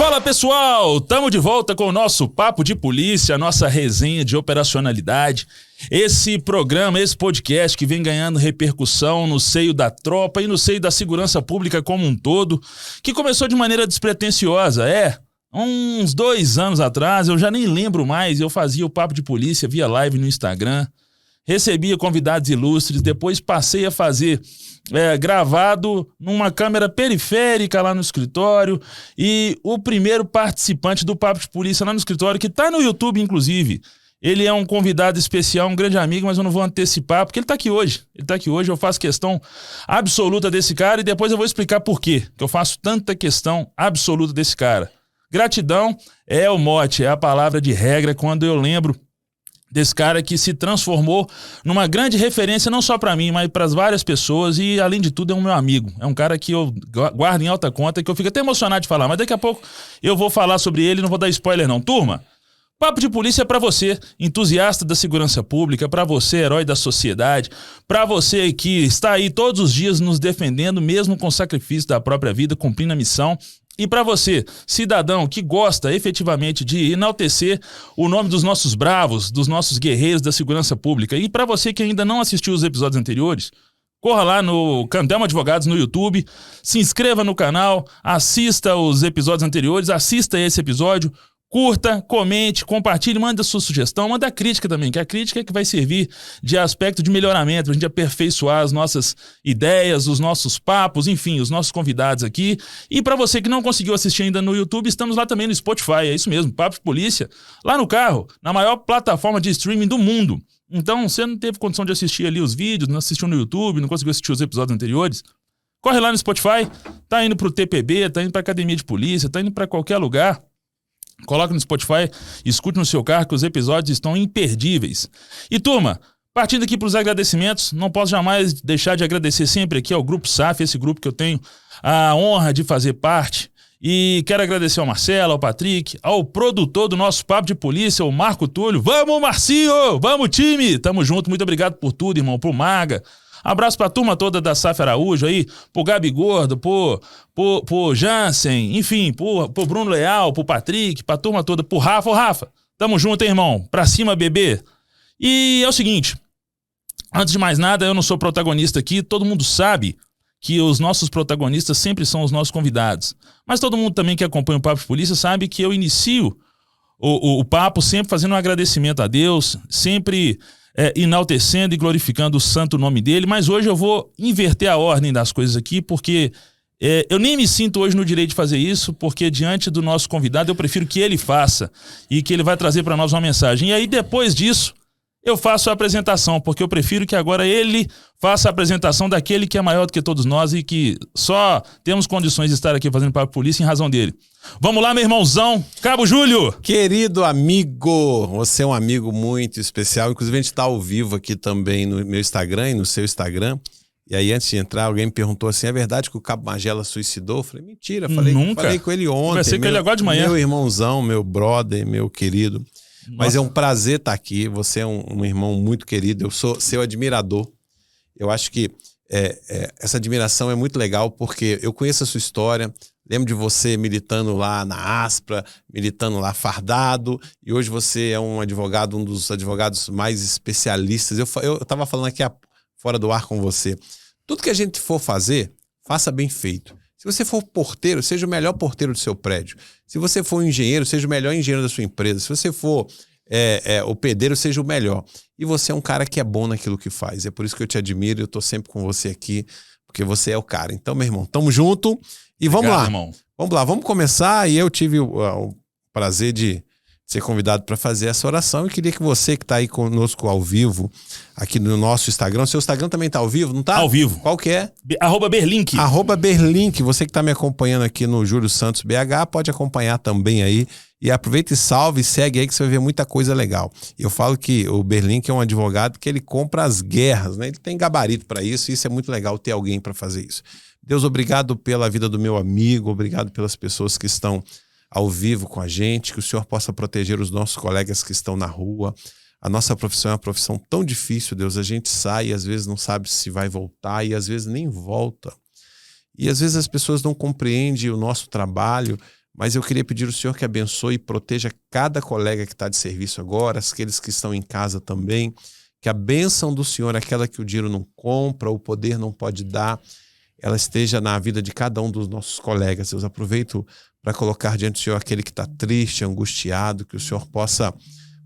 Fala pessoal, estamos de volta com o nosso Papo de Polícia, a nossa resenha de operacionalidade. Esse programa, esse podcast que vem ganhando repercussão no seio da tropa e no seio da segurança pública como um todo, que começou de maneira despretensiosa, uns 2 anos atrás, eu já nem lembro mais, eu fazia o Papo de Polícia via live no Instagram, recebia convidados ilustres, depois passei a fazer gravado numa câmera periférica lá no escritório, e o primeiro participante do Papo de Polícia lá no escritório, que tá no YouTube inclusive, ele é um convidado especial, um grande amigo, mas eu não vou antecipar, porque ele tá aqui hoje, eu faço questão absoluta desse cara, e depois eu vou explicar por quê que eu faço tanta questão absoluta desse cara. Gratidão é o mote, é a palavra de regra quando eu lembro desse cara que se transformou numa grande referência, não só para mim, mas para várias pessoas, e além de tudo é um meu amigo. É um cara que eu guardo em alta conta, que eu fico até emocionado de falar, mas daqui a pouco eu vou falar sobre ele, não vou dar spoiler não. Turma, Papo de Polícia é para você, entusiasta da segurança pública, para você, herói da sociedade, para você que está aí todos os dias nos defendendo, mesmo com o sacrifício da própria vida, cumprindo a missão. E para você, cidadão que gosta efetivamente de enaltecer o nome dos nossos bravos, dos nossos guerreiros da segurança pública. E para você que ainda não assistiu os episódios anteriores, corra lá no Candelmo Advogados no YouTube, se inscreva no canal, assista os episódios anteriores, assista esse episódio, curta, comente, compartilhe, manda sua sugestão, manda crítica também, que a crítica é que vai servir de aspecto de melhoramento, pra gente aperfeiçoar as nossas ideias, os nossos papos, enfim, os nossos convidados aqui. E para você que não conseguiu assistir ainda no YouTube, estamos lá também no Spotify, é isso mesmo, Papo de Polícia, lá no carro, na maior plataforma de streaming do mundo. Então, você não teve condição de assistir ali os vídeos, não assistiu no YouTube, não conseguiu assistir os episódios anteriores, corre lá no Spotify, tá indo pro TPB, tá indo pra Academia de Polícia, tá indo pra qualquer lugar. Coloque no Spotify, escute no seu carro que os episódios estão imperdíveis. E turma, partindo aqui para os agradecimentos, não posso jamais deixar de agradecer sempre aqui ao Grupo SAF, esse grupo que eu tenho a honra de fazer parte. E quero agradecer ao Marcelo, ao Patrick, ao produtor do nosso Papo de Polícia, o Marco Túlio. Vamos, Marcinho! Vamos, time! Tamo junto, muito obrigado por tudo, irmão, pro Maga. Abraço pra turma toda da SAF Araújo aí, pro Gabi Gordo, pro Jansen, enfim, pro Bruno Leal, pro Patrick, pra turma toda, pro Rafa. Ô Rafa, tamo junto, hein, irmão? Pra cima, bebê. E é o seguinte, antes de mais nada, eu não sou protagonista aqui, todo mundo sabe que os nossos protagonistas sempre são os nossos convidados. Mas todo mundo também que acompanha o Papo de Polícia sabe que eu inicio o papo sempre fazendo um agradecimento a Deus, sempre enaltecendo e glorificando o santo nome dele, mas hoje eu vou inverter a ordem das coisas aqui, porque eu nem me sinto hoje no direito de fazer isso, porque diante do nosso convidado eu prefiro que ele faça e que ele vai trazer para nós uma mensagem. E aí depois disso eu faço a apresentação, porque eu prefiro que agora ele faça a apresentação daquele que é maior do que todos nós e que só temos condições de estar aqui fazendo Papo de Polícia em razão dele. Vamos lá, meu irmãozão, Cabo Júlio! Querido amigo, você é um amigo muito especial, inclusive a gente está ao vivo aqui também no meu Instagram e no seu Instagram. E aí antes de entrar, alguém me perguntou assim, é verdade que o Cabo Magela suicidou? Eu falei, mentira, falei com ele ontem. Conversei com ele agora de manhã. Meu irmãozão, meu brother, meu querido. Nossa. Mas é um prazer estar aqui, você é um irmão muito querido, eu sou seu admirador. Eu acho que essa admiração é muito legal porque eu conheço a sua história, lembro de você militando lá na Aspra, militando lá fardado, e hoje você é um advogado, um dos advogados mais especialistas. Eu estava falando aqui fora do ar com você. Tudo que a gente for fazer, faça bem feito. Se você for porteiro, seja o melhor porteiro do seu prédio. Se você for engenheiro, seja o melhor engenheiro da sua empresa. Se você for o pedreiro, seja o melhor. E você é um cara que é bom naquilo que faz. É por isso que eu te admiro e eu tô sempre com você aqui, porque você é o cara. Então, meu irmão, tamo junto e vamos lá. Irmão. Vamos lá, vamos começar. E eu tive o prazer de ser convidado para fazer essa oração. E queria que você que está aí conosco ao vivo, aqui no nosso Instagram, seu Instagram também está ao vivo, não está? Ao vivo. Qual que é? @Berlink. @Berlink. Você que está me acompanhando aqui no Júlio Santos BH, pode acompanhar também aí. E aproveita e salve e segue aí que você vai ver muita coisa legal. Eu falo que o Berlink é um advogado que ele compra as guerras, né? Ele tem gabarito para isso e isso é muito legal ter alguém para fazer isso. Deus, obrigado pela vida do meu amigo, obrigado pelas pessoas que estão ao vivo com a gente, que o Senhor possa proteger os nossos colegas que estão na rua. A nossa profissão é uma profissão tão difícil, Deus. A gente sai e às vezes não sabe se vai voltar e às vezes nem volta. E às vezes as pessoas não compreendem o nosso trabalho, Mas eu queria pedir ao Senhor que abençoe e proteja cada colega que está de serviço agora, aqueles que estão em casa também, que a bênção do Senhor, aquela que o dinheiro não compra, o poder não pode dar, ela esteja na vida de cada um dos nossos colegas. Eu aproveito para colocar diante do Senhor aquele que está triste, angustiado, que o Senhor possa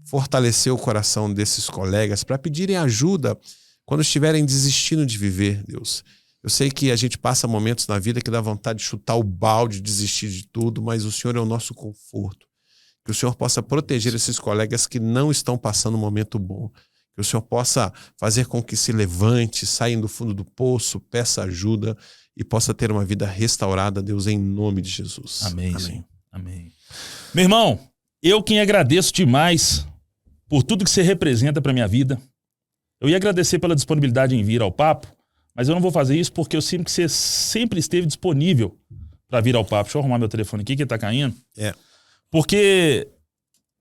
fortalecer o coração desses colegas para pedirem ajuda quando estiverem desistindo de viver, Deus. Eu sei que a gente passa momentos na vida que dá vontade de chutar o balde, desistir de tudo, mas o Senhor é o nosso conforto. Que o Senhor possa proteger esses colegas que não estão passando um momento bom. Que o Senhor possa fazer com que se levante, saia do fundo do poço, peça ajuda e possa ter uma vida restaurada, Deus, em nome de Jesus. Amém, Amém. Senhor. Amém. Meu irmão, eu quem agradeço demais por tudo que você representa para minha vida. Eu ia agradecer pela disponibilidade em vir ao papo, mas eu não vou fazer isso porque eu sinto que você sempre esteve disponível para vir ao papo. Deixa eu arrumar meu telefone aqui que tá caindo. Porque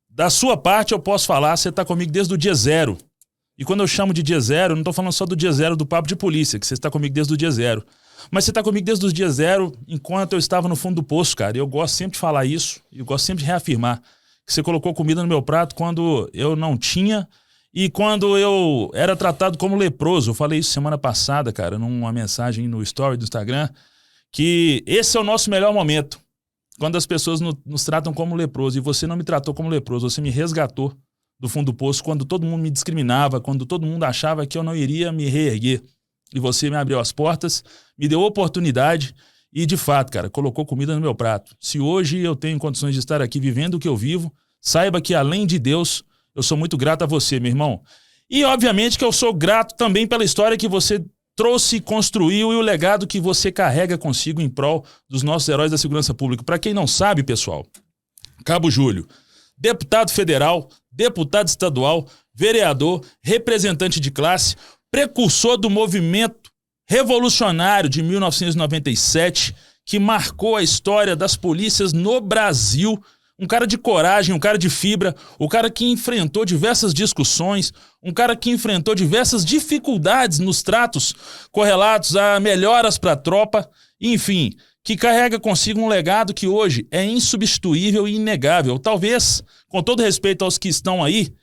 da sua parte eu posso falar, você tá comigo desde o dia 0. E quando eu chamo de dia 0, eu não tô falando só do dia 0 do Papo de Polícia, que você está comigo desde o dia 0. Mas você tá comigo desde o dia 0 enquanto eu estava no fundo do poço, cara. E eu gosto sempre de falar isso, e eu gosto sempre de reafirmar que você colocou comida no meu prato quando eu não tinha e quando eu era tratado como leproso. Eu falei isso semana passada, cara, numa mensagem no story do Instagram, que esse é o nosso melhor momento. Quando as pessoas nos tratam como leproso. E você não me tratou como leproso, você me resgatou do fundo do poço quando todo mundo me discriminava, quando todo mundo achava que eu não iria me reerguer. E você me abriu as portas, me deu oportunidade e, de fato, cara, colocou comida no meu prato. Se hoje eu tenho condições de estar aqui vivendo o que eu vivo, saiba que, além de Deus, eu sou muito grato a você, meu irmão. E, obviamente, que eu sou grato também pela história que você trouxe, construiu e o legado que você carrega consigo em prol dos nossos heróis da segurança pública. Para quem não sabe, pessoal, Cabo Júlio, deputado federal, deputado estadual, vereador, representante de classe, precursor do movimento revolucionário de 1997, que marcou a história das polícias no Brasil. Um cara de coragem, um cara de fibra, o cara que enfrentou diversas discussões, um cara que enfrentou diversas dificuldades nos tratos correlatos a melhoras para a tropa, enfim, que carrega consigo um legado que hoje é insubstituível e inegável. Talvez, com todo respeito aos que estão aí,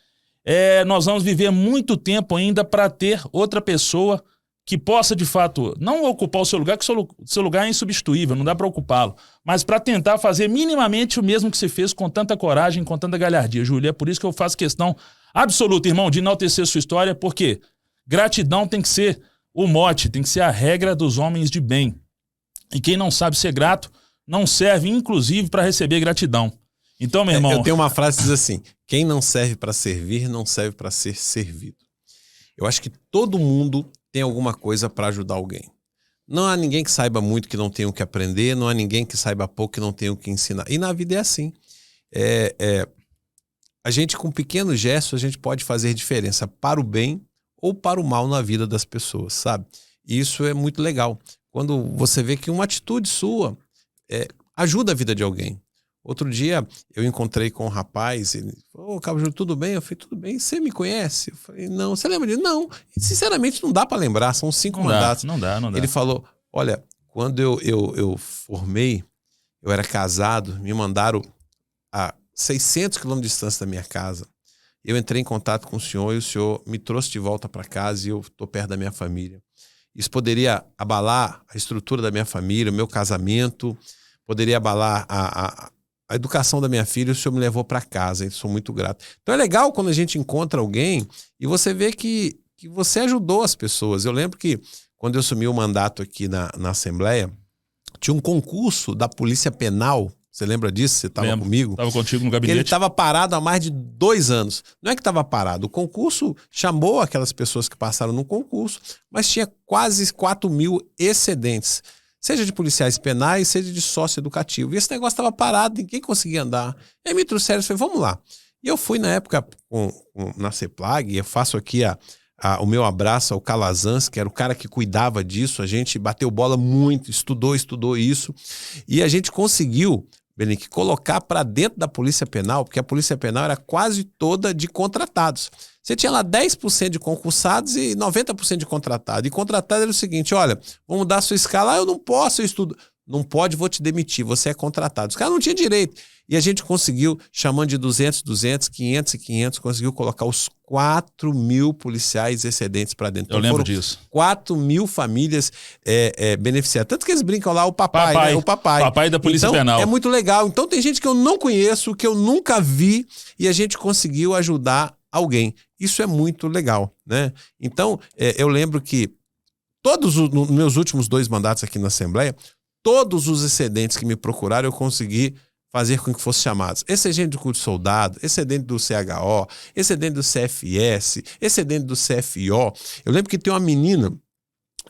nós vamos viver muito tempo ainda para ter outra pessoa que possa, de fato, não ocupar o seu lugar, que o seu lugar é insubstituível, não dá para ocupá-lo, mas para tentar fazer minimamente o mesmo que você fez com tanta coragem, com tanta galhardia, Júlio. É por isso que eu faço questão absoluta, irmão, de enaltecer sua história, porque gratidão tem que ser o mote, tem que ser a regra dos homens de bem. E quem não sabe ser grato, não serve, inclusive, para receber gratidão. Então, meu irmão... Eu tenho uma frase que diz assim, quem não serve para servir, não serve para ser servido. Eu acho que todo mundo tem alguma coisa para ajudar alguém. Não há ninguém que saiba muito que não tenha o que aprender, não há ninguém que saiba pouco que não tenha o que ensinar. E na vida é assim. A gente, com pequenos gestos, a gente pode fazer diferença para o bem ou para o mal na vida das pessoas, sabe? E isso é muito legal. Quando você vê que uma atitude sua ajuda a vida de alguém. Outro dia eu encontrei com um rapaz, ele falou, Cabo Júlio, tudo bem? Eu falei, tudo bem, você me conhece? Eu falei, não, você lembra disso? Não, sinceramente não dá para lembrar, são 5 mandatos. Não dá. Ele falou, olha, quando eu formei, eu era casado, me mandaram a 600 quilômetros de distância da minha casa. Eu entrei em contato com o senhor e o senhor me trouxe de volta para casa e eu estou perto da minha família. Isso poderia abalar a estrutura da minha família, o meu casamento, poderia abalar a educação da minha filha, o senhor me levou para casa, eu sou muito grato. Então é legal quando a gente encontra alguém e você vê que você ajudou as pessoas. Eu lembro que quando eu assumi o mandato aqui na Assembleia, tinha um concurso da Polícia Penal, você lembra disso? Você estava comigo? Estava contigo no gabinete. Ele estava parado há mais de 2 anos. Não é que estava parado, o concurso chamou aquelas pessoas que passaram no concurso, mas tinha quase 4.000 excedentes. Seja de policiais penais, seja de sócio educativo. E esse negócio estava parado, ninguém conseguia andar. E aí me trouxeram e falei, vamos lá. E eu fui na época na CEPLAG, e eu faço aqui o meu abraço ao Calazans, que era o cara que cuidava disso. A gente bateu bola muito, estudou isso. E a gente conseguiu, Benique, colocar para dentro da Polícia Penal, porque a Polícia Penal era quase toda de contratados. Você tinha lá 10% de concursados e 90% de contratados. E contratado era o seguinte, olha, vamos dar a sua escala, eu não posso, eu estudo. não pode, vou te demitir, você é contratado. Os caras não tinham direito. E a gente conseguiu, chamando de 200, 500 e 500, conseguiu colocar os 4.000 policiais excedentes para dentro. Então, eu lembro disso. 4.000 famílias beneficiadas. Tanto que eles brincam lá, o papai, né? O papai. Papai da Polícia então, Penal. É muito legal. Então tem gente que eu não conheço, que eu nunca vi, e a gente conseguiu ajudar alguém. Isso é muito legal, né? Então, eu lembro que nos meus últimos 2 mandatos aqui na Assembleia, todos os excedentes que me procuraram, eu consegui fazer com que fossem chamados. Excedente do curso de soldado, excedente do CHO, excedente do CFS, excedente do CFO. Eu lembro que tem uma menina,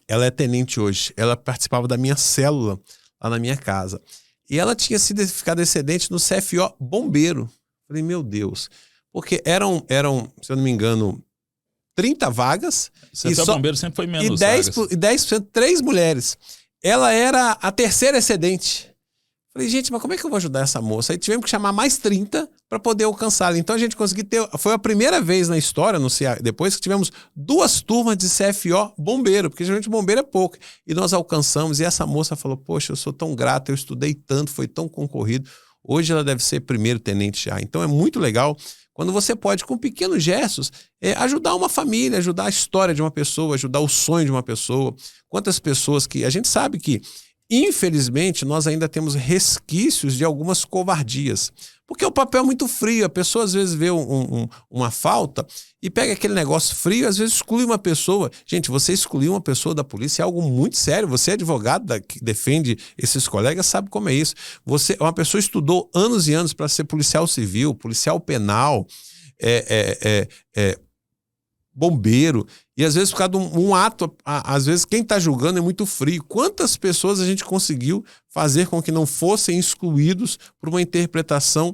ela é tenente hoje, ela participava da minha célula lá na minha casa. E ela tinha ficado excedente no CFO bombeiro. Falei, meu Deus. Porque eram, se eu não me engano, 30 vagas. CFO bombeiro sempre foi menos e 10%, 3 mulheres. Ela era a terceira excedente. Falei, gente, mas como é que eu vou ajudar essa moça? Aí tivemos que chamar mais 30 para poder alcançá-la. Então a gente conseguiu ter... Foi a primeira vez na história, depois que tivemos 2 turmas de CFO bombeiro, porque geralmente bombeiro é pouco. E nós alcançamos, e essa moça falou, poxa, eu sou tão grata, eu estudei tanto, foi tão concorrido. Hoje ela deve ser primeiro tenente já. Então é muito legal quando você pode, com pequenos gestos, ajudar uma família, ajudar a história de uma pessoa, ajudar o sonho de uma pessoa. Quantas pessoas que... A gente sabe que, infelizmente, nós ainda temos resquícios de algumas covardias. Porque o papel é muito frio. A pessoa, às vezes, vê uma falta e pega aquele negócio frio, às vezes exclui uma pessoa. Gente, você excluir uma pessoa da polícia é algo muito sério. Você é advogado que defende esses colegas, sabe como é isso. Uma pessoa estudou anos e anos para ser policial civil, policial penal, bombeiro, e às vezes por causa de um ato, às vezes quem está julgando é muito frio. Quantas pessoas a gente conseguiu fazer com que não fossem excluídos por uma interpretação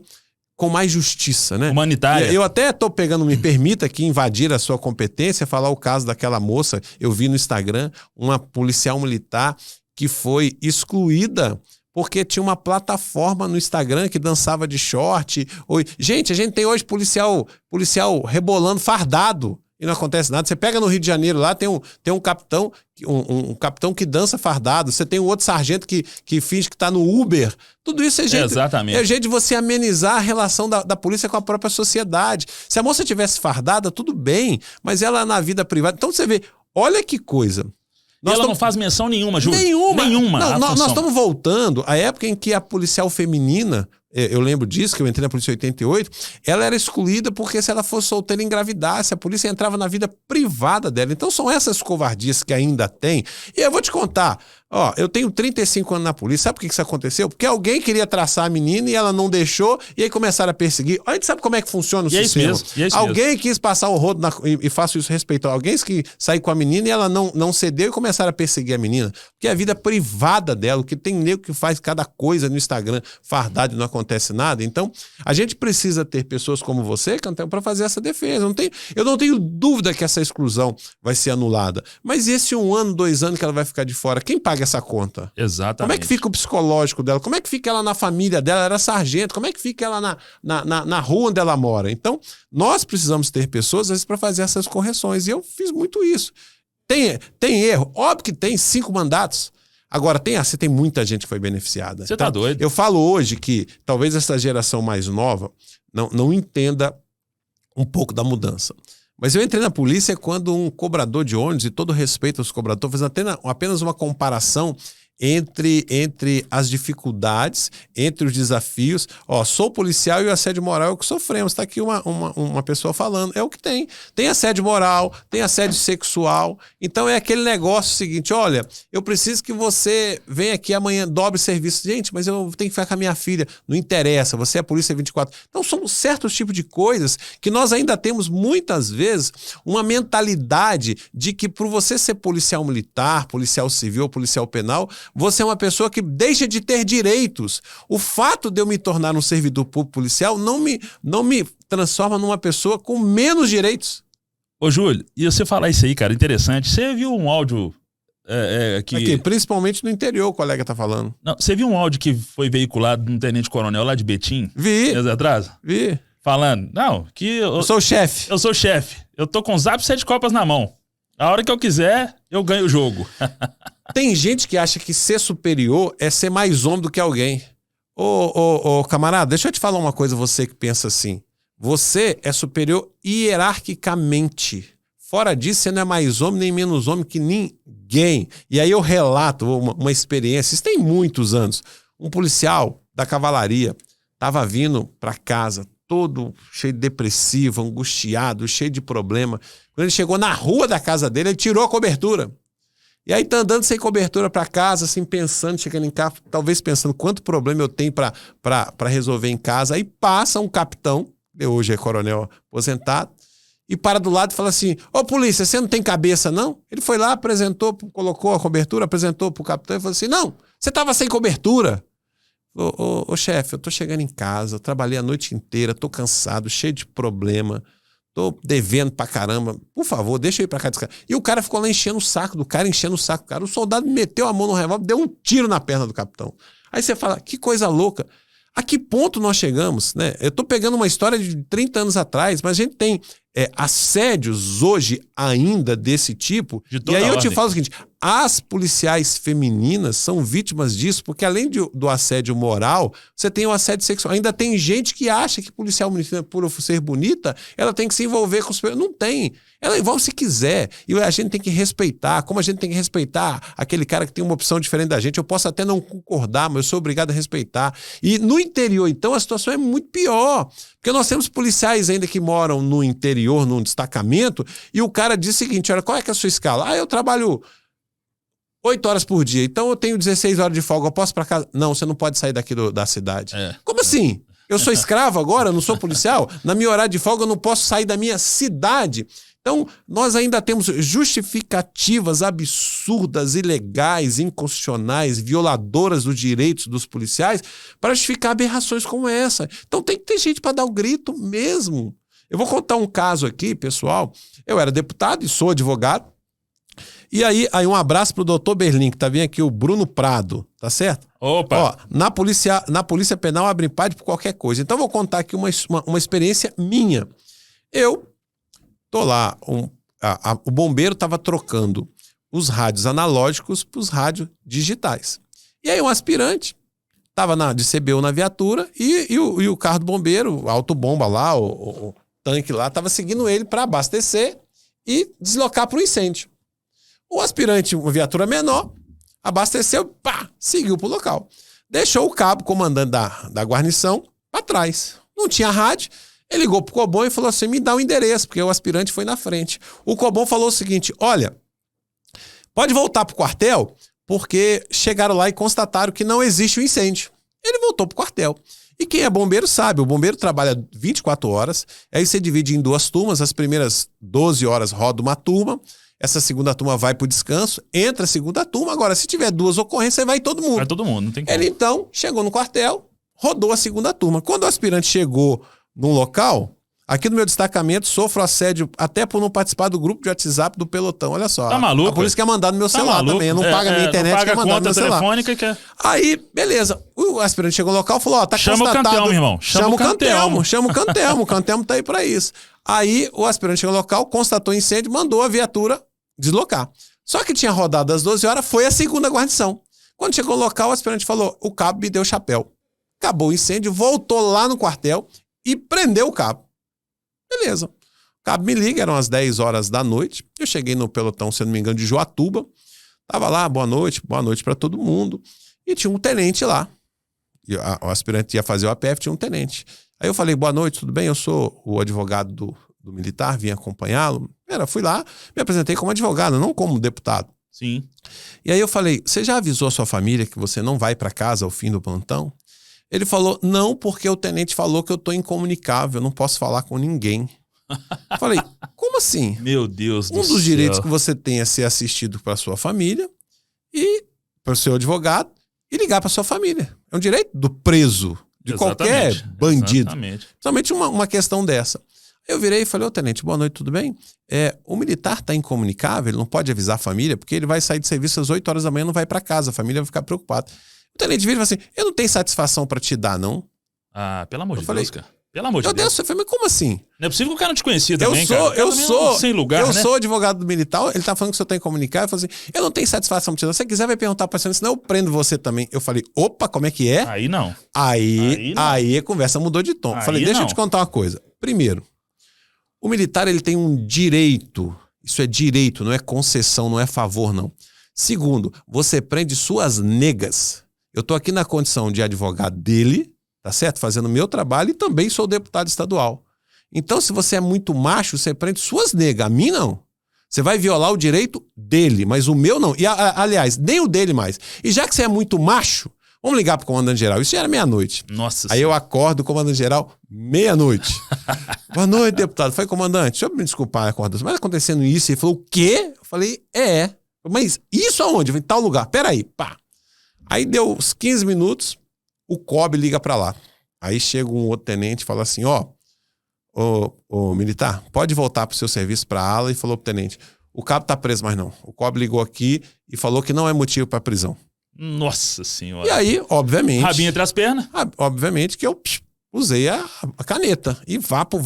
com mais justiça, né? Humanitária. Eu até estou pegando, me permita aqui invadir a sua competência, falar o caso daquela moça, eu vi no Instagram, uma policial militar que foi excluída porque tinha uma plataforma no Instagram que dançava de short. Gente, a gente tem hoje policial rebolando fardado e não acontece nada. Você pega no Rio de Janeiro lá, tem um capitão, um capitão que dança fardado. Você tem um outro sargento que finge que está no Uber. Tudo isso é jeito de você amenizar a relação da polícia com a própria sociedade. Se a moça tivesse fardada, tudo bem, mas ela na vida privada... Então você vê, olha que coisa... Ela não faz menção nenhuma, Júlio. Nenhuma. Não, nós estamos voltando à época em que a policial feminina, eu lembro disso, que eu entrei na polícia em 88, ela era excluída porque se ela fosse solteira engravidasse, a polícia entrava na vida privada dela. Então são essas covardias que ainda tem. E eu vou te contar, eu tenho 35 anos na polícia, sabe por que isso aconteceu? Porque alguém queria traçar a menina e ela não deixou, e aí começaram a perseguir. A gente sabe como é que funciona o sistema. Alguém quis passar o rodo, e faço isso respeito, alguém que saiu com a menina e ela não cedeu e começaram a perseguir a menina. Porque é a vida privada dela, que tem nego que faz cada coisa no Instagram, fardado e não acontece nada. Então, a gente precisa ter pessoas como você, para fazer essa defesa. Eu não tenho dúvida que essa exclusão vai ser anulada. Mas esse 1 ano, 2 anos que ela vai ficar de fora, quem paga essa conta? Exatamente. Como é que fica o psicológico dela? Como é que fica ela na família dela? Ela era sargento. Como é que fica ela na rua onde ela mora? Então, nós precisamos ter pessoas, às vezes, para fazer essas correções. E eu fiz muito isso. Tem erro? Óbvio que tem 5 mandatos. Agora, você tem muita gente que foi beneficiada. Você tá doido. Eu falo hoje que talvez essa geração mais nova não entenda um pouco da mudança. Mas eu entrei na polícia quando um cobrador de ônibus, e todo respeito aos cobradores, fazendo apenas uma comparação entre as dificuldades, entre os desafios. Sou policial e o assédio moral é o que sofremos. Está aqui uma pessoa falando. É o que tem. Tem assédio moral, tem assédio sexual. Então é aquele negócio seguinte, olha, eu preciso que você venha aqui amanhã, dobre serviço. Gente, mas eu tenho que ficar com a minha filha. Não interessa, você é polícia 24. Então são certos tipos de coisas que nós ainda temos muitas vezes uma mentalidade de que por você ser policial militar, policial civil, policial penal, você é uma pessoa que deixa de ter direitos. O fato de eu me tornar um servidor público policial não me transforma numa pessoa com menos direitos. Ô, Júlio, e você falar isso aí, cara, interessante. Você viu um áudio que... Aqui, principalmente no interior, o colega tá falando. Não, você viu um áudio que foi veiculado de um tenente-coronel lá de Betim? Vi. Meses atrás? Vi. Falando, eu sou o chefe. Eu sou o chefe. Eu tô com o Zap 7 Copas na mão. A hora que eu quiser, eu ganho o jogo. Tem gente que acha que ser superior é ser mais homem do que alguém. Ô, camarada, deixa eu te falar uma coisa, você que pensa assim. Você é superior hierarquicamente. Fora disso, você não é mais homem nem menos homem que ninguém. E aí eu relato uma experiência, isso tem muitos anos. Um policial da cavalaria estava vindo para casa, todo cheio de depressivo, angustiado, cheio de problema. Quando ele chegou na rua da casa dele, ele tirou a cobertura. E aí tá andando sem cobertura para casa, assim, pensando, chegando em casa, talvez pensando quanto problema eu tenho para resolver em casa. Aí passa um capitão, hoje é coronel aposentado, e para do lado e fala assim, ô polícia, você não tem cabeça não? Ele foi lá, apresentou, colocou a cobertura, apresentou pro capitão e falou assim, não, você tava sem cobertura. Ô chefe, eu tô chegando em casa, eu trabalhei a noite inteira, tô cansado, cheio de problema, tô devendo pra caramba, por favor, deixa eu ir pra cá descansar. E o cara ficou lá enchendo o saco do cara, o soldado meteu a mão no revólver, deu um tiro na perna do capitão. Aí você fala, que coisa louca. A que ponto nós chegamos, né? Eu tô pegando uma história de 30 anos atrás, mas a gente tem assédios hoje ainda desse tipo. E aí eu te falo o seguinte, as policiais femininas são vítimas disso, porque além do assédio moral, você tem o assédio sexual. Ainda tem gente que acha que policial, por ser bonita, ela tem que se envolver com os... Não tem. Ela envolve se quiser. E a gente tem que respeitar. Como a gente tem que respeitar aquele cara que tem uma opção diferente da gente. Eu posso até não concordar, mas eu sou obrigado a respeitar. E no interior, então, a situação é muito pior. Porque nós temos policiais ainda que moram no interior, num destacamento, e o cara diz o seguinte, olha, qual é que é a sua escala? Eu trabalho 8 horas por dia, então eu tenho 16 horas de folga, eu posso ir pra casa? Não, você não pode sair daqui da cidade. Como assim? Eu sou escravo agora, eu não sou policial? Na minha horário de folga eu não posso sair da minha cidade. Então, nós ainda temos justificativas absurdas, ilegais, inconstitucionais, violadoras dos direitos dos policiais para justificar aberrações como essa. Então, tem que ter gente para dar o grito mesmo. Eu vou contar um caso aqui, pessoal. Eu era deputado e sou advogado. E aí um abraço pro doutor Berlim, que tá vindo aqui, o Bruno Prado, tá certo? Opa! Ó, na polícia penal abre empate por qualquer coisa. Então, eu vou contar aqui uma experiência minha. Eu tô lá, o bombeiro estava trocando os rádios analógicos para os rádios digitais. E aí um aspirante estava de CBU na viatura e o carro do bombeiro, a autobomba lá, o tanque lá, estava seguindo ele para abastecer e deslocar para o incêndio. O aspirante, uma viatura menor, abasteceu, pá, seguiu para o local. Deixou o cabo, comandante da guarnição, para trás. Não tinha rádio. Ele ligou pro Cobom e falou assim, me dá o endereço, porque o aspirante foi na frente. O Cobom falou o seguinte, olha, pode voltar pro quartel, porque chegaram lá e constataram que não existe o incêndio. Ele voltou pro quartel. E quem é bombeiro sabe, o bombeiro trabalha 24 horas, aí você divide em 2 turmas, as primeiras 12 horas roda uma turma, essa segunda turma vai pro descanso, entra a segunda turma, agora se tiver 2 ocorrências, vai todo mundo. Vai todo mundo, não tem como. Ele então chegou no quartel, rodou a segunda turma. Quando o aspirante chegou num local, aqui no meu destacamento, sofro assédio até por não participar do grupo de WhatsApp do pelotão. Olha só. Tá maluco? Por isso que é mandado no meu celular também. Não paga minha internet, não paga que é mandado no meu celular. telefônica que é... Aí, beleza. O aspirante chegou no local e falou, ó, tá chama constatado... Chama o Cantelmo, irmão. Chama o Cantelmo. O Cantelmo tá aí pra isso. Aí, o aspirante chegou no local, constatou incêndio, mandou a viatura deslocar. Só que tinha rodado às 12 horas, foi a segunda guarnição. Quando chegou no local, o aspirante falou, o cabo me deu chapéu. Acabou o incêndio, voltou lá no quartel e prendeu o cabo. Beleza. O cabo me liga, eram as 10 horas da noite. Eu cheguei no pelotão, se não me engano, de Joatuba. Tava lá, boa noite para todo mundo. E tinha um tenente lá. E o aspirante ia fazer o APF, tinha um tenente. Aí eu falei, boa noite, tudo bem? Eu sou o advogado do militar, vim acompanhá-lo. Fui lá, me apresentei como advogado, não como deputado. Sim. E aí eu falei, você já avisou a sua família que você não vai para casa ao fim do plantão? Ele falou, não, porque o tenente falou que eu tô incomunicável, eu não posso falar com ninguém. Falei, como assim? Meu Deus do céu. Um dos direitos que você tem é ser assistido para sua família e para o seu advogado e ligar para sua família. É um direito do preso, de qualquer bandido. Principalmente uma questão dessa. Eu virei e falei, ô tenente, boa noite, tudo bem? O militar tá incomunicável, ele não pode avisar a família, porque ele vai sair de serviço às 8 horas da manhã, não vai para casa, a família vai ficar preocupada. O tenente vira e fala assim, eu não tenho satisfação para te dar, não. Ah, pelo amor de Deus, cara. Pelo amor de Meu Deus. Deus, eu falei, mas como assim? Não é possível que o cara não te conhecia também, Eu sem lugar, eu né? sou advogado militar, ele tá falando que o senhor tem que comunicar. Eu falei assim, eu não tenho satisfação pra te dar. Se você quiser, vai perguntar pra senhora, senão eu prendo você também. Eu falei, opa, como é que é? Aí não. Aí a conversa mudou de tom. Aí Falei, deixa eu não. te contar uma coisa. Primeiro, o militar ele tem um direito. Isso é direito, não é concessão, não é favor, não. Segundo, você prende suas negas. Eu tô aqui na condição de advogado dele, tá certo? Fazendo o meu trabalho e também sou deputado estadual. Então, se você é muito macho, você prende suas negas. A mim, não. Você vai violar o direito dele, mas o meu não. E, aliás, nem o dele mais. E já que você é muito macho, vamos ligar pro comandante-geral. Isso já era meia-noite. Nossa Aí eu acordo o comandante-geral, meia-noite. Boa noite, deputado. Falei, comandante, deixa eu me desculpar, acordo. Mas acontecendo isso? Ele falou, o quê? Eu falei, Mas isso aonde? Eu falei, em tal lugar. Peraí, pá. Aí deu uns 15 minutos, o COB liga pra lá. Aí chega um outro tenente e fala assim, ô militar, pode voltar pro seu serviço pra ala, e falou pro tenente, o cabo tá preso, mas não. O COB ligou aqui e falou que não é motivo pra prisão. Nossa senhora. E aí, obviamente... Rabinho entre as pernas. Obviamente que eu usei a caneta. E vapo.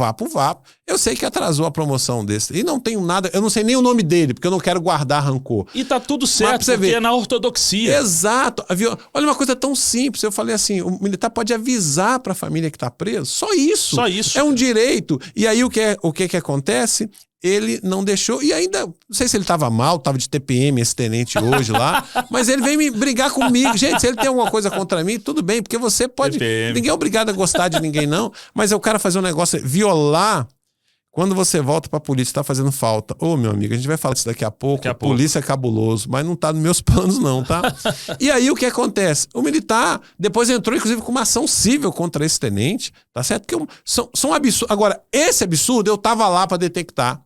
Eu sei que atrasou a promoção desse. E não tenho nada... Eu não sei nem o nome dele, porque eu não quero guardar rancor. E tá tudo certo, você porque ver. é na ortodoxia. Exato. Olha uma coisa tão simples. Eu falei assim, o militar pode avisar pra família que tá preso. Só isso. Só isso. É um direito. E aí o que acontece? Ele não deixou, e ainda, não sei se ele tava mal, tava de TPM esse tenente hoje lá, mas ele veio me brigar comigo. Gente, se ele tem alguma coisa contra mim, tudo bem, porque você pode... TPM. Ninguém é obrigado a gostar de ninguém, não, mas é o cara fazer um negócio, violar... Quando você volta pra polícia, tá fazendo falta. Ô, meu amigo, a gente vai falar disso daqui a pouco. Polícia é cabuloso, mas não tá nos meus planos, não, tá? E aí, o que acontece? O militar depois entrou, inclusive, com uma ação civil contra esse tenente, tá certo? Porque são absurdos. Agora, esse absurdo eu tava lá pra detectar.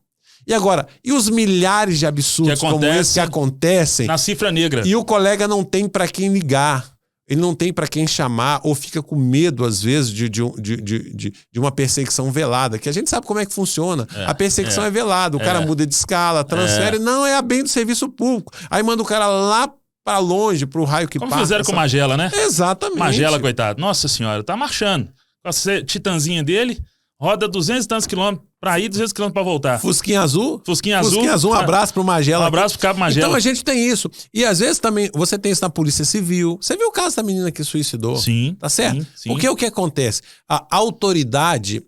E agora, e os milhares de absurdos como esse que acontecem? Na cifra negra. E o colega não tem pra quem ligar. Ele não tem para quem chamar, ou fica com medo, às vezes, de uma perseguição velada, que a gente sabe como é que funciona. A perseguição é velada, o cara muda de escala, transfere, não é a bem do serviço público. Aí manda o cara lá para longe, pro raio que passa. Como fizeram com o Magela, né? Exatamente. Magela, coitado. Nossa senhora, tá marchando. Com a titanzinha dele, roda 200 e tantos quilômetros pra ir, 200 quilômetros pra voltar. Fusquinha azul, um Ah, abraço pro Magela. Um abraço pro Cabo Magela. Então a gente tem isso. E às vezes também, você tem isso na Polícia Civil. Você viu o caso da menina que suicidou? Sim. Tá certo? Sim. Porque o que acontece? A autoridade,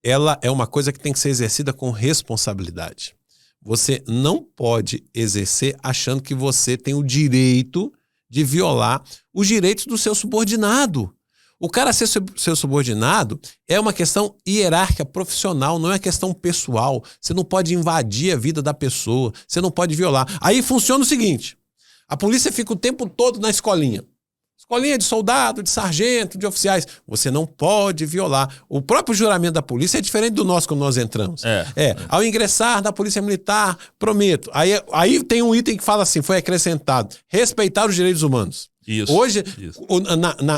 ela é uma coisa que tem que ser exercida com responsabilidade. Você não pode exercer achando que você tem o direito de violar os direitos do seu subordinado. O cara ser seu subordinado é uma questão hierárquica profissional, não é uma questão pessoal. Você não pode invadir a vida da pessoa, você não pode violar. Aí funciona o seguinte, a polícia fica o tempo todo na escolinha. Escolinha de soldado, de sargento, de oficiais. Você não pode violar. O próprio juramento da polícia é diferente do nosso quando nós entramos. Ao ingressar da polícia militar, prometo. Aí tem um item que fala assim, foi acrescentado, respeitar os direitos humanos. Isso. Hoje,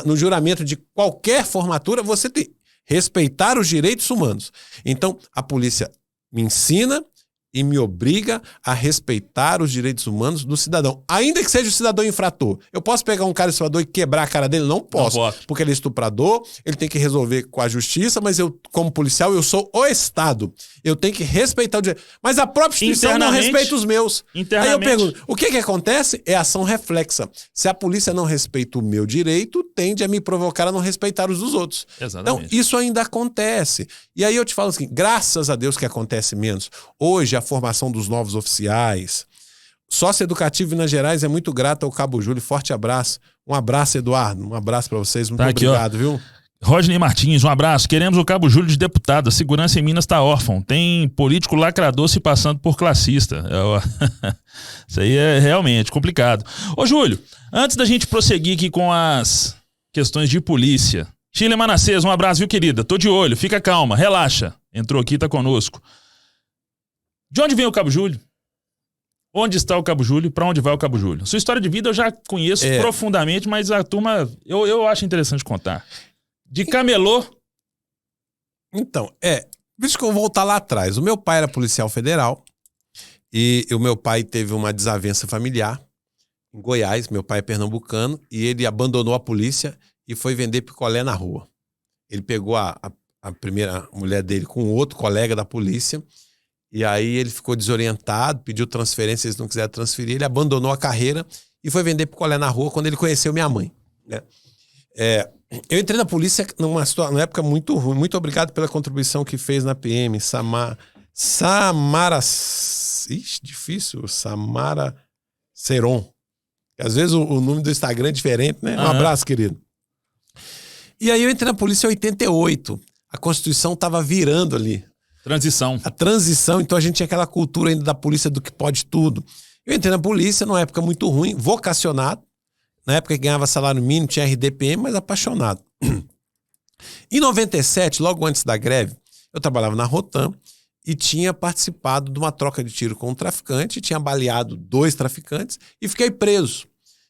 no juramento de qualquer formatura, você tem respeitar os direitos humanos. Então, a polícia me ensina e me obriga a respeitar os direitos humanos do cidadão. Ainda que seja o cidadão infrator. Eu posso pegar um cara estuprador e quebrar a cara dele? Não posso. Porque ele é estuprador, ele tem que resolver com a justiça, mas eu, como policial, eu sou o Estado. Eu tenho que respeitar o direito. Mas a própria instituição não respeita os meus. Aí eu pergunto, o que acontece? É ação reflexa. Se a polícia não respeita o meu direito, tende a me provocar a não respeitar os dos outros. Exatamente. Então, isso ainda acontece. E aí eu te falo assim, graças a Deus que acontece menos. Hoje, a formação dos novos oficiais. Sócio-educativo Minas Gerais é muito grato ao Cabo Júlio. Forte abraço. Um abraço, Eduardo. Um abraço para vocês. Muito obrigado, viu? Rodney Martins, um abraço. Queremos o Cabo Júlio de deputado. A segurança em Minas está órfão. Tem político lacrador se passando por classista. Isso aí é realmente complicado. Ô, Júlio, antes da gente prosseguir aqui com as questões de polícia. Chile Manassés, um abraço, viu, querida? Tô de olho, fica calma, relaxa. Entrou aqui, tá conosco. De onde vem o Cabo Júlio? Onde está o Cabo Júlio? Para onde vai o Cabo Júlio? Sua história de vida eu já conheço profundamente, mas a turma, eu acho interessante contar. De camelô. Então, deixa eu voltar lá atrás. O meu pai era policial federal e o meu pai teve uma desavença familiar em Goiás. Meu pai é pernambucano e ele abandonou a polícia e foi vender picolé na rua. Ele pegou a a primeira mulher dele com outro colega da polícia. E aí ele ficou desorientado, pediu transferência, eles não quiseram transferir, ele abandonou a carreira e foi vender picolé na rua quando ele conheceu minha mãe, né? Eu entrei na polícia numa época muito ruim. Muito obrigado pela contribuição que fez na PM. Samara... Ixi, difícil. Samara Seron. Às vezes o nome do Instagram é diferente, né? Um abraço, querido. E aí eu entrei na polícia em 88. A Constituição estava virando ali. Transição. A transição, então a gente tinha aquela cultura ainda da polícia do que pode tudo. Eu entrei na polícia numa época muito ruim, vocacionado. Na época que ganhava salário mínimo, tinha RDPM, mas apaixonado. Em 97, logo antes da greve, eu trabalhava na Rotam e tinha participado de uma troca de tiro com um traficante, tinha baleado 2 traficantes e fiquei preso.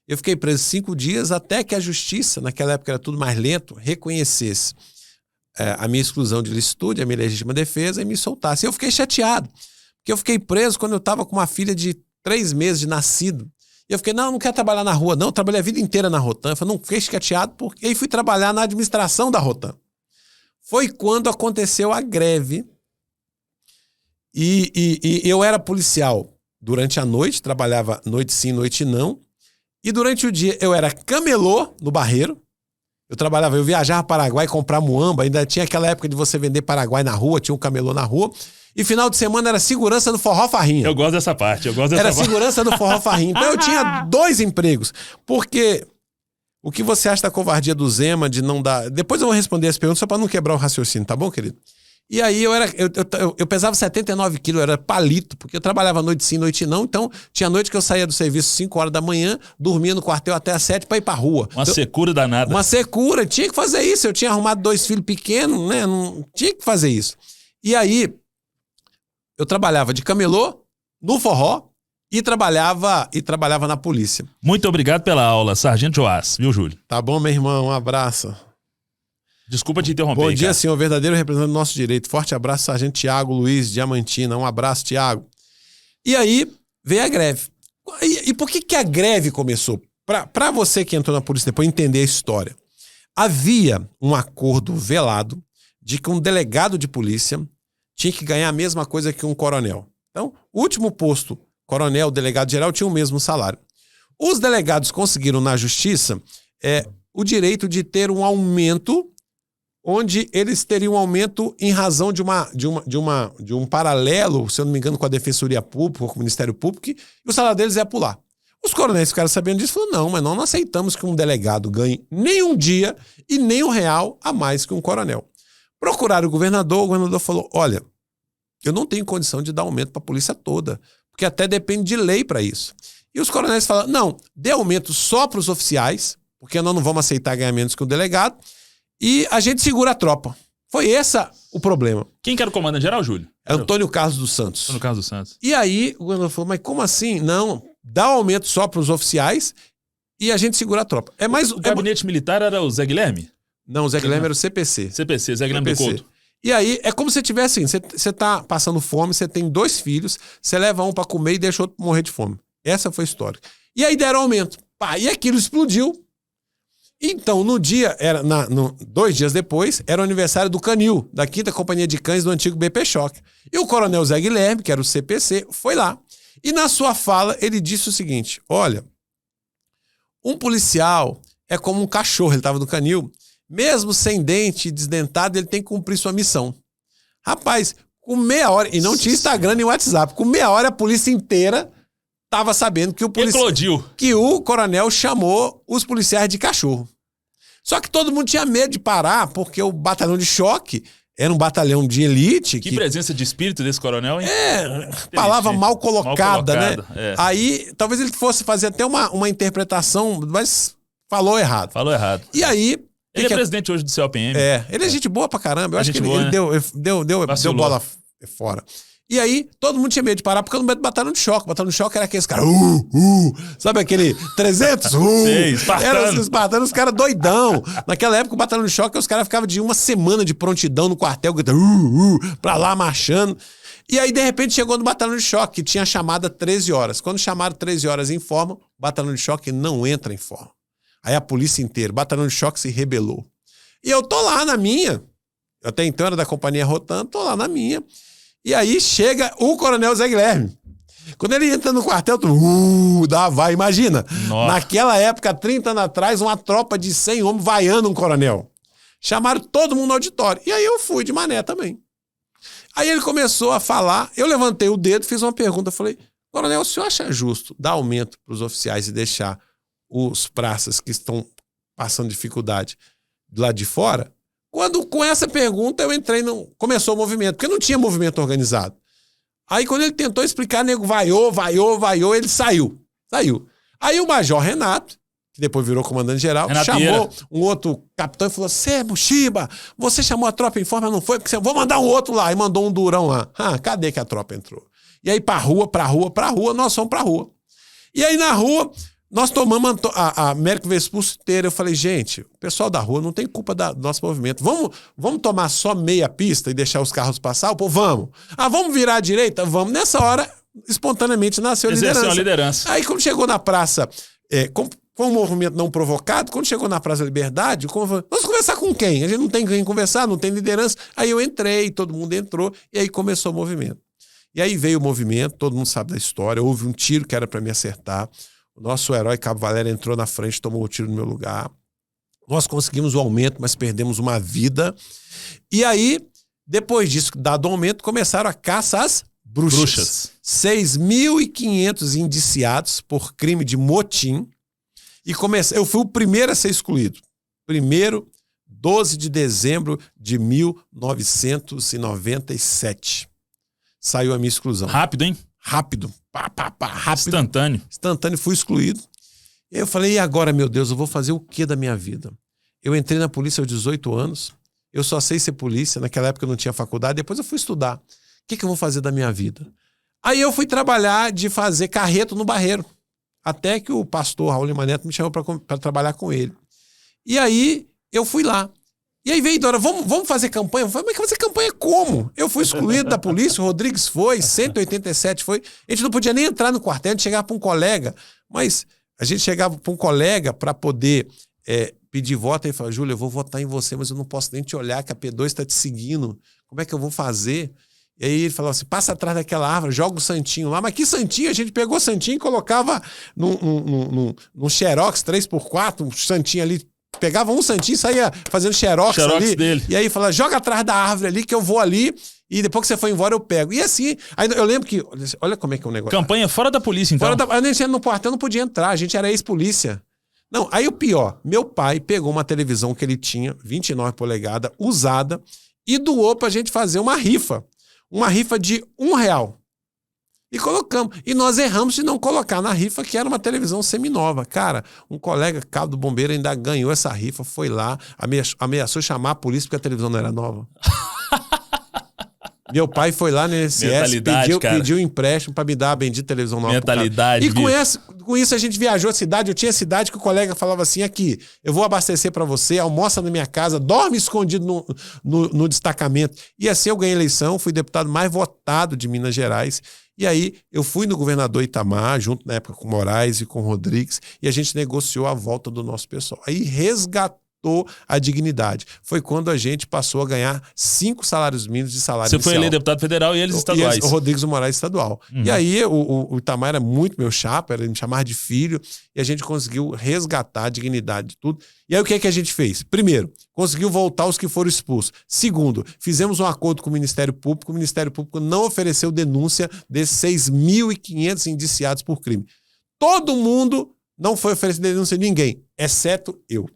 Eu fiquei preso 5 dias até que a justiça, naquela época era tudo mais lento, reconhecesse a minha exclusão de licitude, a minha legítima defesa e me soltasse. Eu fiquei chateado, porque eu fiquei preso quando eu estava com uma filha de 3 meses de nascido. E eu fiquei, não quero trabalhar na rua, não. Eu trabalhei a vida inteira na Rotam. Eu falei, não, fiquei chateado, porque aí fui trabalhar na administração da Rotam. Foi quando aconteceu a greve. E eu era policial durante a noite, trabalhava noite sim, noite não. E durante o dia eu era camelô no Barreiro. Eu viajava para Paraguai comprar muamba. Ainda tinha aquela época de você vender Paraguai na rua, tinha um camelô na rua. E final de semana era segurança do Forró Farrinha. Eu gosto dessa parte, Era segurança do Forró Farrinha. Então eu tinha 2 empregos. Porque o que você acha da covardia do Zema de não dar... Depois eu vou responder as perguntas só para não quebrar o raciocínio, tá bom, querido? E aí eu pesava 79 quilos, eu era palito, porque eu trabalhava noite sim, noite não. Então tinha noite que eu saía do serviço 5 horas da manhã, dormia no quartel até às 7 para ir pra rua. Uma secura danada. Uma secura, tinha que fazer isso. Eu tinha arrumado 2 filhos pequenos, né? Não tinha que fazer isso. E aí... eu trabalhava de camelô, no forró, e trabalhava na polícia. Muito obrigado pela aula, Sargento Joás, viu, Júlio? Tá bom, meu irmão, um abraço. Desculpa te interromper. Bom dia, cara. senhor, verdadeiro representante do nosso direito. Forte abraço, Sargento Tiago Luiz Diamantina. Um abraço, Tiago. E aí, veio a greve. E por que a greve começou? Para você que entrou na polícia depois entender a história. Havia um acordo velado de que um delegado de polícia tinha que ganhar a mesma coisa que um coronel. Então, o último posto, coronel, delegado geral, tinha o mesmo salário. Os delegados conseguiram na justiça o direito de ter um aumento, onde eles teriam um aumento em razão de um paralelo, se eu não me engano, com a Defensoria Pública, com o Ministério Público, e o salário deles ia pular. Os coronéis ficaram sabendo disso e falaram, não, mas nós não aceitamos que um delegado ganhe nem um dia e nem R$1 a mais que um coronel. Procuraram o governador falou, olha, eu não tenho condição de dar aumento para a polícia toda, porque até depende de lei para isso. E os coronéis falaram, não, dê aumento só para os oficiais, porque nós não vamos aceitar ganhar menos que o delegado, e a gente segura a tropa. Foi esse o problema. Quem que era o comandante-geral, Júlio? Antônio Carlos dos Santos. Antônio Carlos dos Santos. E aí o governador falou, mas como assim? Não, dá aumento só para os oficiais e a gente segura a tropa. O gabinete militar era o Zé Guilherme? Não, o Zé Guilherme era o CPC. CPC, Zé Guilherme do Couto. E aí, é como se você tivesse assim, você tá passando fome, você tem 2 filhos, você leva um para comer e deixa outro morrer de fome. Essa foi a história. E aí deram aumento. Pá, e aquilo explodiu. Então, no dia, 2 dias depois, era o aniversário do Canil, da 5ª Companhia de Cães do antigo BP Choque. E o coronel Zé Guilherme, que era o CPC, foi lá. E na sua fala, ele disse o seguinte, olha, um policial é como um cachorro, ele estava no Canil, mesmo sem dente e desdentado, ele tem que cumprir sua missão. Rapaz, com meia hora, e não tinha Instagram nem WhatsApp, com meia hora a polícia inteira estava sabendo que o coronel chamou os policiais de cachorro. Só que todo mundo tinha medo de parar, porque o batalhão de choque era um batalhão de elite. Que presença de espírito desse coronel, hein? Palavra mal colocada, né? É. Aí, talvez ele fosse fazer até uma interpretação, mas falou errado. E aí... Ele é presidente hoje do COPM. Ele é gente boa pra caramba. Eu acho que ele né? deu bola fora. E aí, todo mundo tinha medo de parar, porque no medo do batalhão de choque. O batalhão de choque era aqueles caras, sabe aquele 300? Era os espartanos, os caras doidão. Naquela época, o batalhão de choque, os caras ficavam de uma semana de prontidão no quartel, gritando, pra lá, marchando. E aí, de repente, chegou no batalhão de choque, que tinha chamada 13 horas. Quando chamaram 13 horas em forma, o batalhão de choque não entra em forma. Aí a polícia inteira, o batalhão de choque se rebelou. E eu tô lá na minha. até então era da Companhia Rotan, tô lá na minha. E aí chega o Coronel Zé Guilherme. Quando ele entra no quartel, vai, imagina. Nossa. Naquela época, 30 anos atrás, uma tropa de 100 homens vaiando um coronel. Chamaram todo mundo no auditório. E aí eu fui de mané também. Aí ele começou a falar, eu levantei o dedo, fiz uma pergunta, falei, coronel, o senhor acha justo dar aumento para os oficiais e deixar os praças que estão passando dificuldade do lado de fora? Quando com essa pergunta eu entrei, começou o movimento, porque não tinha movimento organizado. Aí quando ele tentou explicar, o nego vaiou, ele saiu. Aí o Major Renato, que depois virou comandante-geral, chamou um outro capitão e falou, Muxiba, você chamou a tropa em forma, não foi? Porque vou mandar um outro lá. E mandou um durão lá. Cadê que a tropa entrou? E aí pra rua, nós fomos pra rua. E aí na rua, nós tomamos a Américo Vespucci inteira. Eu falei, gente, o pessoal da rua não tem culpa do nosso movimento. Vamos tomar só meia pista e deixar os carros passar? O povo, vamos. Vamos virar à direita? Vamos. Nessa hora, espontaneamente nasceu a liderança. Aí quando chegou na praça, com um movimento não provocado, quando chegou na Praça da Liberdade, vamos conversar com quem? A gente não tem quem conversar, não tem liderança. Aí eu entrei, todo mundo entrou, e aí começou o movimento. E aí veio o movimento, todo mundo sabe da história, houve um tiro que era para me acertar. O nosso herói Cabo Valério entrou na frente, tomou o tiro no meu lugar. Nós conseguimos o aumento, mas perdemos uma vida. E aí, depois disso, dado o aumento, começaram a caça às bruxas. 6.500 indiciados por crime de motim. E eu fui o primeiro a ser excluído. 12 de dezembro de 1997. Saiu a minha exclusão. Rápido, hein? Rápido. Rápido. Instantâneo, fui excluído. E eu falei, e agora, meu Deus, eu vou fazer o que da minha vida? Eu entrei na polícia aos 18 anos. Eu só sei ser polícia. Naquela época eu não tinha faculdade. Depois eu fui estudar. O que eu vou fazer da minha vida? Aí eu fui trabalhar de fazer carreto no Barreiro. Até que o pastor Raul Lima Neto me chamou para trabalhar com ele. E aí eu fui lá. E aí veio Dora, vamos fazer campanha? Eu falei, mas fazer campanha como? Eu fui excluído da polícia, o Rodrigues foi, 187 foi. A gente não podia nem entrar no quartel, a gente chegava para um colega. Mas a gente chegava para um colega para poder pedir voto. Aí ele falou, Júlio, eu vou votar em você, mas eu não posso nem te olhar, que a P2 está te seguindo. Como é que eu vou fazer? E aí ele falou assim, passa atrás daquela árvore, joga o santinho lá. Mas que santinho? A gente pegou o santinho e colocava num xerox 3x4, um santinho ali. Pegava um santinho e saía fazendo xerox ali. Dele. E aí falava, joga atrás da árvore ali que eu vou ali e depois que você for embora eu pego. E assim, aí eu lembro que, olha como é que é o negócio. Campanha fora da polícia, então. A gente no quartel não podia entrar, a gente era ex-polícia. Não, aí o pior, meu pai pegou uma televisão que ele tinha, 29 polegadas, usada, e doou pra gente fazer uma rifa. Uma rifa de R$1. E colocamos. E nós erramos de não colocar na rifa, que era uma televisão seminova. Cara, um colega, cabo do bombeiro, ainda ganhou essa rifa, foi lá, ameaçou chamar a polícia porque a televisão não era nova. Meu pai foi lá no INSS, pediu um empréstimo para me dar a bendita televisão nova. Mentalidade. E com isso a gente viajou a cidade. Eu tinha cidade que o colega falava assim, aqui, eu vou abastecer para você, almoça na minha casa, dorme escondido no destacamento. E assim eu ganhei eleição, fui deputado mais votado de Minas Gerais. E aí eu fui no governador Itamar, junto na época com Moraes e com Rodrigues, e a gente negociou a volta do nosso pessoal. Aí resgatou a dignidade. Foi quando a gente passou a ganhar 5 salários mínimos de salário inicial. Você foi eleito deputado federal e eles estaduais. O Rodrigues e o Moraes estadual. Uhum. E aí o Itamar era muito meu chapa, ele me chamava de filho, e a gente conseguiu resgatar a dignidade de tudo. E aí o que é que a gente fez? Primeiro, conseguiu voltar os que foram expulsos. Segundo, fizemos um acordo com o Ministério Público. O Ministério Público não ofereceu denúncia desses 6.500 indiciados por crime. Todo mundo não foi oferecer denúncia de ninguém, exceto eu.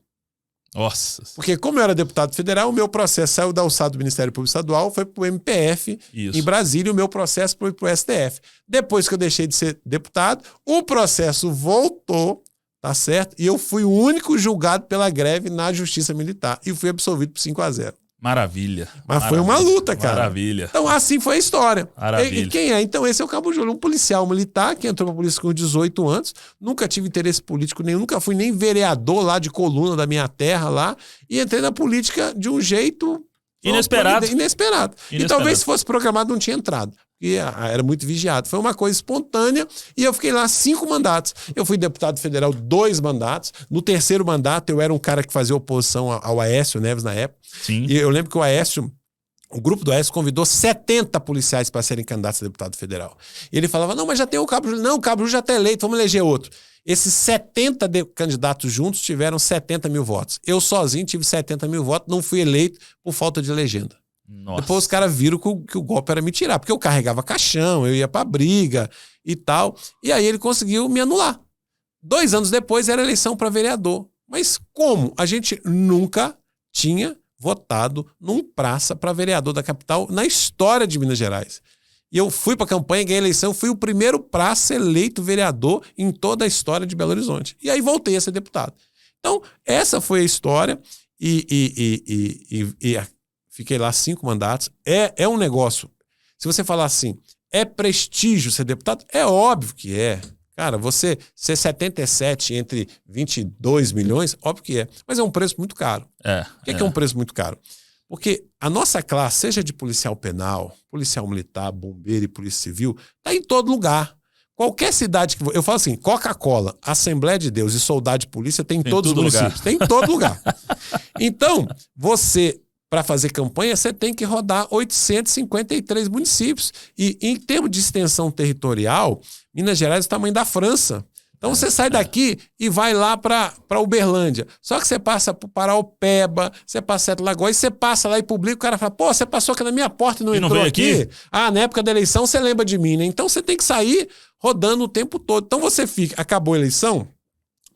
Nossa. Porque como eu era deputado federal, o meu processo saiu da alçada do Ministério Público Estadual, foi para o MPF em Brasília, e o meu processo foi para o STF. Depois que eu deixei de ser deputado, o processo voltou, tá certo? E eu fui o único julgado pela greve na Justiça Militar e fui absolvido por 5-0. Maravilha. Mas foi uma luta, cara. Maravilha. Então assim foi a história. Maravilha. E quem é? Então esse é o Cabo Júlio, um policial militar que entrou pra polícia com 18 anos, nunca tive interesse político nenhum, nunca fui nem vereador lá de Coluna da minha terra lá, e entrei na política de um jeito... Inesperado. E talvez se fosse programado não tinha entrado. Porque era muito vigiado. Foi uma coisa espontânea e eu fiquei lá 5 mandatos. Eu fui deputado federal 2 mandatos. No 3º mandato eu era um cara que fazia oposição ao Aécio Neves na época. Sim. E eu lembro que o Aécio O grupo do Aécio convidou 70 policiais para serem candidatos a deputado federal. E ele falava, não, mas já tem o Cabo Júlio. Não, o Cabo Júlio já está eleito, vamos eleger outro. Esses 70 candidatos juntos tiveram 70 mil votos. Eu sozinho tive 70 mil votos, não fui eleito por falta de legenda. Nossa. Depois os caras viram que o golpe era me tirar, porque eu carregava caixão, eu ia pra briga e tal. E aí ele conseguiu me anular. 2 anos depois era eleição para vereador. Mas como? A gente nunca tinha votado num praça para vereador da capital na história de Minas Gerais. E eu fui para a campanha, ganhei a eleição, fui o primeiro praça eleito vereador em toda a história de Belo Horizonte. E aí voltei a ser deputado. Então, essa foi a história e fiquei lá 5 mandatos. É um negócio. Se você falar assim, é prestígio ser deputado? É óbvio que é. Cara, você ser 77 entre 22 milhões, óbvio que é. Mas é um preço muito caro. Por que é um preço muito caro? Porque a nossa classe, seja de policial penal, policial militar, bombeiro e polícia civil, está em todo lugar. Qualquer cidade que... Eu falo assim, Coca-Cola, Assembleia de Deus e Soldado de Polícia tem em todos os municípios. Tem em todo lugar. Então, você... Para fazer campanha, você tem que rodar 853 municípios. E em termos de extensão territorial, Minas Gerais é o tamanho da França. Então você sai daqui e vai lá para Uberlândia. Só que você passa por Paraopeba, você passa por Lagoas, você passa lá e publica, o cara fala, pô, você passou aqui na minha porta e não entrou aqui? Ah, na época da eleição você lembra de mim, né? Então você tem que sair rodando o tempo todo. Então você fica, acabou a eleição,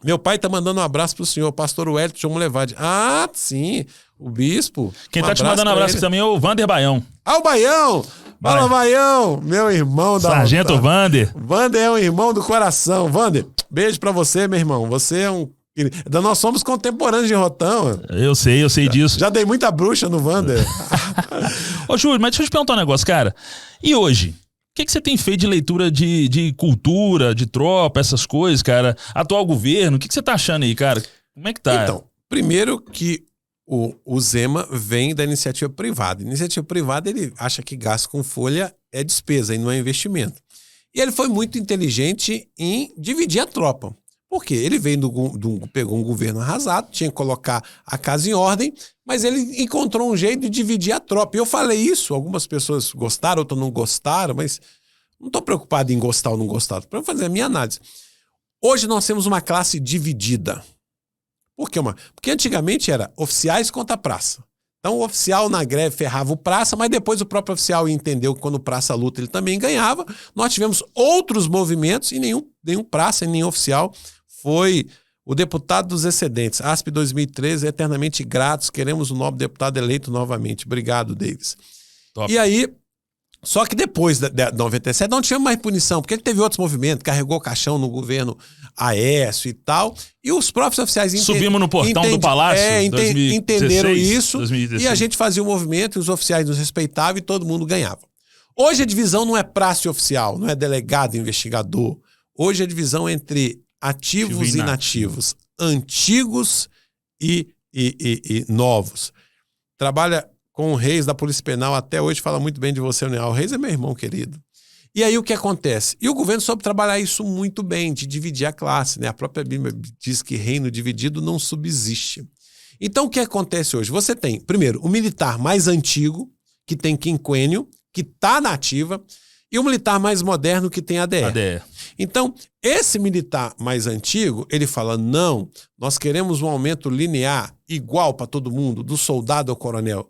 meu pai tá mandando um abraço pro senhor, pastor Wellington Levade. Ah, sim, o bispo. Quem tá te mandando um abraço aqui também é o Vander Baião. Ah, o Baião! Fala, Baião! Meu irmão da... Sargento Vander. Vander é um irmão do coração. Vander, beijo pra você, meu irmão. Você é um... Nós somos contemporâneos de Rotão. Eu sei disso. Já dei muita bruxa no Vander. Ô, Júlio, mas deixa eu te perguntar um negócio, cara. E hoje? O que você tem feito de leitura de cultura, de tropa, essas coisas, cara? Atual governo, o que você tá achando aí, cara? Como é que tá? Então, primeiro que o Zema vem da iniciativa privada. Iniciativa privada, ele acha que gasto com folha é despesa e não é investimento. E ele foi muito inteligente em dividir a tropa. Por quê? Ele veio pegou um governo arrasado, tinha que colocar a casa em ordem, mas ele encontrou um jeito de dividir a tropa. E eu falei isso, algumas pessoas gostaram, outras não gostaram, mas não estou preocupado em gostar ou não gostar, estou para fazer a minha análise. Hoje nós temos uma classe dividida. Por quê? Porque antigamente era oficiais contra praça. Então o oficial na greve ferrava o praça, mas depois o próprio oficial entendeu que quando o praça luta ele também ganhava. Nós tivemos outros movimentos e nenhum praça, nenhum oficial foi o deputado dos excedentes. ASP 2013, eternamente gratos, queremos o novo deputado eleito novamente. Obrigado, Davis. Top. E aí, só que depois de 97 não tivemos mais punição, porque teve outros movimentos, carregou caixão no governo Aécio e tal, e os próprios oficiais subimos no portão do Palácio, 2016, entenderam isso, 2016. E a gente fazia o movimento, e os oficiais nos respeitavam e todo mundo ganhava. Hoje a divisão não é praça e oficial, não é delegado e investigador. Hoje a divisão é entre ativos e inativos, antigos e novos. Trabalha com o Reis da Polícia Penal, até hoje fala muito bem de você, União. O Reis é meu irmão querido. E aí o que acontece? E o governo soube trabalhar isso muito bem, de dividir a classe, né? A própria Bíblia diz que reino dividido não subsiste. Então o que acontece hoje? Você tem, primeiro, o militar mais antigo, que tem quinquênio, que está na ativa, e o militar mais moderno que tem ADR. Então, esse militar mais antigo, ele fala, não, nós queremos um aumento linear, igual para todo mundo, do soldado ao coronel.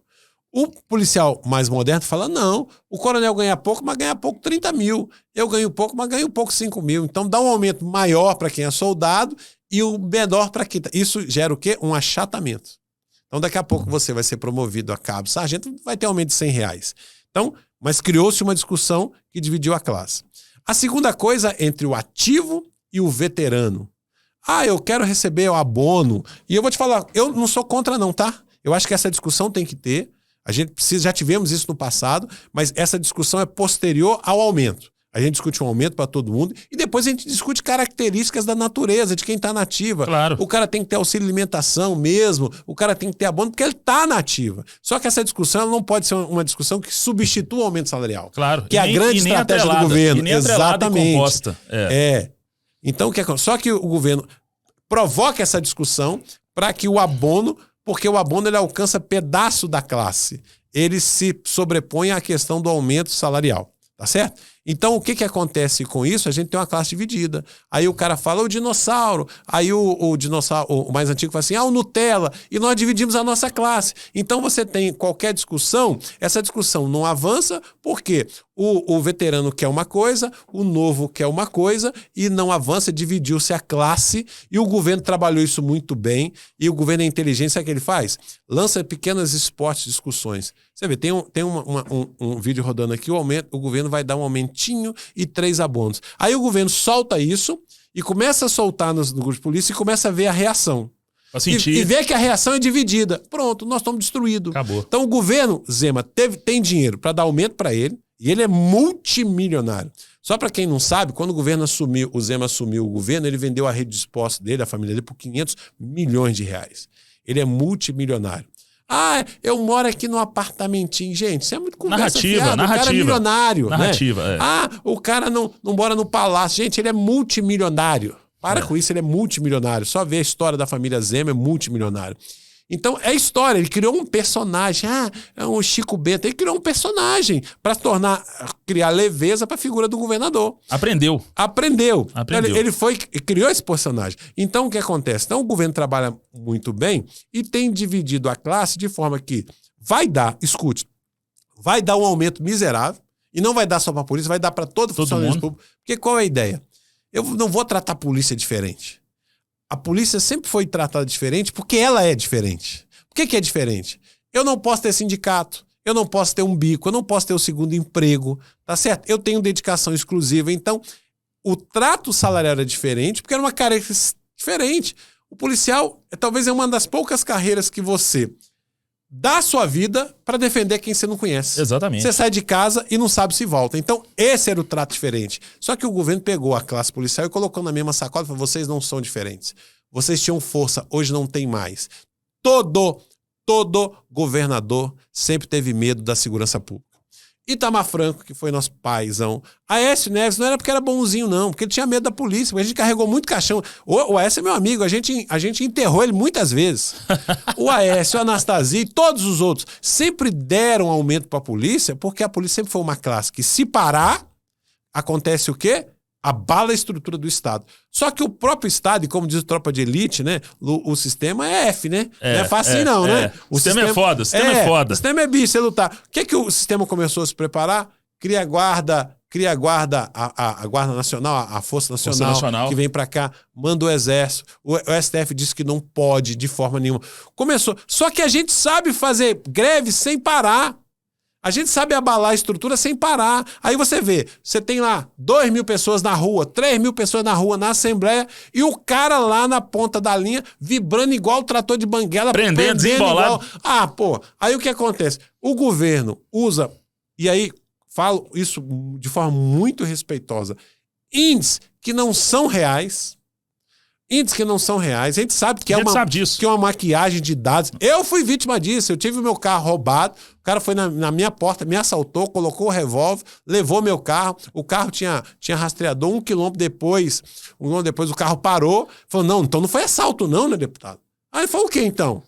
O policial mais moderno fala, não, o coronel ganha pouco, mas ganha pouco 30 mil. Eu ganho pouco, mas ganho pouco 5 mil. Então, dá um aumento maior para quem é soldado e o menor para quem... Isso gera o quê? Um achatamento. Então, daqui a pouco você vai ser promovido a cabo sargento, vai ter aumento de R$100. Então, mas criou-se uma discussão que dividiu a classe. A segunda coisa, entre o ativo e o veterano. Ah, eu quero receber o abono. E eu vou te falar, eu não sou contra não, tá? Eu acho que essa discussão tem que ter. A gente precisa, já tivemos isso no passado, mas essa discussão é posterior ao aumento. A gente discute um aumento para todo mundo e depois a gente discute características da natureza, de quem está na ativa. Claro. O cara tem que ter auxílio alimentação mesmo, o cara tem que ter abono porque ele está na ativa. Só que essa discussão ela não pode ser uma discussão que substitua o aumento salarial. Claro. Que é a grande estratégia do governo. E nem exatamente. Composta. Então, só que o governo provoca essa discussão para que o abono porque o abono ele alcança pedaço da classe. Ele se sobrepõe à questão do aumento salarial. Tá certo? Então, o que acontece com isso? A gente tem uma classe dividida. Aí o cara fala o dinossauro. Aí o dinossauro, o mais antigo, fala assim, o Nutella. E nós dividimos a nossa classe. Então, você tem qualquer discussão, essa discussão não avança porque o veterano quer uma coisa, o novo quer uma coisa e não avança, dividiu-se a classe e o governo trabalhou isso muito bem e o governo é inteligente, sabe o que ele faz? Lança pequenas spots, discussões. Você vê, tem um vídeo rodando aqui, o governo vai dar um aumentinho e 3 abonos. Aí o governo solta isso e começa a soltar no grupo de polícia e começa a ver a reação. E vê que a reação é dividida. Pronto, nós estamos destruídos. Acabou. Então o governo, Zema, tem dinheiro para dar aumento para ele e ele é multimilionário. Só para quem não sabe, quando o Zema assumiu o governo, ele vendeu a rede de postos dele, a família dele, por 500 milhões de reais. Ele é multimilionário. Eu moro aqui num apartamentinho. Gente, isso é muito conversa fiada. O cara é milionário. Narrativa, né? O cara não mora no palácio. Gente, ele é multimilionário. Para com isso, ele é multimilionário. Só ver a história da família Zema, é multimilionário. Então, é história. Ele criou um personagem. É um Chico Bento. Ele criou um personagem para criar leveza para a figura do governador. Aprendeu. Ele criou esse personagem. Então, o que acontece? Então, o governo trabalha muito bem e tem dividido a classe de forma que vai dar um aumento miserável e não vai dar só para a polícia, vai dar para todo funcionário público. Porque qual é a ideia? Eu não vou tratar a polícia diferente. A polícia sempre foi tratada diferente porque ela é diferente. Por que é diferente? Eu não posso ter sindicato, eu não posso ter um bico, eu não posso ter o segundo emprego, tá certo? Eu tenho dedicação exclusiva. Então, o trato salarial é diferente porque era uma carreira diferente. O policial talvez é uma das poucas carreiras que você dá a sua vida para defender quem você não conhece. Exatamente. Você sai de casa e não sabe se volta. Então, esse era o trato diferente. Só que o governo pegou a classe policial e colocou na mesma sacola e falou, vocês não são diferentes. Vocês tinham força, hoje não tem mais. Todo governador sempre teve medo da segurança pública. Itamar Franco, que foi nosso paizão. Aécio Neves não era porque era bonzinho, não, porque ele tinha medo da polícia, porque a gente carregou muito caixão. O Aécio é meu amigo, a gente enterrou ele muitas vezes. O Aécio, a Anastasia e todos os outros sempre deram aumento para a polícia, porque a polícia sempre foi uma classe que, se parar, acontece o quê? Abala a estrutura do Estado. Só que o próprio Estado, e como diz o Tropa de Elite, né? O sistema é F, né? Não é fácil não, né? O sistema é foda, o sistema é foda. O sistema é bicho, é lutar. O que o sistema começou a se preparar? Cria a guarda, a Guarda Nacional, a Força Nacional, que vem pra cá, manda o Exército. O STF disse que não pode de forma nenhuma. Começou. Só que a gente sabe fazer greve sem parar. A gente sabe abalar a estrutura sem parar. Aí você vê, você tem lá 2.000 pessoas na rua, 3.000 pessoas na rua, na Assembleia, e o cara lá na ponta da linha, vibrando igual o trator de banguela. Prendendo, desembolado. Aí o que acontece? O governo usa, e aí falo isso de forma muito respeitosa, índices que não são reais. A gente sabe que é uma maquiagem de dados. Eu fui vítima disso. Eu tive o meu carro roubado. O cara foi na minha porta, me assaltou, colocou o revólver, levou meu carro. O carro tinha rastreador. 1 quilômetro depois o carro parou. Falou, não, então não foi assalto não, né, deputado? Aí ele falou, o que então?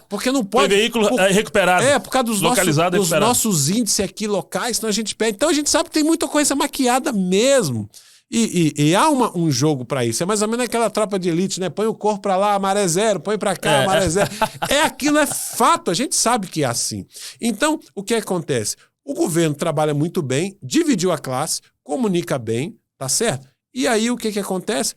Porque não pode... Foi veículo recuperado. Por causa dos nossos índices aqui locais, senão a gente perde. Então a gente sabe que tem muita coisa maquiada mesmo. E há um jogo para isso. É mais ou menos aquela Tropa de Elite, né? Põe o corpo para lá, maré zero. Põe para cá, maré zero. Aquilo é fato. A gente sabe que é assim. Então, o que acontece? O governo trabalha muito bem, dividiu a classe, comunica bem, tá certo? E aí, o que acontece?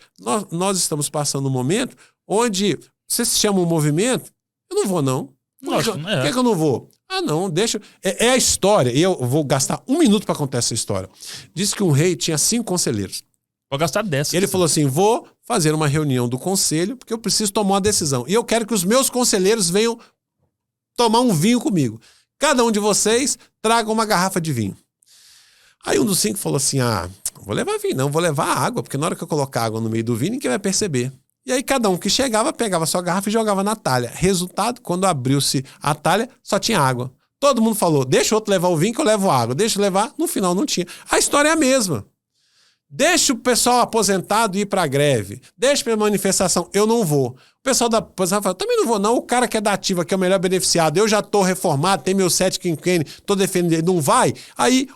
Nós estamos passando um momento onde você se chama um movimento, eu não vou, não. Por que eu não vou? Não, deixa... É a história, e eu vou gastar 1 minuto para contar essa história. Diz que um rei tinha 5 conselheiros. Vou gastar 10. Ele falou assim, vou fazer uma reunião do conselho, porque eu preciso tomar uma decisão. E eu quero que os meus conselheiros venham tomar um vinho comigo. Cada um de vocês traga uma garrafa de vinho. Aí um dos 5 falou assim, vou levar vinho, não, vou levar água, porque na hora que eu colocar água no meio do vinho, ninguém vai perceber. E aí cada um que chegava, pegava sua garrafa e jogava na talha. Resultado, quando abriu-se a talha, só tinha água. Todo mundo falou, deixa o outro levar o vinho que eu levo a água. Deixa eu levar, no final não tinha. A história é a mesma. Deixa o pessoal aposentado ir pra greve. Deixa pra manifestação. Eu não vou. O pessoal da aposentadoria fala, também não vou não. O cara que é da ativa, que é o melhor beneficiado, eu já tô reformado, tem meu 7 quinquênio, tô defendendo ele, não vai? Aí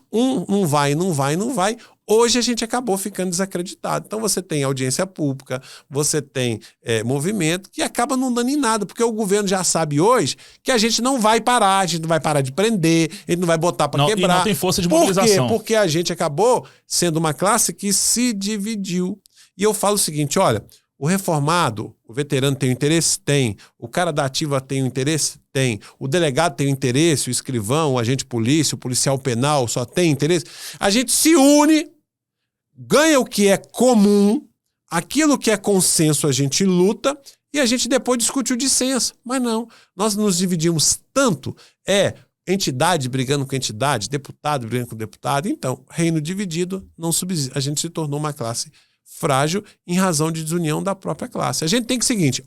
não vai. Hoje a gente acabou ficando desacreditado. Então você tem audiência pública, você tem movimento que acaba não dando em nada, porque o governo já sabe hoje que a gente não vai parar, a gente não vai parar de prender, a gente não vai botar para quebrar. E não tem força de mobilização. Por quê? Porque a gente acabou sendo uma classe que se dividiu. E eu falo o seguinte, olha, o reformado, o veterano tem o interesse? Tem. O cara da ativa tem o interesse? Tem. O delegado tem o interesse, o escrivão, o agente de polícia, o policial penal só tem interesse? A gente se une, ganha o que é comum, aquilo que é consenso a gente luta e a gente depois discute o dissenso. Mas não, nós nos dividimos tanto, entidade brigando com entidade, deputado brigando com deputado. Então, reino dividido não subsiste. A gente se tornou uma classe frágil em razão de desunião da própria classe. A gente tem que o seguinte,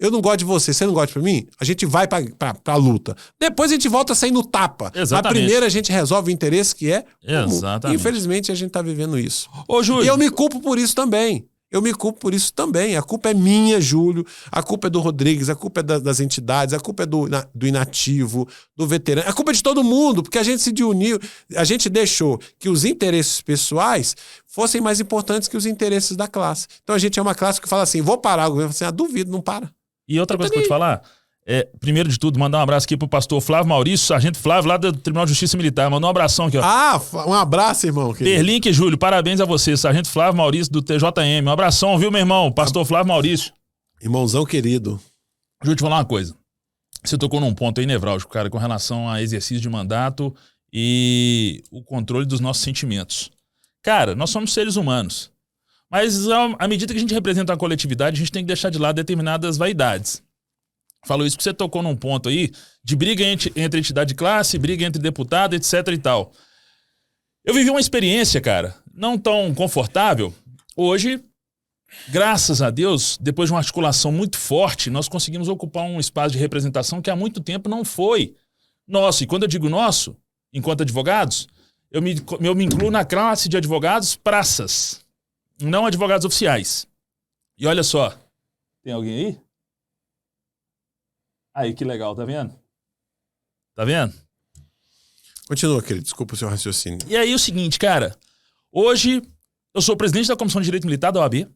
eu não gosto de você, você não gosta de mim? A gente vai pra luta. Depois a gente volta a sair no tapa. Exatamente. Mas primeiro a gente resolve o interesse que é comum. Exatamente. Infelizmente a gente tá vivendo isso. Ô, Júlio. E eu me culpo por isso também. A culpa é minha, Júlio. A culpa é do Rodrigues, a culpa é das entidades, a culpa é do inativo, do veterano. A culpa é de todo mundo, porque a gente se uniu, a gente deixou que os interesses pessoais fossem mais importantes que os interesses da classe. Então a gente é uma classe que fala assim, vou parar. O governo fala assim, duvido, não para. E outra coisa que eu vou te falar, primeiro de tudo, mandar um abraço aqui pro pastor Flávio Maurício, sargento Flávio, lá do Tribunal de Justiça Militar. Mandou um abração aqui, ó. Um abraço, irmão. Berlink e Júlio, parabéns a você, sargento Flávio Maurício do TJM. Um abração, viu, meu irmão? Pastor Flávio Maurício. Irmãozão querido. Júlio, te falar uma coisa. Você tocou num ponto aí nevrálgico, cara, com relação a exercício de mandato e o controle dos nossos sentimentos. Cara, nós somos seres humanos. Mas à medida que a gente representa a coletividade, a gente tem que deixar de lado determinadas vaidades. Falou isso porque você tocou num ponto aí de briga entre entidade de classe, briga entre deputado, etc e tal. Eu vivi uma experiência, cara, não tão confortável. Hoje, graças a Deus, depois de uma articulação muito forte, nós conseguimos ocupar um espaço de representação que há muito tempo não foi nosso. E quando eu digo nosso, enquanto advogados, eu me incluo na classe de advogados praças, não advogados oficiais. E olha só, tem alguém aí? Aí, que legal, tá vendo? Tá vendo? Continua, querido, desculpa o seu raciocínio. E aí, o seguinte, cara, hoje eu sou o presidente da Comissão de Direito Militar da OAB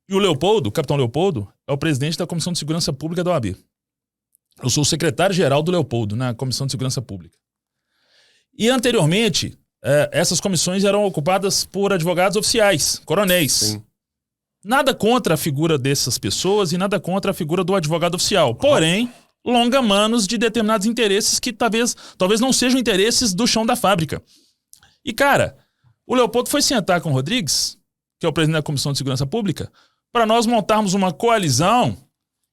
e o Leopoldo, o capitão Leopoldo, é o presidente da Comissão de Segurança Pública da OAB. Eu sou o secretário-geral do Leopoldo na Comissão de Segurança Pública. E anteriormente, essas comissões eram ocupadas por advogados oficiais, coronéis. Sim. Nada contra a figura dessas pessoas e nada contra a figura do advogado oficial. Porém, longa-manos de determinados interesses que talvez não sejam interesses do chão da fábrica. E, cara, o Leopoldo foi sentar com o Rodrigues, que é o presidente da Comissão de Segurança Pública, para nós montarmos uma coalizão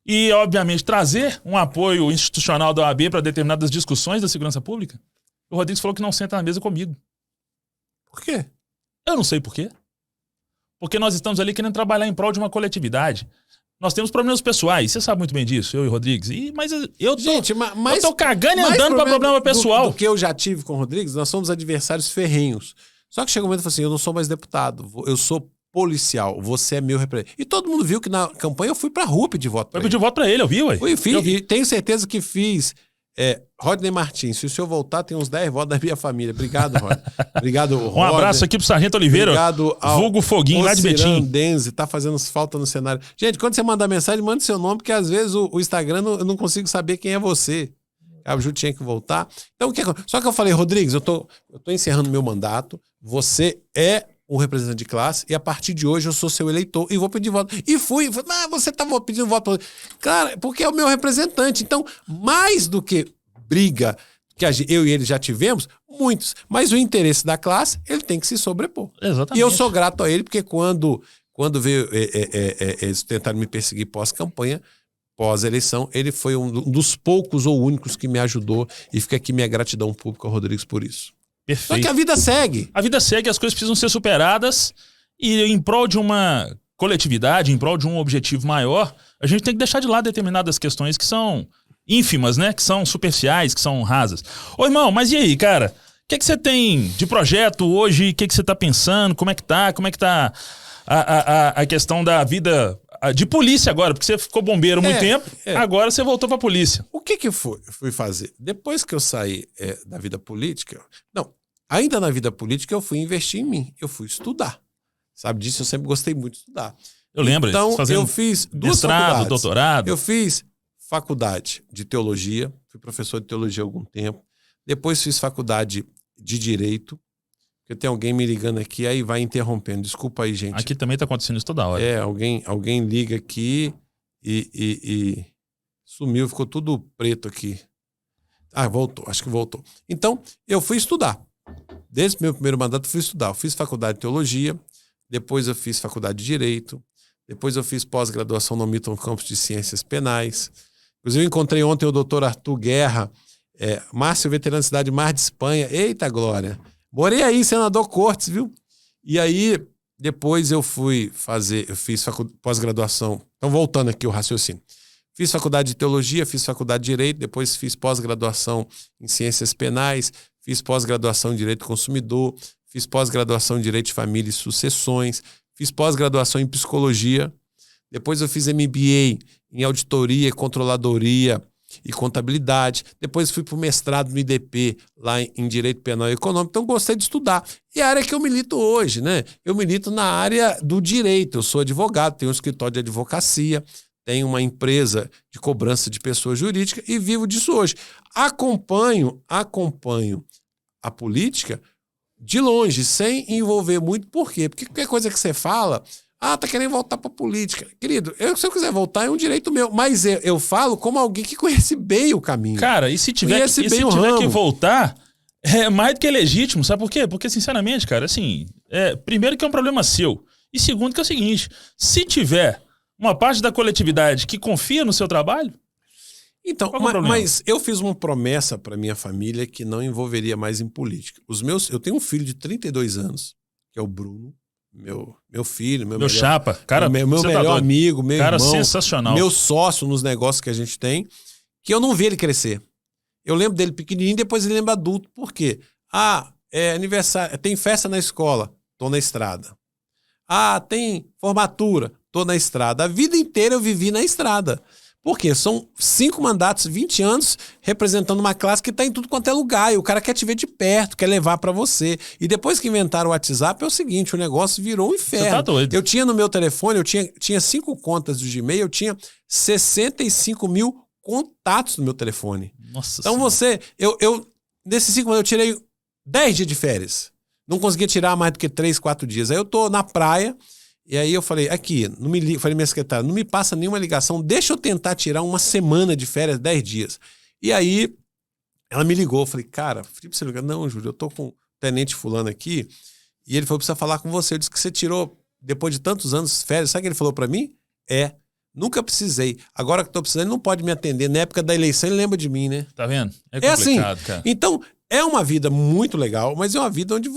e, obviamente, trazer um apoio institucional da OAB para determinadas discussões da segurança pública. O Rodrigues falou que não senta na mesa comigo. Por quê? Eu não sei por quê. Porque nós estamos ali querendo trabalhar em prol de uma coletividade. Nós temos problemas pessoais, você sabe muito bem disso, eu e o Rodrigues. Mas eu tô cagando e andando para problema pessoal. Do que eu já tive com o Rodrigues, nós somos adversários ferrenhos. Só que chega um momento e fala assim, eu não sou mais deputado, eu sou policial, você é meu representante. E todo mundo viu que na campanha eu fui pra rua pedir voto pra ele. Eu pedi voto pra ele, eu vi, ué. E tenho certeza que fiz. Rodney Martins, se o senhor voltar, tem uns 10 votos da minha família. Obrigado, Rodney. Obrigado, Rodney. Um abraço aqui pro Sargento Oliveira. Obrigado ao vulgo Foguinho, lá de Betim. Denze, tá fazendo falta no cenário. Gente, quando você mandar mensagem, manda seu nome, porque às vezes o Instagram eu não consigo saber quem é você. A Ju tinha que voltar. Então, só que eu falei, Rodrigues, eu tô encerrando meu mandato, você é um representante de classe e a partir de hoje eu sou seu eleitor e vou pedir voto. E fui, você tava pedindo voto. Cara, porque é o meu representante. Então, mais do que briga que eu e ele já tivemos, muitos. Mas o interesse da classe, ele tem que se sobrepor. Exatamente. E eu sou grato a ele, porque quando veio eles tentaram me perseguir pós-campanha, pós-eleição, ele foi um dos poucos ou únicos que me ajudou e fica aqui minha gratidão pública ao Rodrigues por isso. Perfeito. Só que a vida segue. A vida segue, as coisas precisam ser superadas e em prol de uma coletividade, em prol de um objetivo maior, a gente tem que deixar de lado determinadas questões que são ínfimas, né? Que são superficiais, que são rasas. Ô, irmão, mas e aí, cara? que você tem de projeto hoje? O que você tá pensando? Como é que tá a questão da vida de polícia agora? Porque você ficou bombeiro há muito tempo, agora você voltou pra polícia. O que eu fui fazer? Depois que eu saí da vida política... Não, ainda na vida política eu fui investir em mim. Eu fui estudar. Sabe disso? Eu sempre gostei muito de estudar. Eu lembro. Então, eu fiz duas faculdades. Doutorado. Eu fiz faculdade de teologia. Fui professor de teologia há algum tempo. Depois fiz faculdade de direito. Porque tem alguém me ligando aqui, aí vai interrompendo. Desculpa aí, gente. Aqui também tá acontecendo isso toda hora. Alguém liga aqui e sumiu, ficou tudo preto aqui. Ah, voltou, acho que voltou. Então, eu fui estudar. Desde o meu primeiro mandato, eu fui estudar. Eu fiz faculdade de teologia, depois eu fiz faculdade de direito, depois eu fiz pós-graduação no Milton Campos de Ciências Penais. Inclusive, eu encontrei ontem o doutor Arthur Guerra, Márcio, veterano da cidade Mar de Espanha. Eita, glória! Morei aí, senador Cortes, viu? E aí, depois eu fiz pós-graduação. Então, voltando aqui o raciocínio. Fiz faculdade de teologia, fiz faculdade de direito, depois fiz pós-graduação em ciências penais, fiz pós-graduação em direito do consumidor, fiz pós-graduação em direito de família e sucessões, fiz pós-graduação em psicologia, depois eu fiz MBA em auditoria, controladoria e contabilidade, depois fui para o mestrado no IDP, lá em direito penal e econômico, então gostei de estudar. E a área que eu milito hoje, né? Eu milito na área do direito, eu sou advogado, tenho um escritório de advocacia, tenho uma empresa de cobrança de pessoa jurídica e vivo disso hoje. Acompanho a política de longe, sem envolver muito. Por quê? Porque qualquer coisa que você fala, tá querendo voltar para a política. Querido, se eu quiser voltar é um direito meu, mas eu falo como alguém que conhece bem o caminho. Cara, e se tiver que voltar, é mais do que legítimo, sabe por quê? Porque, sinceramente, cara, assim, primeiro que é um problema seu, e segundo que é o seguinte, se tiver uma parte da coletividade que confia no seu trabalho... Então, mas eu fiz uma promessa para minha família que não envolveria mais em política. Eu tenho um filho de 32 anos, que é o Bruno, meu filho, meu chapa, cara, meu melhor amigo, meu cara, irmão, sensacional. Meu sócio nos negócios que a gente tem, que eu não vi ele crescer. Eu lembro dele pequenininho, depois ele lembra adulto. Por quê? Aniversário, tem festa na escola, tô na estrada. Tem formatura, tô na estrada. A vida inteira eu vivi na estrada. Por quê? São 5 mandatos, 20 anos, representando uma classe que está em tudo quanto é lugar. E o cara quer te ver de perto, quer levar para você. E depois que inventaram o WhatsApp, é o seguinte, o negócio virou um inferno. Você tá doido. Eu tinha no meu telefone, eu tinha 5 contas do Gmail, eu tinha 65 mil contatos no meu telefone. Nossa então senhora. desses 5 anos, eu tirei 10 dias de férias. Não conseguia tirar mais do que 3, 4 dias. Aí eu tô na praia... E aí eu falei, falei minha secretária, não me passa nenhuma ligação, deixa eu tentar tirar uma semana de férias, 10 dias. E aí ela me ligou, eu falei, cara, você ligar? Não, Júlio, eu tô com o tenente fulano aqui, e ele falou, precisa falar com você. Eu disse que você tirou, depois de tantos anos, férias. Sabe o que ele falou pra mim? Nunca precisei. Agora que tô precisando, ele não pode me atender. Na época da eleição, ele lembra de mim, né? Tá vendo? É complicado, assim, cara. Então... É uma vida muito legal, mas é uma vida onde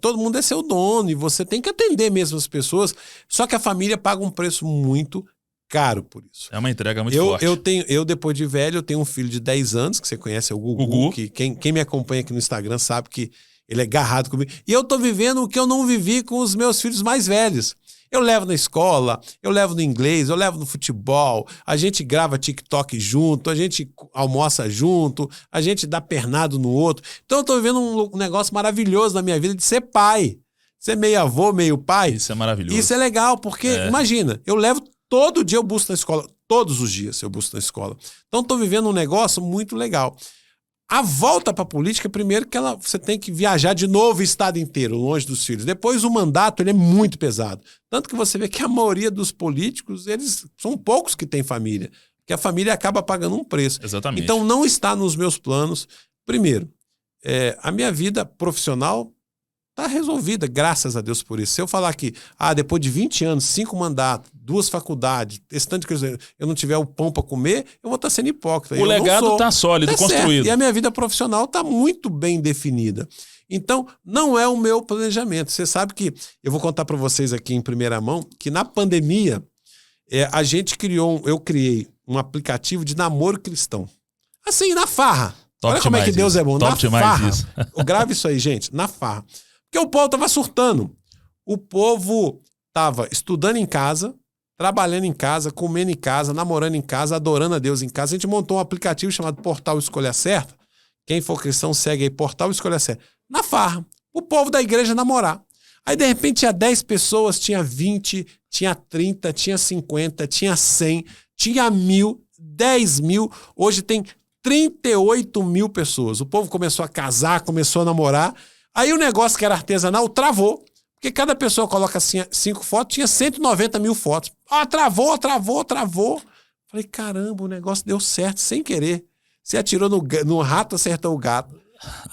todo mundo é seu dono e você tem que atender mesmo as pessoas, só que a família paga um preço muito caro por isso. É uma entrega muito forte. Eu, depois de velho, eu tenho um filho de 10 anos, que você conhece, é o Gugu. Que quem me acompanha aqui no Instagram sabe que ele é agarrado comigo. E eu tô vivendo o que eu não vivi com os meus filhos mais velhos. Eu levo na escola, eu levo no inglês, eu levo no futebol, a gente grava TikTok junto, a gente almoça junto, a gente dá pernado no outro. Então eu tô vivendo um negócio maravilhoso na minha vida de ser pai. Ser meio avô, meio pai. Isso é maravilhoso. Isso é legal, porque, imagina, eu levo todo dia, eu busco na escola. Todos os dias eu busco na escola. Então tô vivendo um negócio muito legal. A volta para a política, primeiro que você tem que viajar de novo o estado inteiro, longe dos filhos. Depois o mandato ele é muito pesado. Tanto que você vê que a maioria dos políticos, eles são poucos que têm família. Porque a família acaba pagando um preço. Exatamente. Então não está nos meus planos. Primeiro, a minha vida profissional está resolvida, graças a Deus por isso. Se eu falar que, depois de 20 anos, 5 mandatos, 2 faculdades, esse tanto que eu não tiver o pão para comer, eu vou estar sendo hipócrita. O legado está sólido, construído. Certo. E a minha vida profissional está muito bem definida. Então, não é o meu planejamento. Você sabe que, eu vou contar para vocês aqui em primeira mão, que na pandemia, eu criei um aplicativo de namoro cristão. Assim, na farra. Olha como é que Deus é bom. Top na demais farra. isso. Grave isso aí, gente. Na farra. Porque o povo tava surtando. O povo tava estudando em casa, trabalhando em casa, comendo em casa, namorando em casa, adorando a Deus em casa. A gente montou um aplicativo chamado Portal Escolha Certa. Quem for cristão segue aí, Portal Escolha Certa. Na farra. O povo da igreja namorar. Aí, de repente, tinha 10 pessoas, tinha 20, tinha 30, tinha 50, tinha 100, tinha 1.000, 10.000. Hoje tem 38.000 pessoas. O povo começou a casar, começou a namorar. Aí o negócio que era artesanal travou. Porque cada pessoa coloca 5 fotos, tinha 190.000 fotos. Ah, travou. Falei, caramba, o negócio deu certo sem querer. Você atirou no rato, acertou o gato.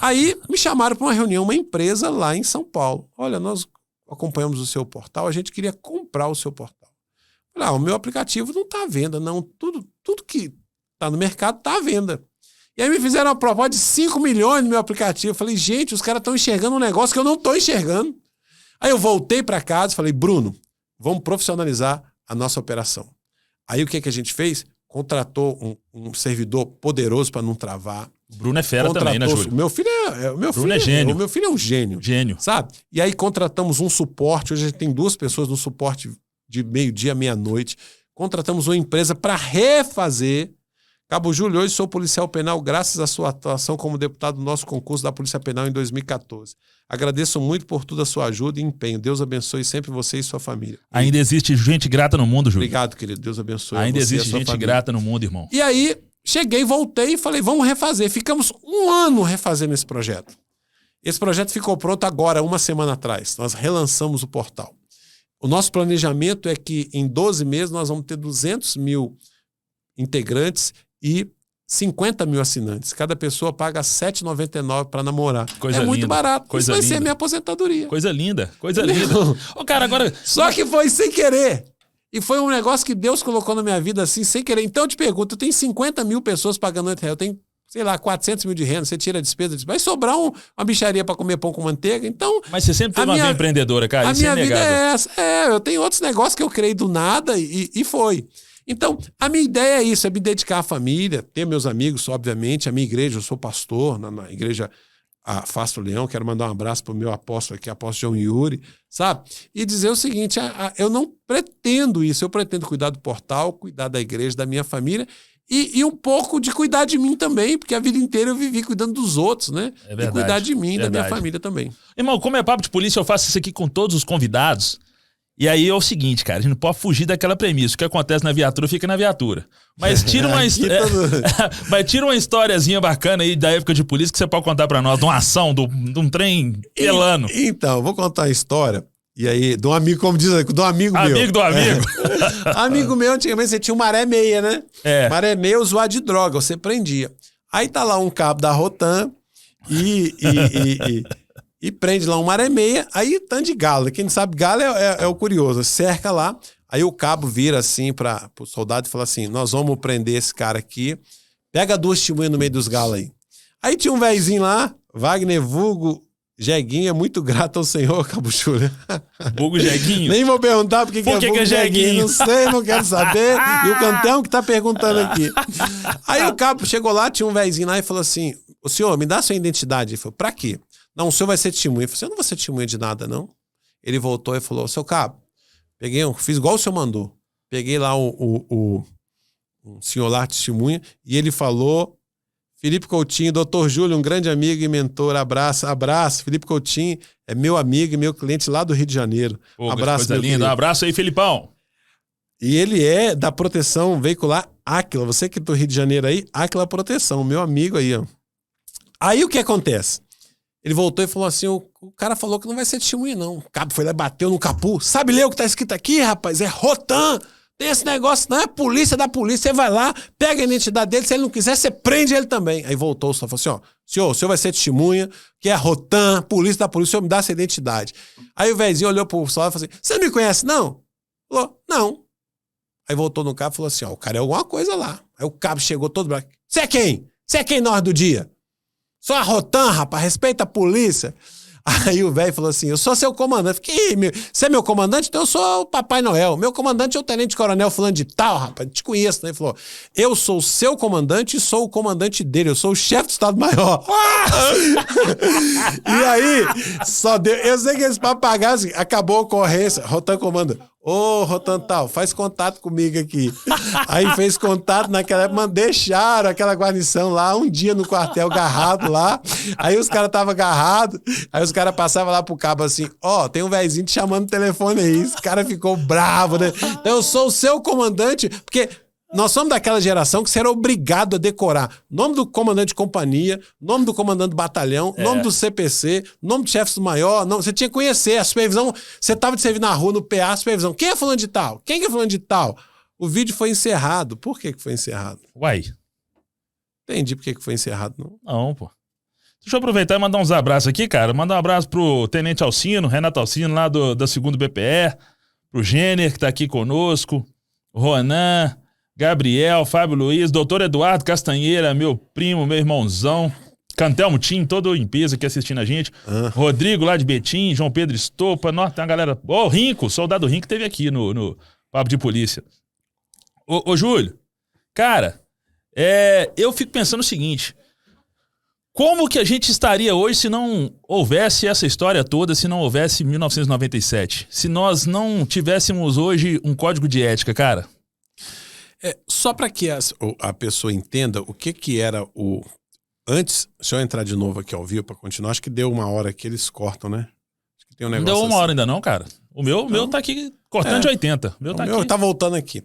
Aí me chamaram para uma reunião, uma empresa lá em São Paulo. Olha, nós acompanhamos o seu portal, a gente queria comprar o seu portal. Falei, o meu aplicativo não está à venda, não. Tudo que está no mercado está à venda. E aí me fizeram uma proposta de 5 milhões no meu aplicativo. Eu falei, gente, os caras estão enxergando um negócio que eu não estou enxergando. Aí eu voltei para casa e falei, Bruno, vamos profissionalizar a nossa operação. Aí o que a gente fez? Contratou um servidor poderoso para não travar. O Bruno é fera também, né, Júlio? Meu filho é gênio. O meu filho é um gênio. Gênio. Sabe? E aí contratamos um suporte. Hoje a gente tem 2 pessoas no suporte de meio-dia, meia-noite. Contratamos uma empresa para refazer. Cabo Júlio, hoje sou policial penal graças à sua atuação como deputado no nosso concurso da Polícia Penal em 2014. Agradeço muito por toda a sua ajuda e empenho. Deus abençoe sempre você e sua família. Ainda existe gente grata no mundo, Júlio. Obrigado, querido. Deus abençoe Ainda você existe e a sua gente família. grata no mundo, irmão. E aí, cheguei, voltei e falei, vamos refazer. Ficamos 1 ano refazendo esse projeto. Esse projeto ficou pronto agora, 1 semana atrás. Nós relançamos o portal. O nosso planejamento é que em 12 meses nós vamos ter 200.000 integrantes e 50.000 assinantes. Cada pessoa paga R$ 7,99 para namorar. Coisa é muito linda. barato. Coisa Isso vai linda. ser minha aposentadoria. Coisa linda, coisa linda. Ô, cara, agora... Só que foi sem querer. E foi um negócio que Deus colocou na minha vida assim, sem querer. Então eu te pergunto, eu tenho 50.000 pessoas pagando R$8, eu tenho, sei lá, 400.000 de renda, você tira a despesa, vai sobrar uma bicharia para comer pão com manteiga. Então, mas você sempre teve uma vida empreendedora, cara. A isso minha é vida inegável. é essa. Eu tenho outros negócios que eu criei do nada e foi. Então, a minha ideia é isso, é me dedicar à família, ter meus amigos, obviamente, a minha igreja, eu sou pastor na igreja Afasta o Leão, quero mandar um abraço para o meu apóstolo aqui, apóstolo João Yuri, sabe? E dizer o seguinte, eu não pretendo isso, eu pretendo cuidar do portal, cuidar da igreja, da minha família e um pouco de cuidar de mim também, porque a vida inteira eu vivi cuidando dos outros, né? É verdade, e cuidar de mim, verdade. da minha família também. Irmão, como é papo de polícia, eu faço isso aqui com todos os convidados. E aí é o seguinte, cara, a gente não pode fugir daquela premissa. O que acontece na viatura, fica na viatura. Mas tira uma, mas tira uma historiazinha bacana aí da época de polícia que você pode contar pra nós, de uma ação, de um trem pelando. Então, vou contar a história. E aí, de um amigo, como diz, de um amigo meu. Amigo do amigo. Amigo meu, antigamente você tinha um maré meia, né? É. Maré meia, usuário de droga, você prendia. Aí tá lá um cabo da Rotan e prende lá um maré meia, aí tanto de galo. Quem não sabe, galo é o curioso. Cerca lá, aí o cabo vira assim pro soldado e fala assim, nós vamos prender esse cara aqui, pega 2 testemunhas no meio dos galos aí. Aí tinha um velhinho lá, Wagner vulgo Jeguinho, muito grato ao senhor, Cabo Júlio. Vulgo Jeguinho. Nem vou perguntar por que é vulgo Jeguinho. Não sei, não quero saber. E o Cantão que tá perguntando aqui. Aí o cabo chegou lá, tinha um velhinho lá e falou assim, o senhor, me dá sua identidade. Ele falou, pra quê? Não, o senhor vai ser testemunha. Eu falei, eu não vou ser testemunha de nada, não. Ele voltou e falou, seu cabo, fiz igual o senhor mandou. Peguei lá o senhor lá, testemunha, e ele falou, Felipe Coutinho, doutor Júlio, um grande amigo e mentor, abraço. Felipe Coutinho é meu amigo e meu cliente lá do Rio de Janeiro. Pô, abraço, coisa linda. Um abraço aí, Felipão. E ele é da proteção veicular Áquila. Você que é do Rio de Janeiro aí, Áquila Proteção, meu amigo aí, ó. Aí o que acontece? Ele voltou e falou assim, o cara falou que não vai ser testemunha, não. O cabo foi lá e bateu no capu. Sabe ler o que tá escrito aqui, rapaz? É Rotan. Tem esse negócio, não é polícia da polícia. Você vai lá, pega a identidade dele. Se ele não quiser, você prende ele também. Aí voltou, só falou assim, ó. O senhor vai ser testemunha, que é Rotan, polícia da polícia. O senhor me dá essa identidade. Aí o velhinho olhou pro soldado e falou assim, você não me conhece, não? Falou, não. Aí voltou no cabo e falou assim, ó, o cara é alguma coisa lá. Aí o cabo chegou todo branco. Você é quem? Você é quem na hora do dia? Sou a Rotan, rapaz, respeita a polícia. Aí o velho falou assim, eu sou seu comandante. Fiquei, você é meu comandante? Então eu sou o Papai Noel. Meu comandante é o Tenente Coronel fulano de tal, rapaz, te conheço, né? Ele falou, eu sou o seu comandante e sou o comandante dele, eu sou o chefe do Estado-Maior. E aí, só deu, eu sei que esse papagaio, assim, acabou a ocorrência, Rotan comanda, ô, Rotan tal, faz contato comigo aqui. Aí fez contato naquela época, deixaram aquela guarnição lá, um dia no quartel, agarrado lá. Aí os caras estavam agarrados, aí os caras passavam lá pro cabo assim, ó, tem um velhinho te chamando no telefone aí. Esse cara ficou bravo, né? Então eu sou o seu comandante, porque nós somos daquela geração que você era obrigado a decorar nome do comandante de companhia, nome do comandante do batalhão, nome do CPC, nome do chefe do maior, você tinha que conhecer a supervisão, você estava de servir na rua, no PA, a supervisão, quem é fulano de tal? Quem é fulano de tal? O vídeo foi encerrado. Por que foi encerrado? Uai. Entendi por que foi encerrado, não. Não, pô. Deixa eu aproveitar e mandar uns abraços aqui, cara. Mandar um abraço pro Tenente Alcino, Renato Alcino, lá da 2º BPE, pro Gêner, que tá aqui conosco, Ronan, Gabriel, Fábio Luiz, doutor Eduardo Castanheira, meu primo, meu irmãozão, Cantelmo Tim, todo em peso aqui assistindo a gente, Rodrigo lá de Betim, João Pedro Estopa, nossa, tem uma galera... Ô, Rinco, soldado Rinco teve aqui no Papo de Polícia. Ô, Júlio, cara, eu fico pensando o seguinte, como que a gente estaria hoje se não houvesse essa história toda, se não houvesse 1997? Se nós não tivéssemos hoje um código de ética, cara? Só para que a pessoa entenda o que era o... Antes, se eu entrar de novo aqui ao vivo para continuar, acho que deu uma hora que eles cortam, né? Acho que tem um negócio não deu uma assim. hora ainda não, cara. O meu tá aqui cortando de 80. O meu tá aqui. Tá voltando aqui. O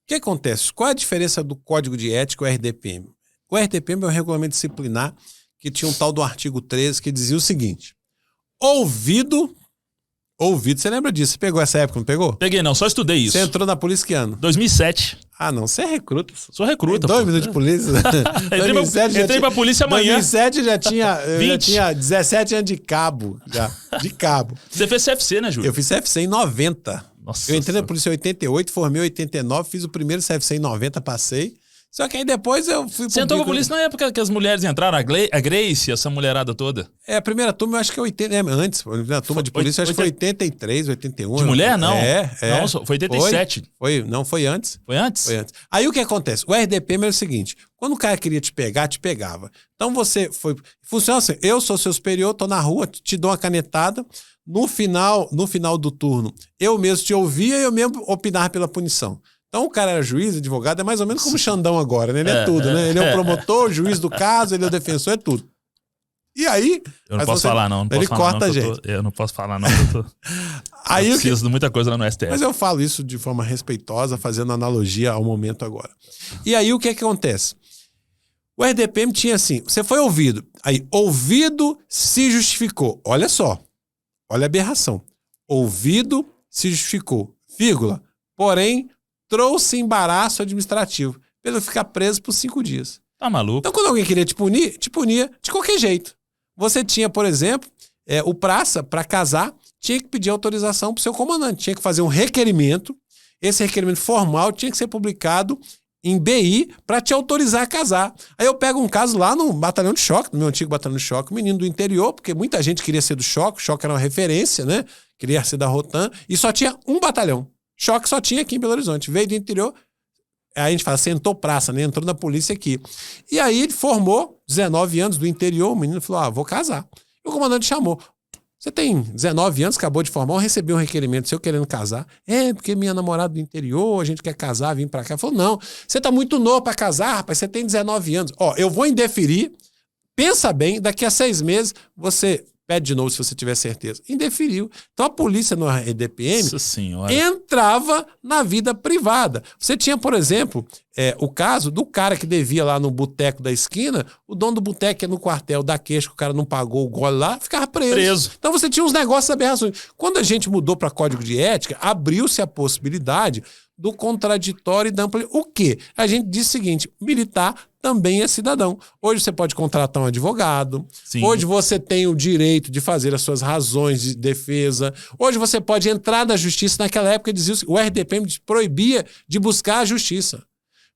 que acontece? Qual é a diferença do Código de Ética e o RDPM? O RDPM é um regulamento disciplinar que tinha um tal do artigo 13 que dizia o seguinte: ouvido, você lembra disso? Você pegou essa época, não pegou? Peguei não, só estudei isso. Você entrou na polícia que ano? 2007. Ah, não, você é recruta. Sou recruta. 2 minutos de polícia. Entrei pra polícia amanhã. 2007 já tinha 17 anos de cabo. De cabo. Você fez CFC, né, Júlio? Eu fiz CFC em 90. Nossa. Eu entrei na polícia em 88, formei em 89, fiz o primeiro CFC em 90, passei. Só que aí depois eu fui... Você entrou pra polícia na época que as mulheres entraram, a Grace, essa mulherada toda? A primeira turma eu acho que é 80, antes. A primeira turma de polícia eu acho que foi 83, 81. De mulher, não? Não, foi 87. Foi antes. Foi antes? Foi antes. Aí o que acontece? O RDPM é o seguinte, quando o cara queria te pegar, te pegava. Então você foi... Funciona assim, eu sou seu superior, tô na rua, te dou uma canetada, no final do turno, eu mesmo te ouvia e eu mesmo opinava pela punição. Então o cara era juiz, advogado, é mais ou menos como o Xandão agora, né? Ele é tudo, né? Ele é o promotor, o juiz do caso, ele é o defensor, é tudo. E aí... Eu não posso falar, não. Ele corta a gente. Eu não posso falar, não. Aí eu preciso de muita coisa lá no STF. Mas eu falo isso de forma respeitosa, fazendo analogia ao momento agora. E aí o que acontece? O RDPM tinha assim, você foi ouvido. Aí, ouvido se justificou. Olha só. Olha a aberração. Ouvido se justificou. Vírgula. Porém... trouxe embaraço administrativo, pelo ficar preso por 5 dias. Tá maluco? Então, quando alguém queria te punia de qualquer jeito. Você tinha, por exemplo, o praça, para casar, tinha que pedir autorização pro seu comandante, tinha que fazer um requerimento, esse requerimento formal tinha que ser publicado em BI para te autorizar a casar. Aí eu pego um caso lá no batalhão de choque, no meu antigo batalhão de choque, um menino do interior, porque muita gente queria ser do choque, o choque era uma referência, né? Queria ser da Rotan, e só tinha um batalhão. Choque só tinha aqui em Belo Horizonte. Veio do interior, aí a gente fala, sentou praça, né? Entrou na polícia aqui. E aí ele formou, 19 anos do interior, o menino falou, vou casar. E o comandante chamou. Você tem 19 anos, acabou de formar, eu recebi um requerimento seu querendo casar. Porque minha namorada do interior, a gente quer casar, vim pra cá. Ele falou, não, você tá muito novo pra casar, rapaz, você tem 19 anos. Eu vou indeferir, pensa bem, daqui a 6 meses você... pede de novo se você tiver certeza. Indeferiu. Então a polícia no RDPM entrava na vida privada. Você tinha, por exemplo, o caso do cara que devia lá no boteco da esquina, o dono do boteco ia no quartel da queixa, que o cara não pagou o gole lá, ficava preso. Então você tinha uns negócios aberrações. Quando a gente mudou para Código de Ética, abriu-se a possibilidade do contraditório e da ampla... O quê? A gente disse o seguinte, militar também é cidadão. Hoje você pode contratar um advogado. Sim. Hoje você tem o direito de fazer as suas razões de defesa. Hoje você pode entrar na justiça. Naquela época dizia o RDPM proibia de buscar a justiça.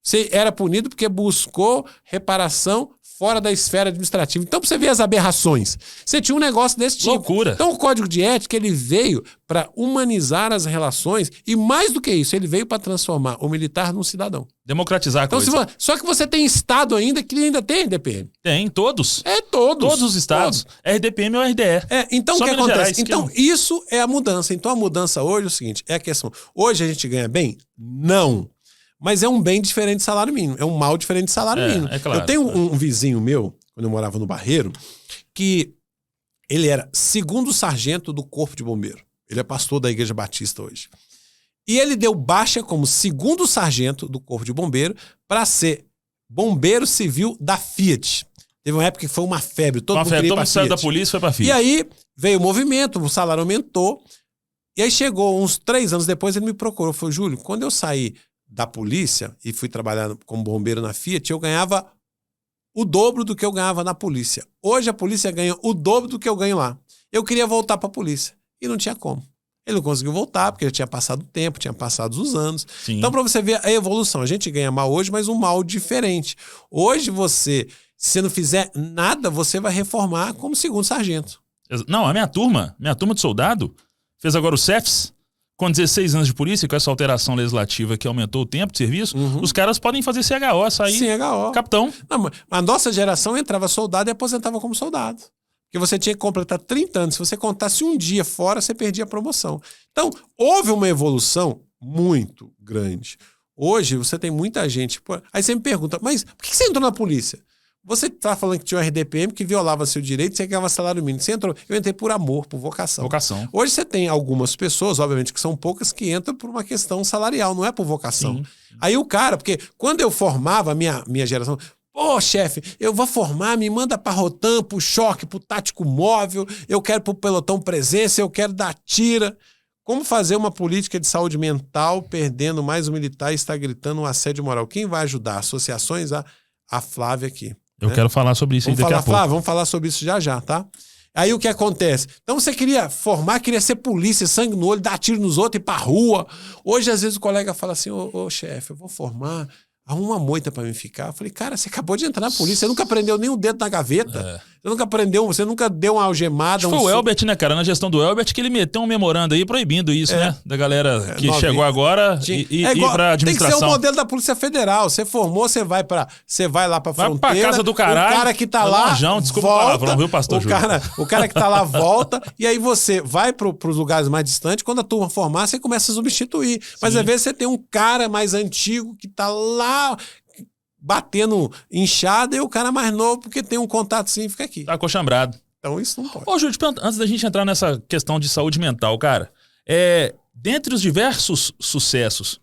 Você era punido porque buscou reparação fora da esfera administrativa. Então, pra você ver as aberrações, você tinha um negócio desse tipo. Loucura. Então, o Código de Ética, ele veio para humanizar as relações e, mais do que isso, ele veio para transformar o militar num cidadão. Democratizar a Então, coisa. só que você tem estado ainda que ainda tem RDPM. Tem, todos. Todos. Todos os estados. Todos. RDPM ou RDE. Então, Só o que Minas acontece? Gerais, Então, isso é a mudança. Então, a mudança hoje é o seguinte, é a questão. Hoje a gente ganha bem? Não. Mas é um bem diferente de salário mínimo. É um mal diferente de salário mínimo. É claro. Eu tenho um vizinho meu, quando eu morava no Barreiro, que ele era segundo sargento do Corpo de Bombeiro. Ele é pastor da Igreja Batista hoje. E ele deu baixa como segundo sargento do Corpo de Bombeiro para ser bombeiro civil da Fiat. Teve uma época que foi uma febre. Todo mundo saiu da polícia e foi pra Fiat. E aí veio o movimento, o salário aumentou. E aí chegou uns 3 anos depois, ele me procurou. Falou, Júlio, quando eu saí da polícia e fui trabalhar como bombeiro na Fiat, eu ganhava o dobro do que eu ganhava na polícia. Hoje a polícia ganha o dobro do que eu ganho lá. Eu queria voltar para a polícia e não tinha como. Ele não conseguiu voltar porque já tinha passado o tempo, tinha passado os anos. Sim. Então, para você ver a evolução, a gente ganha mal hoje, mas um mal diferente. Hoje se você não fizer nada, você vai reformar como segundo sargento. Não, a minha turma de soldado, fez agora o CEFS, com 16 anos de polícia, com essa alteração legislativa que aumentou o tempo de serviço, os caras podem fazer CHO, sair CHO. capitão. Não, a nossa geração entrava soldado e aposentava como soldado. Porque você tinha que completar 30 anos. Se você contasse um dia fora, você perdia a promoção. Então, houve uma evolução muito grande. Hoje, você tem muita gente... Aí você me pergunta, mas por que você entrou na polícia? Você está falando que tinha um RDPM que violava seu direito, você ganhava salário mínimo. Você entrou. Eu entrei por amor, por vocação. Hoje você tem algumas pessoas, obviamente que são poucas, que entram por uma questão salarial, não é por vocação. Sim. Aí o cara, porque quando eu formava a minha geração... Pô, chefe, eu vou formar, me manda pra Rotam, pro choque, pro tático móvel, eu quero pro pelotão presença, eu quero dar tira. Como fazer uma política de saúde mental perdendo mais um militar e está gritando um assédio moral? Quem vai ajudar? Associações? A Flávia aqui. Eu quero falar sobre isso aí daqui a pouco. Flávia, vamos falar sobre isso já, tá? Aí o que acontece? Então você queria formar, queria ser polícia, sangue no olho, dar tiro nos outros, ir pra rua. Hoje, às vezes, o colega fala assim, ô chefe, eu vou formar... Arruma uma moita pra mim ficar. Eu falei, cara, você acabou de entrar na polícia, você nunca prendeu nem o dedo na gaveta. Você nunca deu uma algemada. Foi o Elbert, né, cara? Na gestão do Elbert, que ele meteu um memorando aí proibindo isso, né? Da galera que chegou agora e ir pra administração. Tem que ser o modelo da Polícia Federal. Você formou, você vai lá pra fronteira. Vai pra casa do caralho. O cara que tá lá. Desculpa volta, o palavrão, viu, pastor Júlio? O cara que tá lá volta, e aí você vai pros lugares mais distantes. Quando a turma formar, você começa a substituir. Mas às vezes você tem um cara mais antigo que tá lá batendo inchada e o cara mais novo, porque tem um contato sim, fica aqui. Tá acochambrado. Então isso não pode. Ô, Júlio, antes da gente entrar nessa questão de saúde mental, cara, dentre os diversos sucessos, o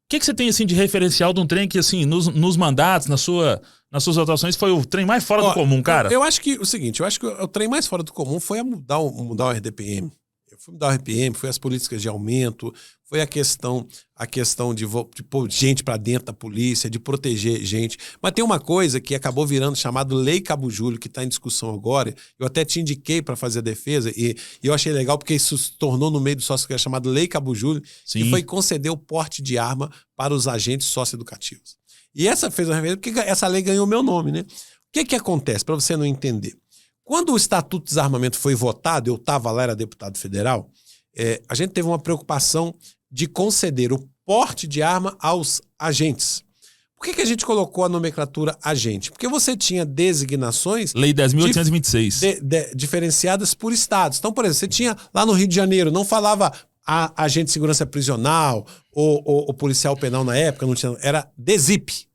que você tem assim de referencial de um trem que, assim, nos mandatos, nas suas atuações, foi o trem mais fora do comum, cara? Eu acho que o seguinte, o trem mais fora do comum foi mudar o RDPM. Eu fui mudar o RDPM, foi as políticas de aumento, foi a questão de pôr gente para dentro da polícia, de proteger gente. Mas tem uma coisa que acabou virando chamado Lei Cabo Júlio, que está em discussão agora. Eu até te indiquei para fazer a defesa e eu achei legal porque isso se tornou no meio do sócio que é chamado Lei Cabo Júlio, que foi conceder o porte de arma para os agentes socioeducativos. E essa fez uma referência, porque essa lei ganhou meu nome, né? O que acontece, para você não entender? Quando o Estatuto de Desarmamento foi votado, eu estava lá, era deputado federal, a gente teve uma preocupação de conceder o porte de arma aos agentes. Por que a gente colocou a nomenclatura agente? Porque você tinha designações... Lei 10.826. Diferenciadas por estados. Então, por exemplo, você tinha lá no Rio de Janeiro, não falava agente de segurança prisional ou policial penal na época, não tinha, era DESIP.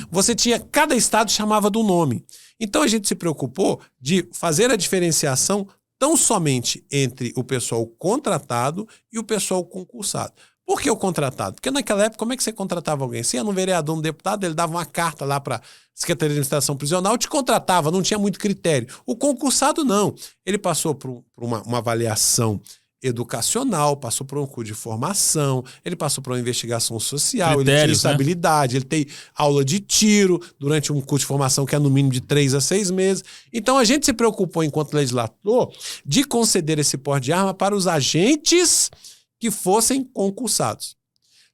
Você tinha, cada estado chamava do nome. Então a gente se preocupou de fazer a diferenciação tão somente entre o pessoal contratado e o pessoal concursado. Por que o contratado? Porque naquela época, como é que você contratava alguém? Você ia num vereador, um deputado, ele dava uma carta lá para a Secretaria de Administração Prisional, te contratava, não tinha muito critério. O concursado não. Ele passou por uma avaliação educacional, passou por um curso de formação, ele passou por uma investigação social, critérios, ele tinha estabilidade, ele tem aula de tiro durante um curso de formação que é no mínimo de 3 a 6 meses. Então a gente se preocupou, enquanto legislador, de conceder esse porte de arma para os agentes que fossem concursados.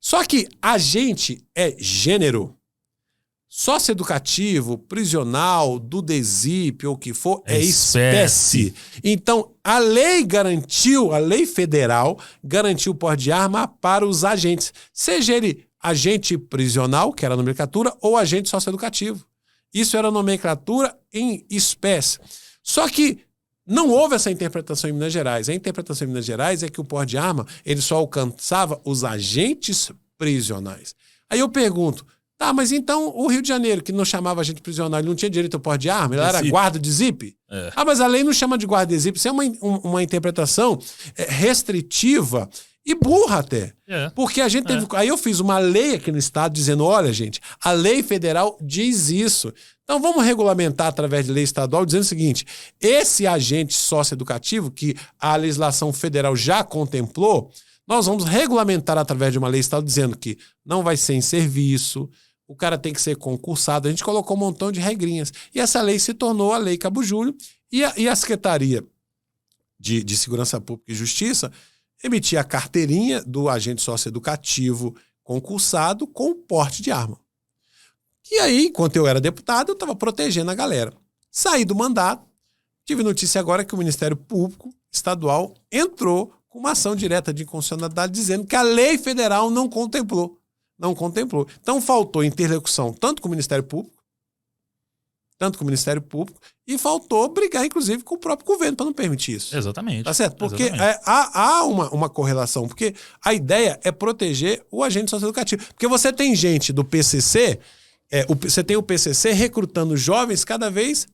Só que agente é gênero. socioeducativo, prisional, do DESIP ou o que for, é espécie. Então, a lei federal garantiu o porte de arma para os agentes, seja ele agente prisional, que era a nomenclatura, ou agente socioeducativo. Isso era a nomenclatura em espécie. Só que não houve essa interpretação em Minas Gerais. A interpretação em Minas Gerais é que o porte de arma ele só alcançava os agentes prisionais. Aí eu pergunto, tá, mas então o Rio de Janeiro, que não chamava agente prisional, ele não tinha direito ao porte de arma? Ele era guarda de ZIP? É. Ah, mas a lei não chama de guarda de ZIP. Isso é uma interpretação restritiva e burra até. Porque a gente teve... Aí eu fiz uma lei aqui no estado dizendo, olha, gente, a lei federal diz isso. Então vamos regulamentar através de lei estadual dizendo o seguinte, esse agente socioeducativo que a legislação federal já contemplou, nós vamos regulamentar através de uma lei estadual dizendo que não vai ser em serviço, o cara tem que ser concursado. A gente colocou um montão de regrinhas. E essa lei se tornou a Lei Cabo Júlio e a Secretaria de Segurança Pública e Justiça emitia a carteirinha do agente socioeducativo concursado com porte de arma. E aí, enquanto eu era deputado, eu estava protegendo a galera. Saí do mandato, tive notícia agora que o Ministério Público Estadual entrou com uma ação direta de inconstitucionalidade dizendo que a lei federal não contemplou. Não contemplou. Então faltou interlocução tanto com o Ministério Público, e faltou brigar, inclusive, com o próprio governo para não permitir isso. Exatamente. Tá certo? Porque há uma correlação, porque a ideia é proteger o agente socioeducativo. Porque você tem gente do PCC, você tem o PCC recrutando jovens cada vez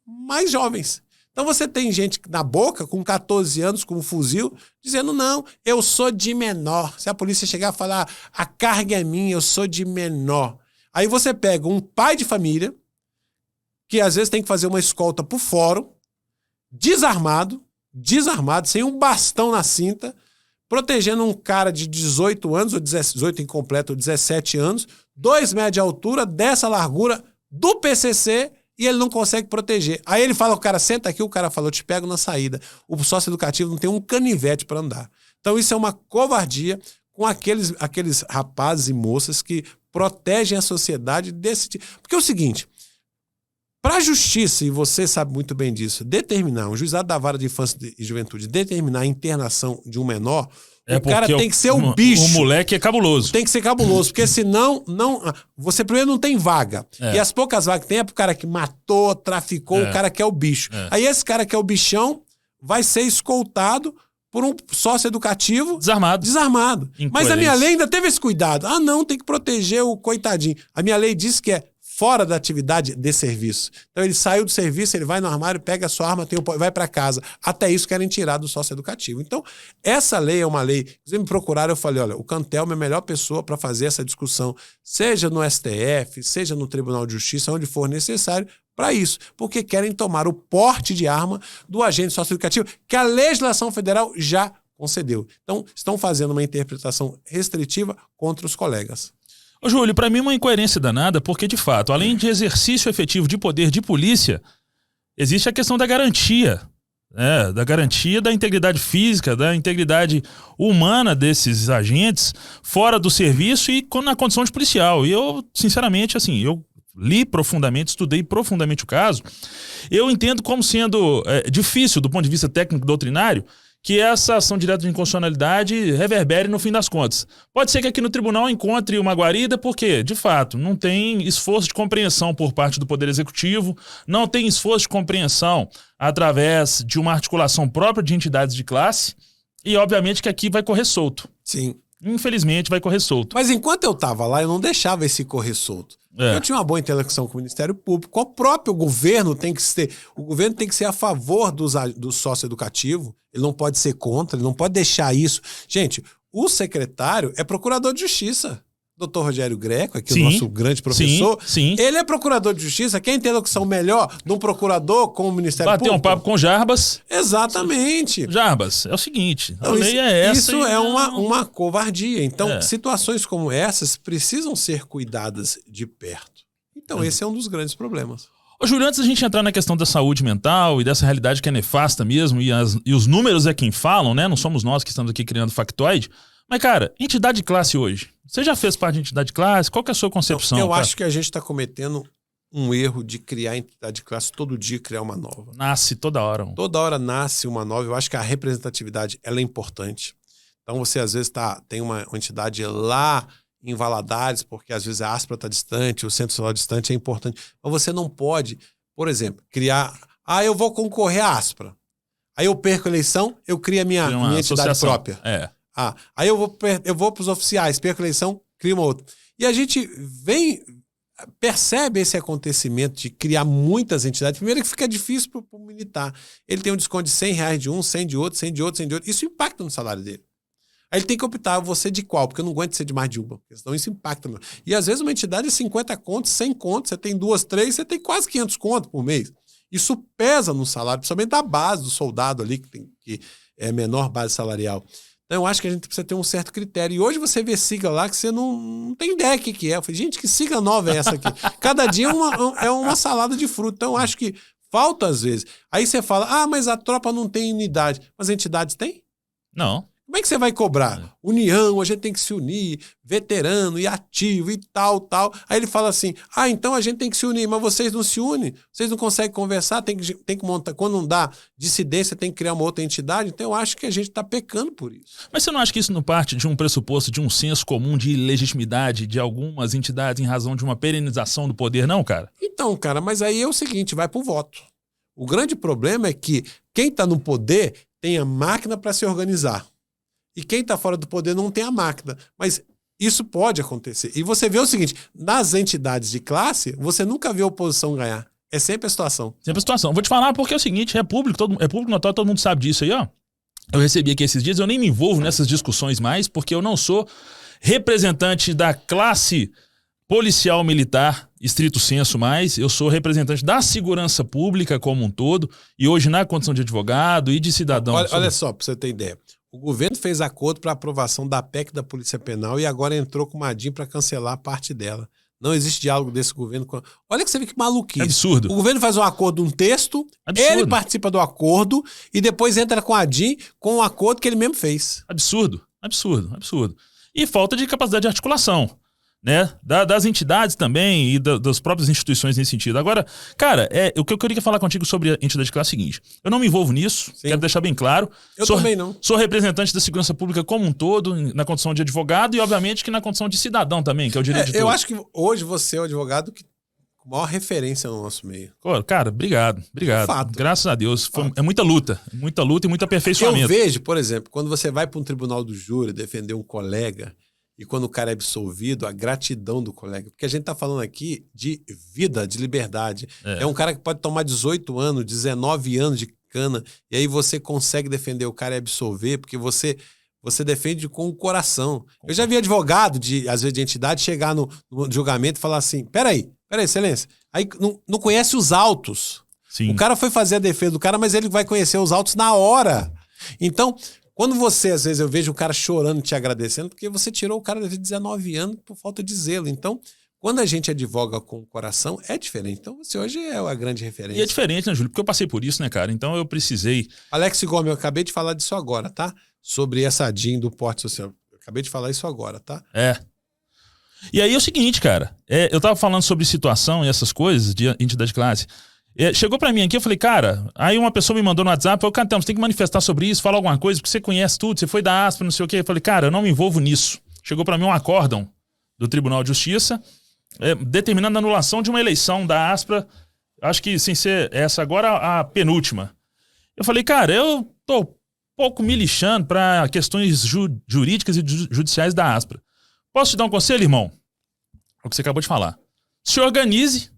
mais jovens. Então você tem gente na boca, com 14 anos, com um fuzil, dizendo, não, eu sou de menor. Se a polícia chegar a falar, a carga é minha, eu sou de menor. Aí você pega um pai de família, que às vezes tem que fazer uma escolta pro fórum, desarmado, sem um bastão na cinta, protegendo um cara de 18 anos, ou 18 incompleto, ou 17 anos, 2 metros de altura, dessa largura, do PCC, e ele não consegue proteger. Aí ele fala, o cara senta aqui, o cara fala, eu te pego na saída. O socioeducativo não tem um canivete para andar. Então isso é uma covardia com aqueles rapazes e moças que protegem a sociedade desse tipo. Porque é o seguinte, para a justiça, e você sabe muito bem disso, determinar, um juizado da vara de infância e juventude, determinar a internação de um menor, o cara tem que ser um bicho. O moleque é cabuloso. Tem que ser cabuloso, porque senão você primeiro não tem vaga. E as poucas vagas que tem é pro cara que matou, traficou, o cara que é o bicho. Aí esse cara que é o bichão vai ser escoltado por um sócio educativo desarmado. Mas a minha lei ainda teve esse cuidado. Ah, não, tem que proteger o coitadinho. A minha lei diz que é fora da atividade de serviço. Então ele saiu do serviço, ele vai no armário, pega a sua arma, vai para casa. Até isso querem tirar do sócio educativo. Então, essa lei é uma lei... Vocês me procuraram, eu falei, olha, o Cantelmo é a melhor pessoa para fazer essa discussão, seja no STF, seja no Tribunal de Justiça, onde for necessário, para isso. Porque querem tomar o porte de arma do agente socioeducativo, que a legislação federal já concedeu. Então, estão fazendo uma interpretação restritiva contra os colegas. Ô, Júlio, para mim é uma incoerência danada, porque, de fato, além de exercício efetivo de poder de polícia, existe a questão da garantia, da garantia da integridade física, da integridade humana desses agentes fora do serviço e na condição de policial. E eu, sinceramente, assim, eu li profundamente, estudei profundamente o caso, eu entendo como sendo difícil, do ponto de vista técnico doutrinário, que essa ação direta de inconstitucionalidade reverbere no fim das contas. Pode ser que aqui no tribunal encontre uma guarida, porque, de fato, não tem esforço de compreensão por parte do Poder Executivo, não tem esforço de compreensão através de uma articulação própria de entidades de classe, e, obviamente, que aqui vai correr solto. Sim. Infelizmente, vai correr solto. Mas enquanto eu estava lá, eu não deixava esse correr solto. Eu tinha uma boa interlocução com o Ministério Público. O próprio governo tem que ser... O governo tem que ser a favor do sócio educativo. Ele não pode ser contra, ele não pode deixar isso. Gente, o secretário é procurador de justiça. Dr. Rogério Greco, aqui o nosso grande professor, ele é procurador de justiça. Quem tem interlocução melhor de um procurador com o Ministério Público? Bater um papo com Jarbas. Exatamente. Jarbas, é o seguinte, então, a lei é essa. Isso é uma covardia. Então, situações como essas precisam ser cuidadas de perto. Então, esse é um dos grandes problemas. Ô, Júlio, antes da gente entrar na questão da saúde mental e dessa realidade que é nefasta mesmo, e os números é quem falam, né? Não somos nós que estamos aqui criando factoide, Mas, cara, entidade de classe hoje. Você já fez parte de entidade de classe? Qual que é a sua concepção? Eu acho que a gente está cometendo um erro de criar entidade de classe todo dia, criar uma nova. Nasce toda hora. Toda hora nasce uma nova. Eu acho que a representatividade ela é importante. Então você às vezes tem uma entidade lá em Valadares, porque às vezes a Aspra está distante, o Centro Social distante é importante. Mas você não pode, por exemplo, criar... eu vou concorrer à Aspra. Aí eu perco a eleição, eu crio a minha entidade própria. Aí eu vou para os oficiais, perco a eleição, crio uma outra. E a gente percebe esse acontecimento de criar muitas entidades. Primeiro que fica difícil para o militar. Ele tem um desconto de R$100 de um, 100 de outro, 100 de outro, 100 de outro. Isso impacta no salário dele. Aí ele tem que optar, você de qual? Porque eu não aguento ser de mais de uma. Porque senão isso impacta. E às vezes uma entidade é 50 contos, 100 contos, você tem 2, 3, você tem quase 500 contos por mês. Isso pesa no salário, principalmente da base do soldado ali, que é menor base salarial. Então eu acho que a gente precisa ter um certo critério. E hoje você vê sigla lá que você não tem ideia do que é. Eu falei, gente, que sigla nova é essa aqui? Cada dia é uma salada de fruta. Então eu acho que falta às vezes. Aí você fala, mas a tropa não tem unidade. Mas entidades têm? Não. Como é que você vai cobrar? União, a gente tem que se unir, veterano e ativo e tal. Aí ele fala assim, então a gente tem que se unir, mas vocês não se unem, vocês não conseguem conversar, tem que montar, quando não dá dissidência, tem que criar uma outra entidade. Então eu acho que a gente está pecando por isso. Mas você não acha que isso não parte de um pressuposto, de um senso comum de legitimidade de algumas entidades em razão de uma perenização do poder, não, cara? Então, cara, mas aí é o seguinte, vai pro voto. O grande problema é que quem está no poder tem a máquina para se organizar. E quem está fora do poder não tem a máquina. Mas isso pode acontecer. E você vê o seguinte, nas entidades de classe, você nunca vê a oposição ganhar. É sempre a situação. Sempre a situação. Vou te falar porque é o seguinte, é público notório, todo mundo sabe disso aí, ó. Eu recebi aqui esses dias, eu nem me envolvo nessas discussões mais, porque eu não sou representante da classe policial militar, estrito senso mais, eu sou representante da segurança pública como um todo, e hoje na condição de advogado e de cidadão. Olha só, para você ter ideia. O governo fez acordo para aprovação da PEC da Polícia Penal e agora entrou com uma DIN para cancelar a parte dela. Não existe diálogo desse governo. Olha que você vê que maluquice. Absurdo. O governo faz um acordo, um texto, ele participa do acordo e depois entra com a DIN com o acordo que ele mesmo fez. Absurdo. E falta de capacidade de articulação, né? Das entidades também e das próprias instituições nesse sentido. Agora, cara, o que eu queria falar contigo sobre a entidade de classe é o seguinte. Eu não me envolvo nisso, quero deixar bem claro. Eu também não. Sou representante da segurança pública como um todo, na condição de advogado e, obviamente, que na condição de cidadão também, que é o direito de todos. Eu acho que hoje você é o advogado com maior referência no nosso meio. Cara, obrigado. É fato. Graças a Deus. É muita luta e muito aperfeiçoamento. Eu vejo, por exemplo, quando você vai para um tribunal do júri defender um colega, e quando o cara é absolvido, a gratidão do colega. Porque a gente está falando aqui de vida, de liberdade. É um cara que pode tomar 18 anos, 19 anos de cana, e aí você consegue defender o cara e absolver, porque você defende com o coração. Eu já vi advogado, às vezes de entidade, chegar no julgamento e falar assim, peraí, excelência. Aí não conhece os autos. Sim. O cara foi fazer a defesa do cara, mas ele vai conhecer os autos na hora. Então... Quando você, às vezes, eu vejo o cara chorando, te agradecendo, porque você tirou o cara de 19 anos por falta de zelo. Então, quando a gente advoga com o coração, é diferente. Então, você hoje é a grande referência. E é diferente, né, Júlio? Porque eu passei por isso, né, cara? Então, eu precisei... Alex Gomes, eu acabei de falar disso agora, tá? Sobre essa DIN do porte social. Eu acabei de falar isso agora, tá? E aí é o seguinte, cara. Eu tava falando sobre situação e essas coisas de entidade de classe. Chegou pra mim aqui, eu falei, cara, aí uma pessoa me mandou no WhatsApp, eu falei, Cantão, você tem que manifestar sobre isso, falar alguma coisa, porque você conhece tudo, você foi da Aspra, não sei o quê. Eu falei, cara, eu não me envolvo nisso. Chegou pra mim um acórdão do Tribunal de Justiça, determinando a anulação de uma eleição da Aspra, acho que sem ser essa agora a penúltima. Eu falei, cara, eu tô pouco me lixando pra questões jurídicas e judiciais da Aspra. Posso te dar um conselho, irmão? É o que você acabou de falar. Se organize,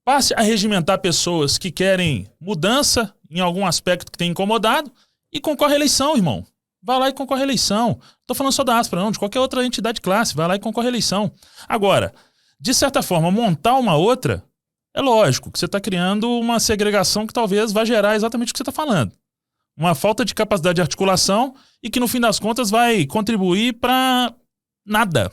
passe a regimentar pessoas que querem mudança em algum aspecto que tem incomodado e concorre à eleição, irmão. Vai lá e concorre à eleição. Não tô falando só da Aspra, não, de qualquer outra entidade de classe. Vai lá e concorre à eleição. Agora, de certa forma, montar uma outra, é lógico que você está criando uma segregação que talvez vai gerar exatamente o que você está falando. Uma falta de capacidade de articulação e que, no fim das contas, vai contribuir para nada.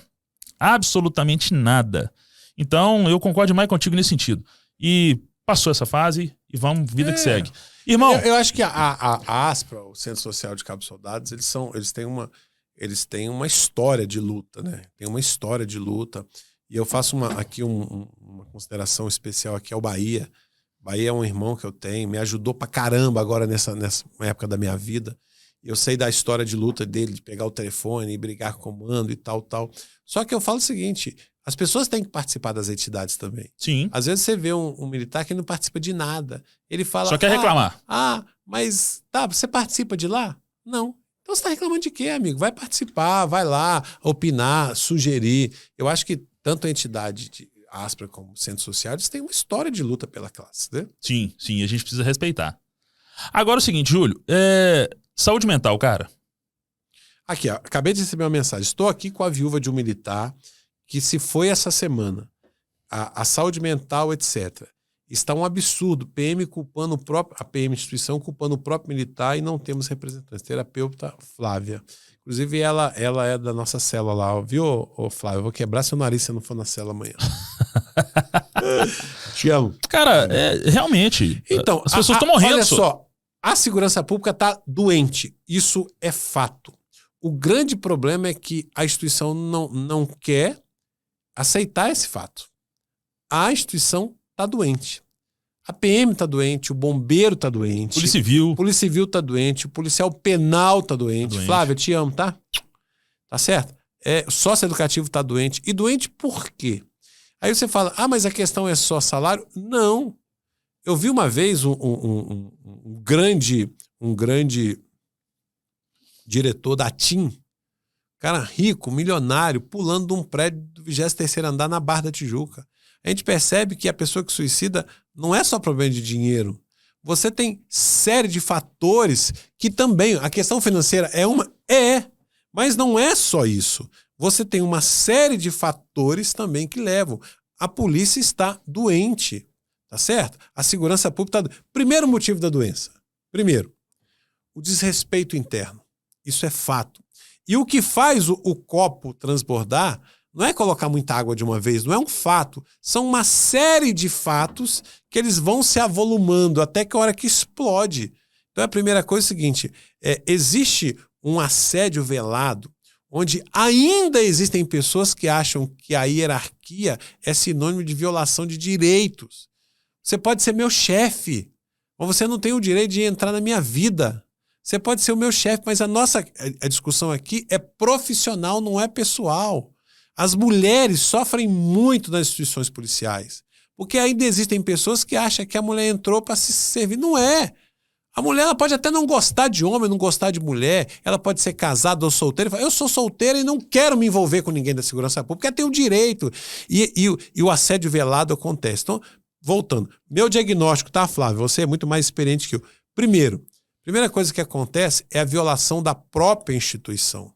Absolutamente nada. Então, eu concordo demais contigo nesse sentido. E passou essa fase e vamos, vida que segue. Irmão... Eu acho que a Aspra, o Centro Social de Cabos Soldados, eles têm eles têm uma história de luta, né? Tem uma história de luta. E eu faço aqui uma consideração especial aqui ao Bahia. Bahia é um irmão que eu tenho, me ajudou pra caramba agora nessa época da minha vida. Eu sei da história de luta dele, de pegar o telefone e brigar com o comando e tal. Só que eu falo o seguinte, as pessoas têm que participar das entidades também. Sim. Às vezes você vê um militar que não participa de nada. Ele fala... Só quer reclamar. Mas você participa de lá? Não. Então você tá reclamando de quê, amigo? Vai participar, vai lá, opinar, sugerir. Eu acho que tanto a entidade de Aspra como o Centro Social, eles têm uma história de luta pela classe, né? Sim, a gente precisa respeitar. Agora é o seguinte, Júlio, saúde mental, cara. Aqui, ó, acabei de receber uma mensagem. Estou aqui com a viúva de um militar que se foi essa semana. A saúde mental, etc. Está um absurdo. PM culpando a PM instituição culpando o próprio militar e não temos representantes. Terapeuta Flávia. Inclusive, ela é da nossa célula lá, viu, Flávia? Eu vou quebrar seu nariz se você não for na célula amanhã. Te amo. Cara, realmente. Então, as pessoas estão morrendo. Olha só, a segurança pública está doente. Isso é fato. O grande problema é que a instituição não quer aceitar esse fato. A instituição está doente. A PM está doente, o bombeiro está doente. Polícia Civil está doente, o policial penal está doente. Flávia, te amo, tá? Tá certo? O sócio educativo está doente. E doente por quê? Aí você fala, mas a questão é só salário? Não. Eu vi uma vez um grande diretor da TIM, cara rico, milionário, pulando de um prédio do 23º andar na Barra da Tijuca. A gente percebe que a pessoa que suicida não é só problema de dinheiro. Você tem série de fatores que também, a questão financeira mas não é só isso. Você tem uma série de fatores também que levam. A polícia está doente, tá certo? A segurança pública está doente. Primeiro motivo da doença. Primeiro, o desrespeito interno. Isso é fato. E o que faz o copo transbordar não é colocar muita água de uma vez, não é um fato. São uma série de fatos que eles vão se avolumando até que a hora que explode. Então a primeira coisa é o seguinte, existe um assédio velado, onde ainda existem pessoas que acham que a hierarquia é sinônimo de violação de direitos. Você pode ser meu chefe, mas você não tem o direito de entrar na minha vida. Você pode ser o meu chefe, mas a discussão aqui é profissional, não é pessoal. As mulheres sofrem muito nas instituições policiais, porque ainda existem pessoas que acham que a mulher entrou para se servir. Não é. A mulher ela pode até não gostar de homem, não gostar de mulher, ela pode ser casada ou solteira. Eu sou solteira e não quero me envolver com ninguém da segurança pública, porque tem o direito. E o assédio velado acontece. Então, voltando, meu diagnóstico, tá, Flávio? Você é muito mais experiente que eu. Primeira coisa que acontece é a violação da própria instituição.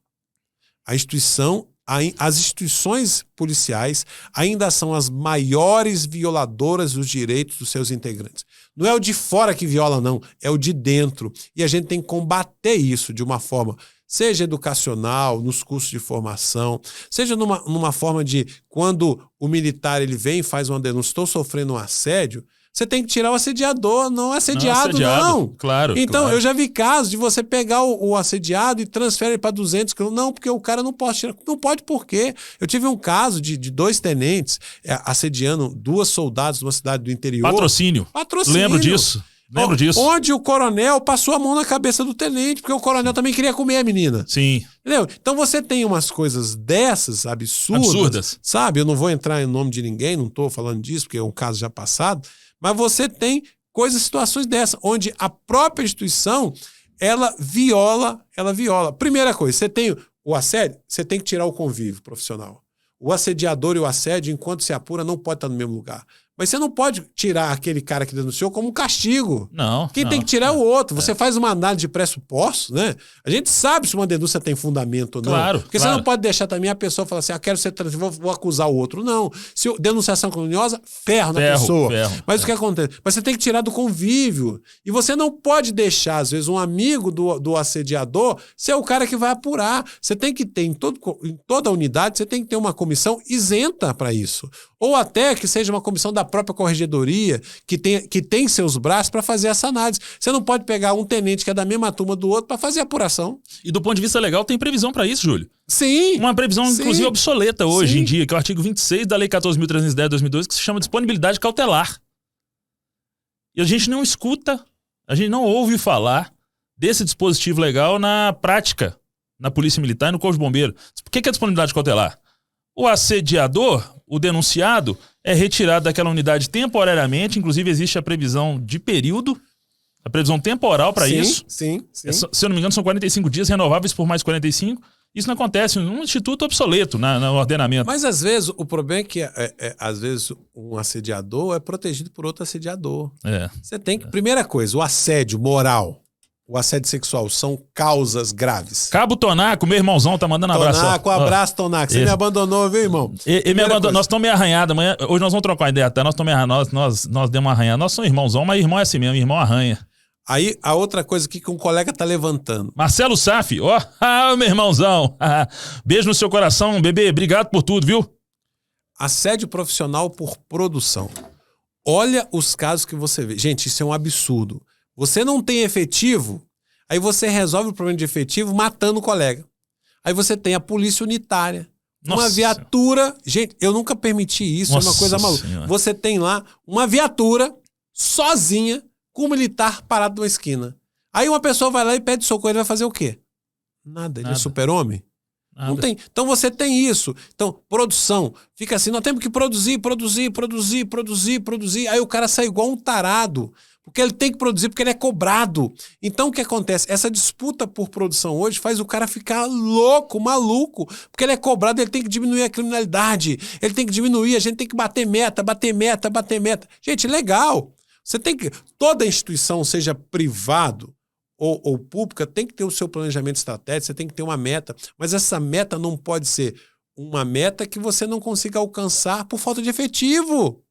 As instituições policiais ainda são as maiores violadoras dos direitos dos seus integrantes. Não é o de fora que viola, não. É o de dentro. E a gente tem que combater isso de uma forma, seja educacional, nos cursos de formação, seja numa forma de, quando o militar ele vem e faz uma denúncia, estou sofrendo um assédio, você tem que tirar o assediador, não assediado, não. Claro. Então, claro. Eu já vi casos de você pegar o assediado e transferir ele para 200 quilômetros. Não, porque o cara não pode tirar. Não pode por quê? Eu tive um caso de 2 tenentes assediando 2 soldados de uma cidade do interior. Patrocínio. Lembro disso. Onde o coronel passou a mão na cabeça do tenente, porque o coronel também queria comer a menina. Sim. Entendeu? Então você tem umas coisas dessas absurdas. Sabe? Eu não vou entrar em nome de ninguém, não estou falando disso, porque é um caso já passado. Mas você tem situações dessas, onde a própria instituição, ela viola. Primeira coisa, você tem o assédio, você tem que tirar o convívio profissional. O assediador e o assédio, enquanto se apura, não pode estar no mesmo lugar. Mas você não pode tirar aquele cara que denunciou como um castigo. Não. Quem tem que tirar é o outro. Você faz uma análise de pressupostos, né? A gente sabe se uma denúncia tem fundamento ou não. Claro. Porque você não pode deixar também a pessoa falar assim, quero ser vou acusar o outro. Não. Se denunciação caluniosa, ferro na pessoa. Mas o que acontece? Mas você tem que tirar do convívio. E você não pode deixar, às vezes, um amigo do assediador ser o cara que vai apurar. Você tem que ter, em toda a unidade, você tem que ter uma comissão isenta para isso. Ou até que seja uma comissão da própria corregedoria, que tem seus braços para fazer essa análise. Você não pode pegar um tenente que é da mesma turma do outro para fazer apuração. E do ponto de vista legal, tem previsão para isso, Júlio. Sim. Uma previsão, inclusive, obsoleta hoje em dia, que é o artigo 26 da Lei 14.310 de 2002, que se chama disponibilidade cautelar. E a gente não escuta, a gente não ouve falar desse dispositivo legal na prática, na Polícia Militar e no Corpo de Bombeiro. Por que é disponibilidade cautelar? O assediador, o denunciado, é retirado daquela unidade temporariamente, inclusive existe a previsão de período, a previsão temporal para isso. Sim. Se eu não me engano, são 45 dias renováveis por mais 45. Isso não acontece num instituto obsoleto no ordenamento. Mas às vezes o problema é que às vezes um assediador é protegido por outro assediador. Você tem que... Primeira coisa, o assédio moral, o assédio sexual são causas graves. Cabo Tonaco, meu irmãozão, tá mandando abraço. Tonaco, abraço, Tonaco. Você me abandonou, viu, irmão? Me abandonou. Nós estamos meio arranhados. Amanhã, hoje nós vamos trocar uma ideia, tá? Nós estamos meio arranhados. Nós demos uma arranhada. Nós somos irmãozão, mas irmão é assim mesmo, irmão arranha. Aí, a outra coisa aqui que um colega tá levantando. Marcelo Saf, meu irmãozão. Beijo no seu coração, bebê. Obrigado por tudo, viu? Assédio profissional por produção. Olha os casos que você vê. Gente, isso é um absurdo. Você não tem efetivo, aí você resolve o problema de efetivo matando o colega. Aí você tem a polícia unitária. Uma viatura... Gente, eu nunca permiti isso, é uma coisa maluca. Senhora. Você tem lá uma viatura sozinha com um militar parado numa esquina. Aí uma pessoa vai lá e pede socorro, ele vai fazer o quê? Nada. Ele é super-homem? Não tem. Então você tem isso. Então, produção. Fica assim, nós temos que produzir. Aí o cara sai igual um tarado. Porque ele tem que produzir, porque ele é cobrado. Então o que acontece? Essa disputa por produção hoje faz o cara ficar louco, maluco. Porque ele é cobrado, ele tem que diminuir a criminalidade. Ele tem que diminuir, a gente tem que bater meta. Gente, legal. Você tem que... Toda instituição, seja privado ou pública, tem que ter o seu planejamento estratégico, você tem que ter uma meta. Mas essa meta não pode ser uma meta que você não consiga alcançar por falta de efetivo.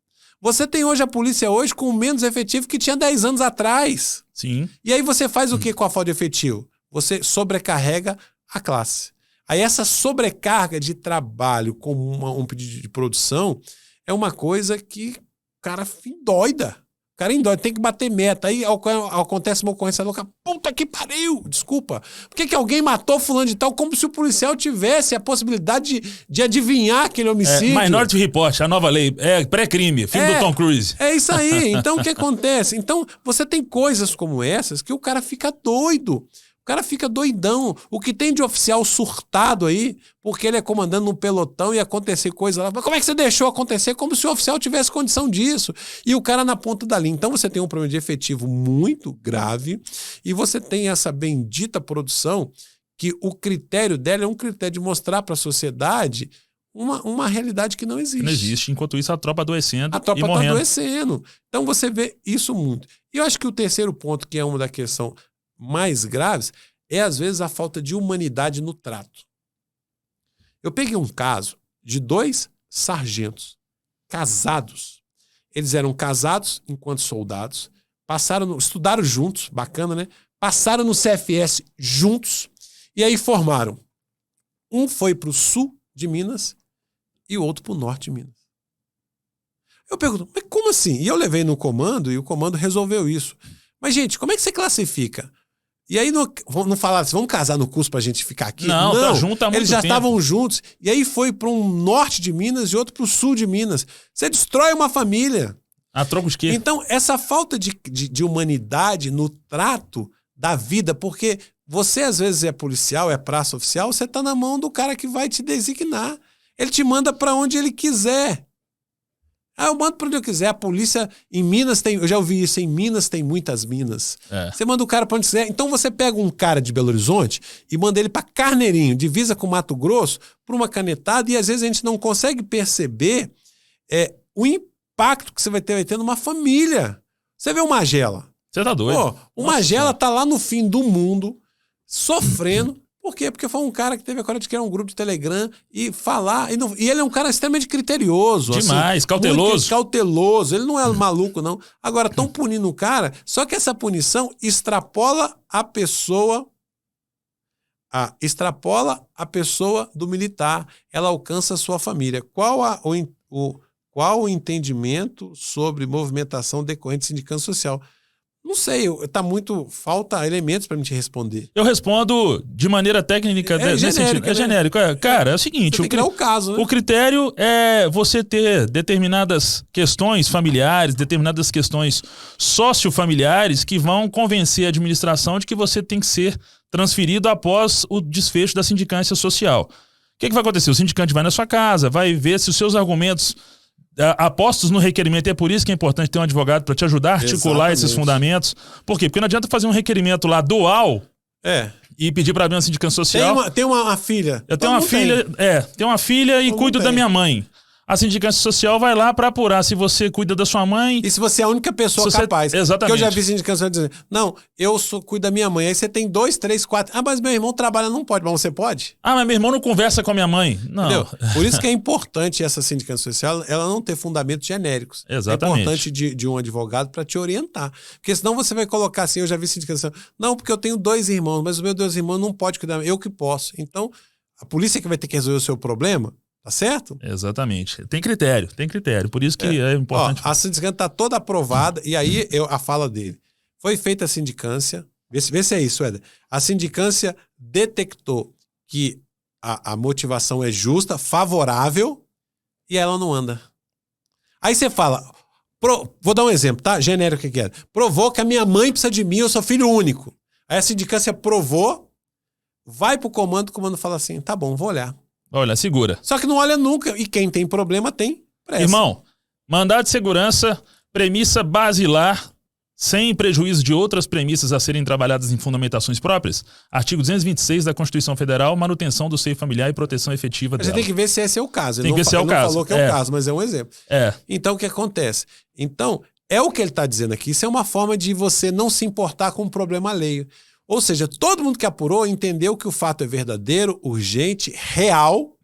Você tem hoje a polícia hoje com menos efetivo que tinha 10 anos atrás. Sim. E aí você faz o que com a falta de efetivo? Você sobrecarrega a classe. Aí essa sobrecarga de trabalho com um pedido de produção é uma coisa que o cara endoida. O cara endoida, tem que bater meta. Aí acontece uma ocorrência louca. Puta que pariu! Desculpa. Por que alguém matou fulano de tal como se o policial tivesse a possibilidade de adivinhar aquele homicídio? Minority Report, a nova lei. Pré-crime, filme do Tom Cruise. É isso aí. Então o que acontece? Então você tem coisas como essas que o cara fica doido. O cara fica doidão. O que tem de oficial surtado aí, porque ele é comandando um pelotão e acontecer coisa lá. Mas como é que você deixou acontecer? Como se o oficial tivesse condição disso. E o cara na ponta da linha. Então você tem um problema de efetivo muito grave e você tem essa bendita produção que o critério dela é um critério de mostrar para a sociedade uma realidade que não existe. Não existe. Enquanto isso, a tropa adoecendo a tropa e morrendo. Está adoecendo. Então você vê isso muito. E eu acho que o terceiro ponto, que é uma da questão mais graves, é às vezes a falta de humanidade no trato. Eu peguei um caso de 2 sargentos casados. Eles eram casados enquanto soldados, estudaram juntos, bacana, né? Passaram no CFS juntos e aí formaram. Um foi para o sul de Minas e o outro para o norte de Minas. Eu pergunto, mas como assim? E eu levei no comando e o comando resolveu isso. Mas, gente, como é que você classifica? E aí não falaram assim, vamos casar no curso pra gente ficar aqui? Não, tá junto há muito eles já tempo. estavam juntos. E aí foi para um norte de Minas e outro para o sul de Minas. Você destrói uma família. A troco de quê? Então, essa falta de humanidade no trato da vida, porque você às vezes é policial, é praça oficial, você tá na mão do cara que vai te designar. Ele te manda para onde ele quiser. Eu mando para onde eu quiser. A polícia em Minas tem... Eu já ouvi isso. Em Minas tem muitas minas. Você manda o cara para onde quiser. Então você pega um cara de Belo Horizonte e manda ele para Carneirinho, divisa com Mato Grosso, para uma canetada. E às vezes a gente não consegue perceber o impacto que você vai ter numa família. Você vê o Magela. Você tá doido. O Magela tá lá no fim do mundo, sofrendo. Por quê? Porque foi um cara que teve a coragem de criar um grupo de Telegram e falar. E ele é um cara extremamente criterioso. Demais, assim, cauteloso. Muito cauteloso. Ele não é maluco, não. Agora, estão punindo o cara, só que essa punição extrapola a pessoa do militar. Ela alcança a sua família. Qual Qual o entendimento sobre movimentação decorrente de sindicância social? Não sei, falta elementos para me te responder. Eu respondo de maneira técnica nesse sentido. É genérico. Cara, é o seguinte, o caso, né? O critério é você ter determinadas questões familiares, determinadas questões sociofamiliares que vão convencer a administração de que você tem que ser transferido após o desfecho da sindicância social. O que vai acontecer? O sindicante vai na sua casa, vai ver se os seus argumentos apostos no requerimento, e é por isso que é importante ter um advogado para te ajudar a articular esses fundamentos. Por quê? Porque não adianta fazer um requerimento lá dual e pedir para abrir uma sindicância social. Tem uma filha. Eu tenho uma filha, tenho uma filha e cuido da minha mãe. A sindicância social vai lá para apurar se você cuida da sua mãe. E se você é a única pessoa capaz. Exatamente. Porque eu já vi sindicância dizendo, não, cuido da minha mãe. Aí você tem 2, 3, 4. Ah, mas meu irmão trabalha, não pode. Mas você pode? Ah, mas meu irmão não conversa com a minha mãe. Não. Entendeu? Por isso que é importante essa sindicância social, ela não ter fundamentos genéricos. Exatamente. É importante de um advogado para te orientar. Porque senão você vai colocar assim, eu já vi sindicância social. Não, porque eu tenho 2 irmãos, mas os meus 2 irmãos não podem cuidar. Eu que posso. Então, a polícia que vai ter que resolver o seu problema. Tá certo? Exatamente. Tem critério. Por isso que é importante. A sindicância está toda aprovada, e aí a fala dele. Foi feita a sindicância, vê se é isso, Éder. A sindicância detectou que a motivação é justa, favorável, e ela não anda. Aí você fala, vou dar um exemplo, tá? Genérico que é. Provou que a minha mãe precisa de mim, eu sou filho único. Aí a sindicância provou, vai pro comando, o comando fala assim, tá bom, vou olhar. Olha, segura. Só que não olha nunca. E quem tem problema tem pressa. Irmão, mandado de segurança, premissa basilar, sem prejuízo de outras premissas a serem trabalhadas em fundamentações próprias. Artigo 226 da Constituição Federal, manutenção do seio familiar e proteção efetiva dela. Você tem que ver se esse é o caso. Tem que ver se é o caso. Ele não falou que é o caso, mas é um exemplo. É. Então, o que acontece? Então, é o que ele está dizendo aqui. Isso é uma forma de você não se importar com um problema alheio. Ou seja, todo mundo que apurou entendeu que o fato é verdadeiro, urgente, real,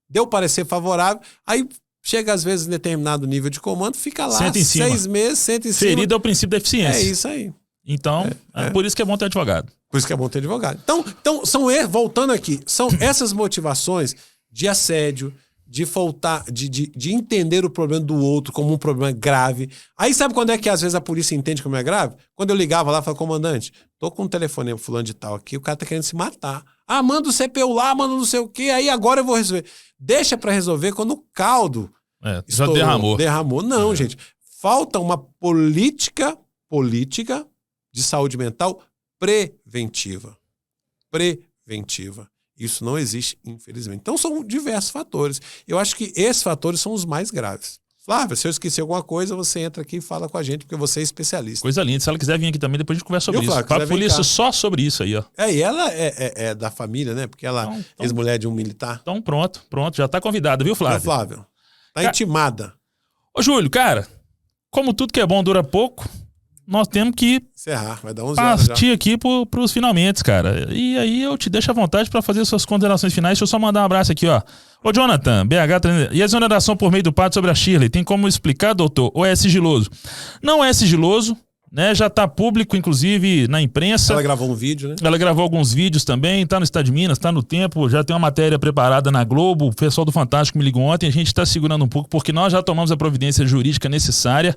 deu parecer favorável, aí chega às vezes em determinado nível de comando, fica lá 6 meses, senta em cima. Ferido é o princípio da eficiência. É isso aí. Então, por isso que é bom ter advogado. Por isso que é bom ter advogado. Então voltando aqui, são essas motivações de assédio, de entender o problema do outro como um problema grave. Aí sabe quando é que às vezes a polícia entende como é grave? Quando eu ligava lá e falava, comandante, tô com um telefonema fulano de tal aqui, o cara tá querendo se matar. Ah, manda o CPU lá, manda não sei o quê, aí agora eu vou resolver. Deixa pra resolver quando o caldo já derramou. Não, gente. Falta uma política de saúde mental preventiva. Isso não existe, infelizmente. Então, são diversos fatores. Eu acho que esses fatores são os mais graves. Flávia, se eu esqueci alguma coisa, você entra aqui e fala com a gente, porque você é especialista. Coisa linda. Se ela quiser vir aqui também, depois a gente conversa sobre isso. Papo Polícia só sobre isso aí, ó. E ela é da família, né? Porque ela é ex-mulher de um militar. Então, pronto. Já tá convidada, viu, Flávia? Flávia. Tá intimada. Ô, Júlio, cara, como tudo que é bom dura pouco, nós temos que encerrar, vai dar 11 horas partir aqui pros finalmente, cara. E aí eu te deixo à vontade para fazer suas considerações finais. Deixa eu só mandar um abraço aqui, ó. Ô, Jonathan, BH, e a exoneração por meio do pátio sobre a Shirley, tem como explicar, doutor? Ou é sigiloso? Não é sigiloso, né? Já tá público, inclusive, na imprensa. Ela gravou um vídeo, né? Ela gravou alguns vídeos também, tá no Estado de Minas, tá no Tempo, já tem uma matéria preparada na Globo, o pessoal do Fantástico me ligou ontem, a gente tá segurando um pouco, porque nós já tomamos a providência jurídica necessária,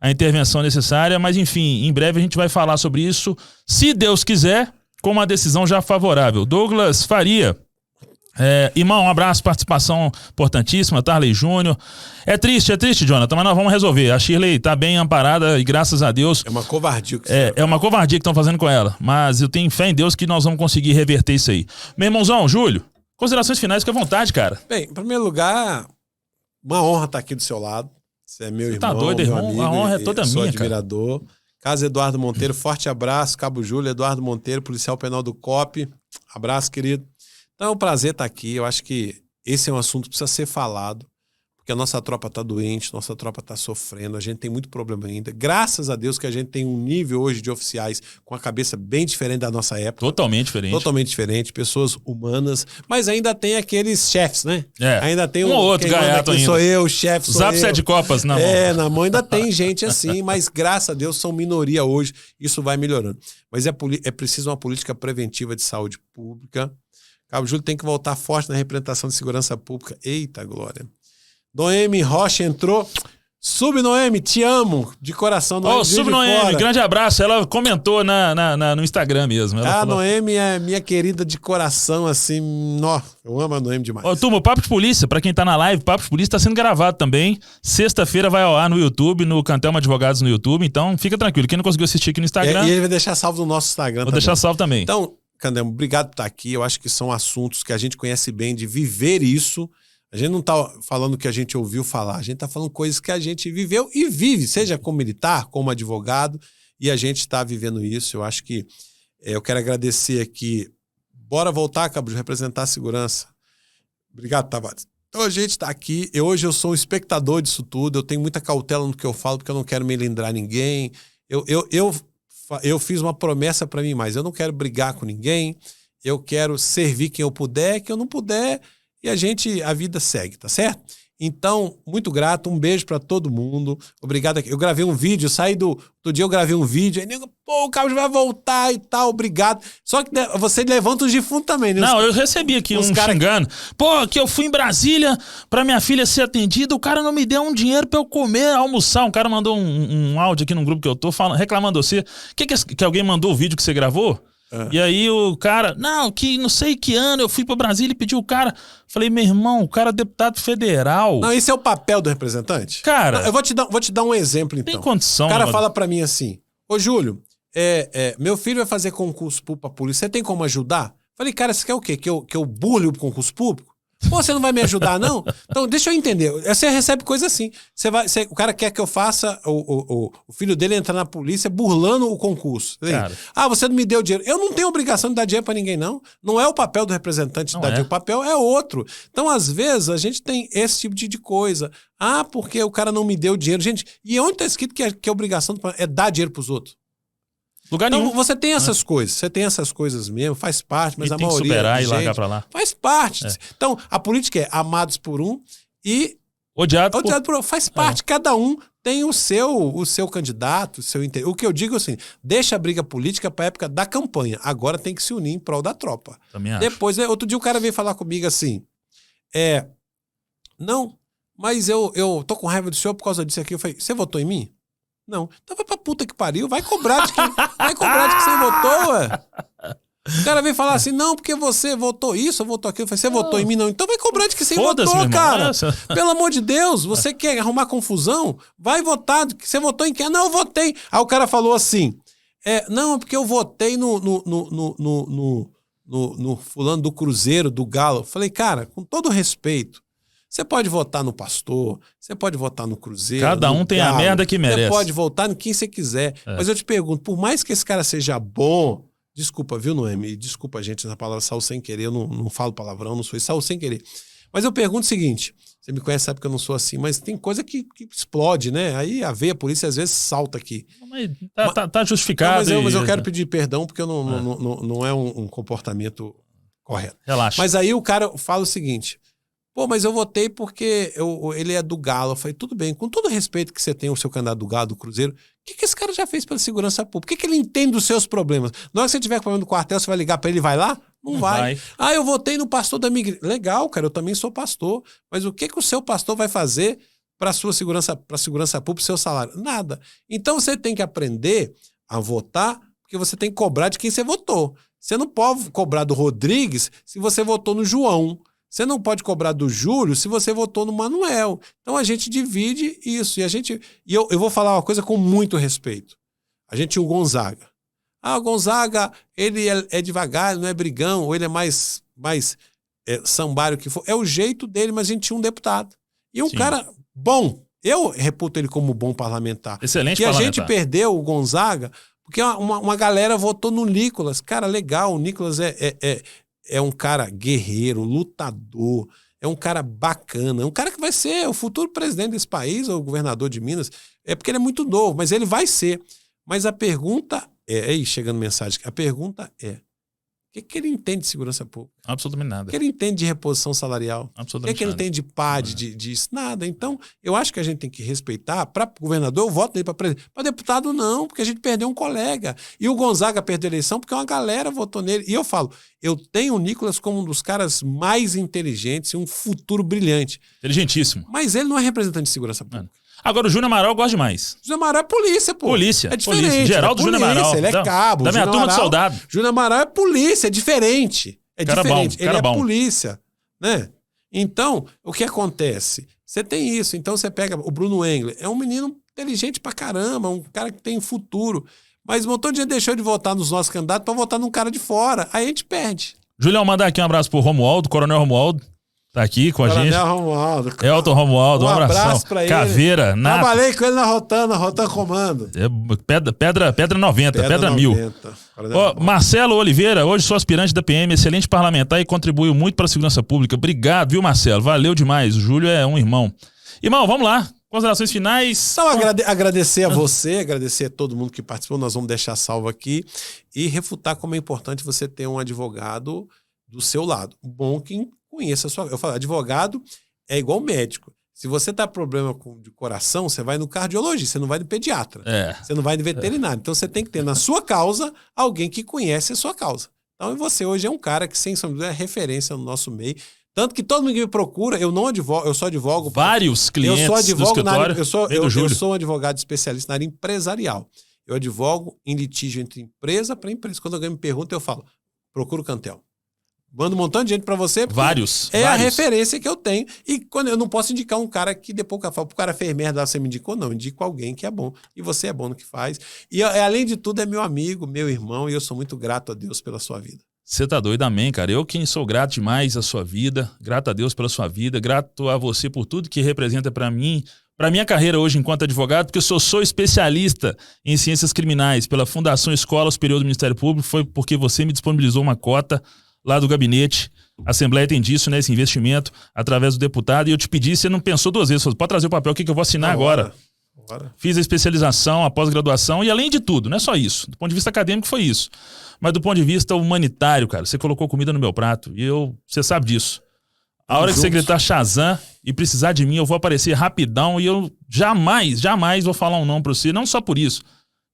a intervenção necessária, mas enfim, em breve a gente vai falar sobre isso, se Deus quiser, com uma decisão já favorável. Douglas Faria, irmão, um abraço, participação importantíssima, Tarley Júnior. É triste, Jonathan, mas nós vamos resolver. A Shirley tá bem amparada e graças a Deus... É uma covardia. É uma covardia que estão fazendo com ela, mas eu tenho fé em Deus que nós vamos conseguir reverter isso aí. Meu irmãozão, Júlio, considerações finais, fica à vontade, cara. Bem, em primeiro lugar, uma honra estar aqui do seu lado. Você é meu irmão, tá doido, meu irmão? amigo, a honra é toda minha, sou admirador. Casa Eduardo Monteiro, forte abraço. Cabo Júlio, Eduardo Monteiro, policial penal do COP. Abraço, querido. Então é um prazer estar aqui. Eu acho que esse é um assunto que precisa ser falado, porque a nossa tropa está doente, nossa tropa está sofrendo, a gente tem muito problema ainda. Graças a Deus que a gente tem um nível hoje de oficiais com a cabeça bem diferente da nossa época. Totalmente diferente, pessoas humanas, mas ainda tem aqueles chefes, né? Ainda tem um ou outro gaiato ainda. Sou eu, o chefe, sou eu. Zap 7 copas na mão. Na mão ainda tem gente assim, mas graças a Deus são minoria hoje, isso vai melhorando. Mas é preciso uma política preventiva de saúde pública. Cabo Júlio tem que voltar forte na representação de segurança pública. Eita, glória! Noemi Rocha entrou. Sub Noemi, te amo. De coração, Noemi. Sub Noemi, grande abraço. Ela comentou no Instagram mesmo. Ela falou... Noemi é minha querida de coração, assim. Eu amo a Noemi demais. Turma, o Papo de Polícia, pra quem tá na live, o Papo de Polícia tá sendo gravado também. Sexta-feira vai ao ar no YouTube, no Cantelma Advogados no YouTube. Então, fica tranquilo. Quem não conseguiu assistir aqui no Instagram... E ele vai deixar salvo no nosso Instagram também. Vou deixar salvo também. Então, Cantelma, obrigado por estar aqui. Eu acho que são assuntos que a gente conhece bem, de viver isso. A gente não tá falando que a gente ouviu falar, a gente tá falando coisas que a gente viveu e vive, seja como militar, como advogado, e a gente está vivendo isso. Eu acho que eu quero agradecer aqui. Bora voltar, Cabo, de representar a segurança. Obrigado, Tavares. Então a gente está aqui, hoje eu sou um espectador disso tudo, eu tenho muita cautela no que eu falo, porque eu não quero melindrar ninguém. Eu fiz uma promessa para mim, mas eu não quero brigar com ninguém, eu quero servir quem eu puder, quem eu não puder... E a vida segue, tá certo? Então, muito grato, um beijo pra todo mundo. Obrigado. Eu gravei um vídeo, do dia eu gravei um vídeo, aí nego, o Cabo vai voltar e tal, obrigado. Só que você levanta os defuntos também, né? Não, eu recebi aqui xingando. Que eu fui em Brasília pra minha filha ser atendida, o cara não me deu um dinheiro pra eu comer, almoçar. Um cara mandou um áudio aqui no grupo que eu tô reclamando você. Que alguém mandou o vídeo que você gravou? E aí o cara, não sei que ano eu fui pra Brasília e pedi o cara. Falei, meu irmão, o cara é deputado federal. Não, esse é o papel do representante? Cara... Eu vou te dar um exemplo, então. Tem condição. O cara fala pra mim assim, ô Júlio, meu filho vai fazer concurso público pra polícia, você tem como ajudar? Falei, cara, você quer o quê? Que eu burle o concurso público? Pô, você não vai me ajudar, não? Então, deixa eu entender. Você recebe coisa assim. O cara quer que eu faça o filho dele entrar na polícia burlando o concurso. Você não me deu dinheiro. Eu não tenho obrigação de dar dinheiro pra ninguém, não. Não é o papel do representante dar dinheiro. O papel é outro. Então, às vezes, a gente tem esse tipo de coisa. Porque o cara não me deu dinheiro. Gente, e onde tá escrito que a obrigação é dar dinheiro pros outros? Lugar nenhum. Você tem essas coisas, você tem essas coisas mesmo, faz parte, mas a maioria... Tem que superar e largar pra lá. Faz parte. Então, a política é amados por um e... Odiado por outro. Faz parte. Cada um tem o seu candidato, o seu interesse. O que eu digo é assim, deixa a briga política pra época da campanha. Agora tem que se unir em prol da tropa. Também acho. Depois, outro dia o cara veio falar comigo assim, não, mas eu tô com raiva do senhor por causa disso aqui. Eu falei, você votou em mim? Não. Então vai pra puta que pariu, vai cobrar de que você votou, ué. O cara vem falar assim, não, porque você votou isso, eu votou aquilo. Eu falei, você votou em mim, não. Então vai cobrar de que você votou, cara. Pelo amor de Deus, você quer arrumar confusão? Vai votar, você votou em quem? Não, eu votei. Aí o cara falou assim, não, porque eu votei no fulano do Cruzeiro, do Galo. Eu falei, cara, com todo respeito, você pode votar no pastor, você pode votar no Cruzeiro. Cada um tem a merda que merece. Você pode votar em quem você quiser. Mas eu te pergunto, por mais que esse cara seja bom, desculpa, viu, Noemi? Desculpa, gente, essa palavra saiu sem querer, eu não falo palavrão, não sou isso, saiu sem querer. Mas eu pergunto o seguinte, você me conhece, sabe que eu não sou assim, mas tem coisa que explode, né? Aí a veia polícia às vezes salta aqui. Tá justificado. Mas eu quero pedir perdão porque não é um comportamento correto. Relaxa. Mas aí o cara fala o seguinte... Pô, mas eu votei porque ele é do Galo. Eu falei, tudo bem, com todo o respeito que você tem o seu candidato do Galo, do Cruzeiro, o que esse cara já fez pela segurança pública? O que ele entende dos seus problemas? Na hora que você tiver com problema do quartel, você vai ligar pra ele e vai lá? Não vai. Eu votei no pastor da minha igreja. Legal, cara, eu também sou pastor. Mas o que o seu pastor vai fazer para sua segurança, para a segurança pública, seu salário? Nada. Então você tem que aprender a votar, porque você tem que cobrar de quem você votou. Você não pode cobrar do Rodrigues se você votou no João. Você não pode cobrar do Júlio se você votou no Manuel. Então a gente divide isso. E eu vou falar uma coisa com muito respeito. A gente tinha o Gonzaga. O Gonzaga, ele é devagar, ele não é brigão, ou ele é mais sambario que for. É o jeito dele, mas a gente tinha um deputado. E um cara bom. Eu reputo ele como bom parlamentar. Excelente parlamentar. E a gente perdeu o Gonzaga porque uma galera votou no Nicolas. Cara, legal, o Nicolas é um cara guerreiro, lutador, é um cara bacana, é um cara que vai ser o futuro presidente desse país, ou governador de Minas, porque ele é muito novo, mas ele vai ser. Mas a pergunta chegando mensagem, a pergunta é, que ele entende de segurança pública? Absolutamente nada. O que ele entende de reposição salarial? Absolutamente O que ele nada. entende de PAD, disso? Nada. Então, eu acho que a gente tem que respeitar. Para governador, eu voto nele para presidente. Para deputado, não, porque a gente perdeu um colega. E o Gonzaga perdeu a eleição porque uma galera votou nele. E eu falo, eu tenho o Nicolas como um dos caras mais inteligentes e um futuro brilhante. Inteligentíssimo. Mas ele não é representante de segurança pública. Agora, o Júnior Amaral eu gosto demais. Júnior Amaral é polícia, pô. Polícia. É diferente. Polícia. Geraldo Júnior Amaral. Ele é cabo. Da minha turma de soldado. Júnior Amaral é polícia, é diferente. É cara diferente. Bom, ele é bom. polícia, né? Então, o que acontece? Você tem isso. Então, você pega o Bruno Engler. É um menino inteligente pra caramba, um cara que tem futuro. Mas um montão de gente deixou de votar nos nossos candidatos pra votar num cara de fora. Aí a gente perde. Julião, mandar aqui um abraço pro Romualdo, Coronel Romualdo. Tá aqui com a gente. Romualdo. Elton Romualdo, um abraço pra ele. Caveira, Nato. Trabalhei com ele na Rotan Comando. Pedra 90, pedra 1000. Marcelo Oliveira, hoje sou aspirante da PM, excelente parlamentar e contribuiu muito para a segurança pública. Obrigado, viu, Marcelo? Valeu demais. O Júlio é um irmão. Irmão, vamos lá. Considerações finais. Então, agradecer a você, agradecer a todo mundo que participou. Nós vamos deixar salvo aqui e refutar como é importante você ter um advogado do seu lado. Bom que conheça a sua... Eu falo, advogado é igual médico. Se você tá com problema de coração, você vai no cardiologista, você não vai no pediatra. Você não vai no veterinário. Então você tem que ter na sua causa alguém que conhece a sua causa. Então você hoje é um cara que, sem sombra de dúvida, é referência no nosso meio. Tanto que todo mundo que me procura, eu não advogo, eu só advogo... Vários clientes eu só advogo do escritório. Eu sou um advogado especialista na área empresarial. Eu advogo em litígio entre empresa para empresa. Quando alguém me pergunta, eu falo, procura o Cantel. Mando um montão de gente pra você. Vários. A referência que eu tenho. E quando eu não posso indicar um cara que depois que eu falo, o cara fez merda, você me indicou? Não, eu indico alguém que é bom. E você é bom no que faz. E além de tudo, é meu amigo, meu irmão, e eu sou muito grato a Deus pela sua vida. Você tá doido, amém, cara. Eu quem sou grato demais à sua vida, grato a Deus pela sua vida, grato a você por tudo que representa pra mim, pra minha carreira hoje enquanto advogado, porque eu sou especialista em ciências criminais pela Fundação Escola Superior do Ministério Público, foi porque você me disponibilizou uma cota lá do gabinete. A Assembleia tem disso, né, esse investimento, através do deputado, e eu te pedi, você não pensou duas vezes, falou, pode trazer o papel aqui que eu vou assinar agora. Fiz a especialização, a pós-graduação, e além de tudo, não é só isso, do ponto de vista acadêmico foi isso, mas do ponto de vista humanitário, cara, você colocou comida no meu prato, e você sabe disso. A hora que você gritar Shazam e precisar de mim, eu vou aparecer rapidão, e eu jamais vou falar um não pra você, não só por isso,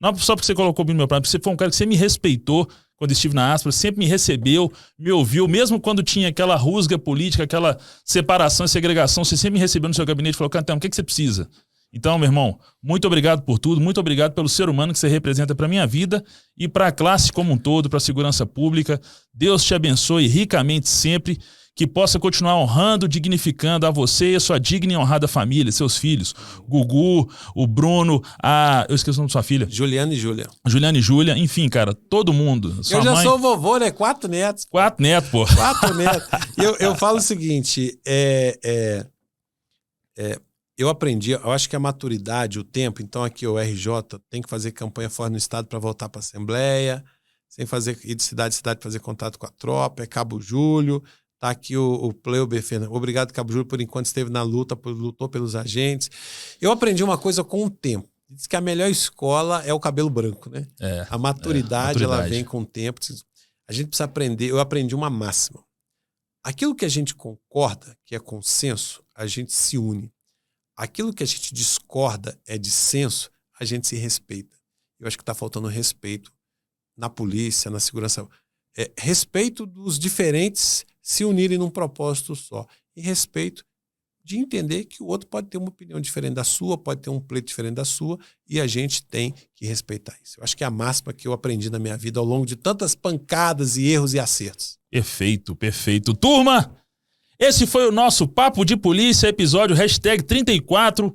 não só porque você colocou comida no meu prato, porque você foi um cara que você me respeitou, quando estive na Aspra, sempre me recebeu, me ouviu, mesmo quando tinha aquela rusga política, aquela separação e segregação, você sempre me recebeu no seu gabinete e falou, Cantão, o que você precisa? Então, meu irmão, muito obrigado por tudo, muito obrigado pelo ser humano que você representa para minha vida e para a classe como um todo, para a segurança pública. Deus te abençoe ricamente sempre, que possa continuar honrando, dignificando a você e a sua digna e honrada família, seus filhos, Gugu, o Bruno, eu esqueci o nome da sua filha. Juliana e Júlia. Juliana e Júlia, enfim, cara, todo mundo. Eu já sou vovô, né? 4 netos. 4 netos, pô. 4 netos. Eu falo o seguinte, eu aprendi, eu acho que a maturidade, o tempo, então aqui o RJ tem que fazer campanha fora no estado para voltar para a Assembleia, sem fazer ir de cidade em cidade fazer contato com a tropa, é Cabo Júlio. Tá aqui o Pleuber Fernandes. Obrigado, Cabo Júlio, por enquanto esteve na luta, lutou pelos agentes. Eu aprendi uma coisa com o tempo. Diz que a melhor escola é o cabelo branco, né? A maturidade, ela vem com o tempo. A gente precisa aprender. Eu aprendi uma máxima. Aquilo que a gente concorda, que é consenso, a gente se une. Aquilo que a gente discorda, é dissenso, a gente se respeita. Eu acho que está faltando respeito na polícia, na segurança. Respeito dos diferentes se unirem num propósito só. E respeito de entender que o outro pode ter uma opinião diferente da sua, pode ter um pleito diferente da sua, e a gente tem que respeitar isso. Eu acho que é a máxima que eu aprendi na minha vida ao longo de tantas pancadas e erros e acertos. Perfeito, perfeito. Turma, esse foi o nosso Papo de Polícia, episódio #34,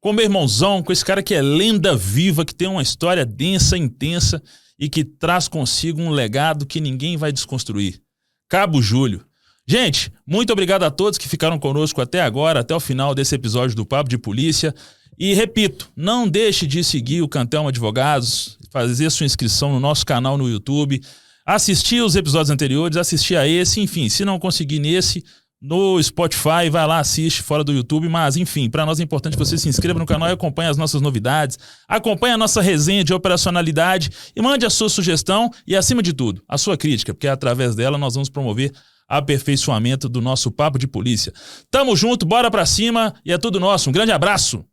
com meu irmãozão, com esse cara que é lenda viva, que tem uma história densa, intensa, e que traz consigo um legado que ninguém vai desconstruir. Cabo Júlio. Gente, muito obrigado a todos que ficaram conosco até agora, até o final desse episódio do Papo de Polícia. E repito, não deixe de seguir o Cantelmo Advogados, fazer sua inscrição no nosso canal no YouTube, assistir os episódios anteriores, assistir a esse, enfim, se não conseguir nesse, no Spotify, vai lá, assiste fora do YouTube, mas enfim, para nós é importante que você se inscreva no canal e acompanhe as nossas novidades, acompanhe a nossa resenha de operacionalidade e mande a sua sugestão e, acima de tudo, a sua crítica, porque através dela nós vamos promover aperfeiçoamento do nosso Papo de Polícia. Tamo junto, bora pra cima e é tudo nosso. Um grande abraço!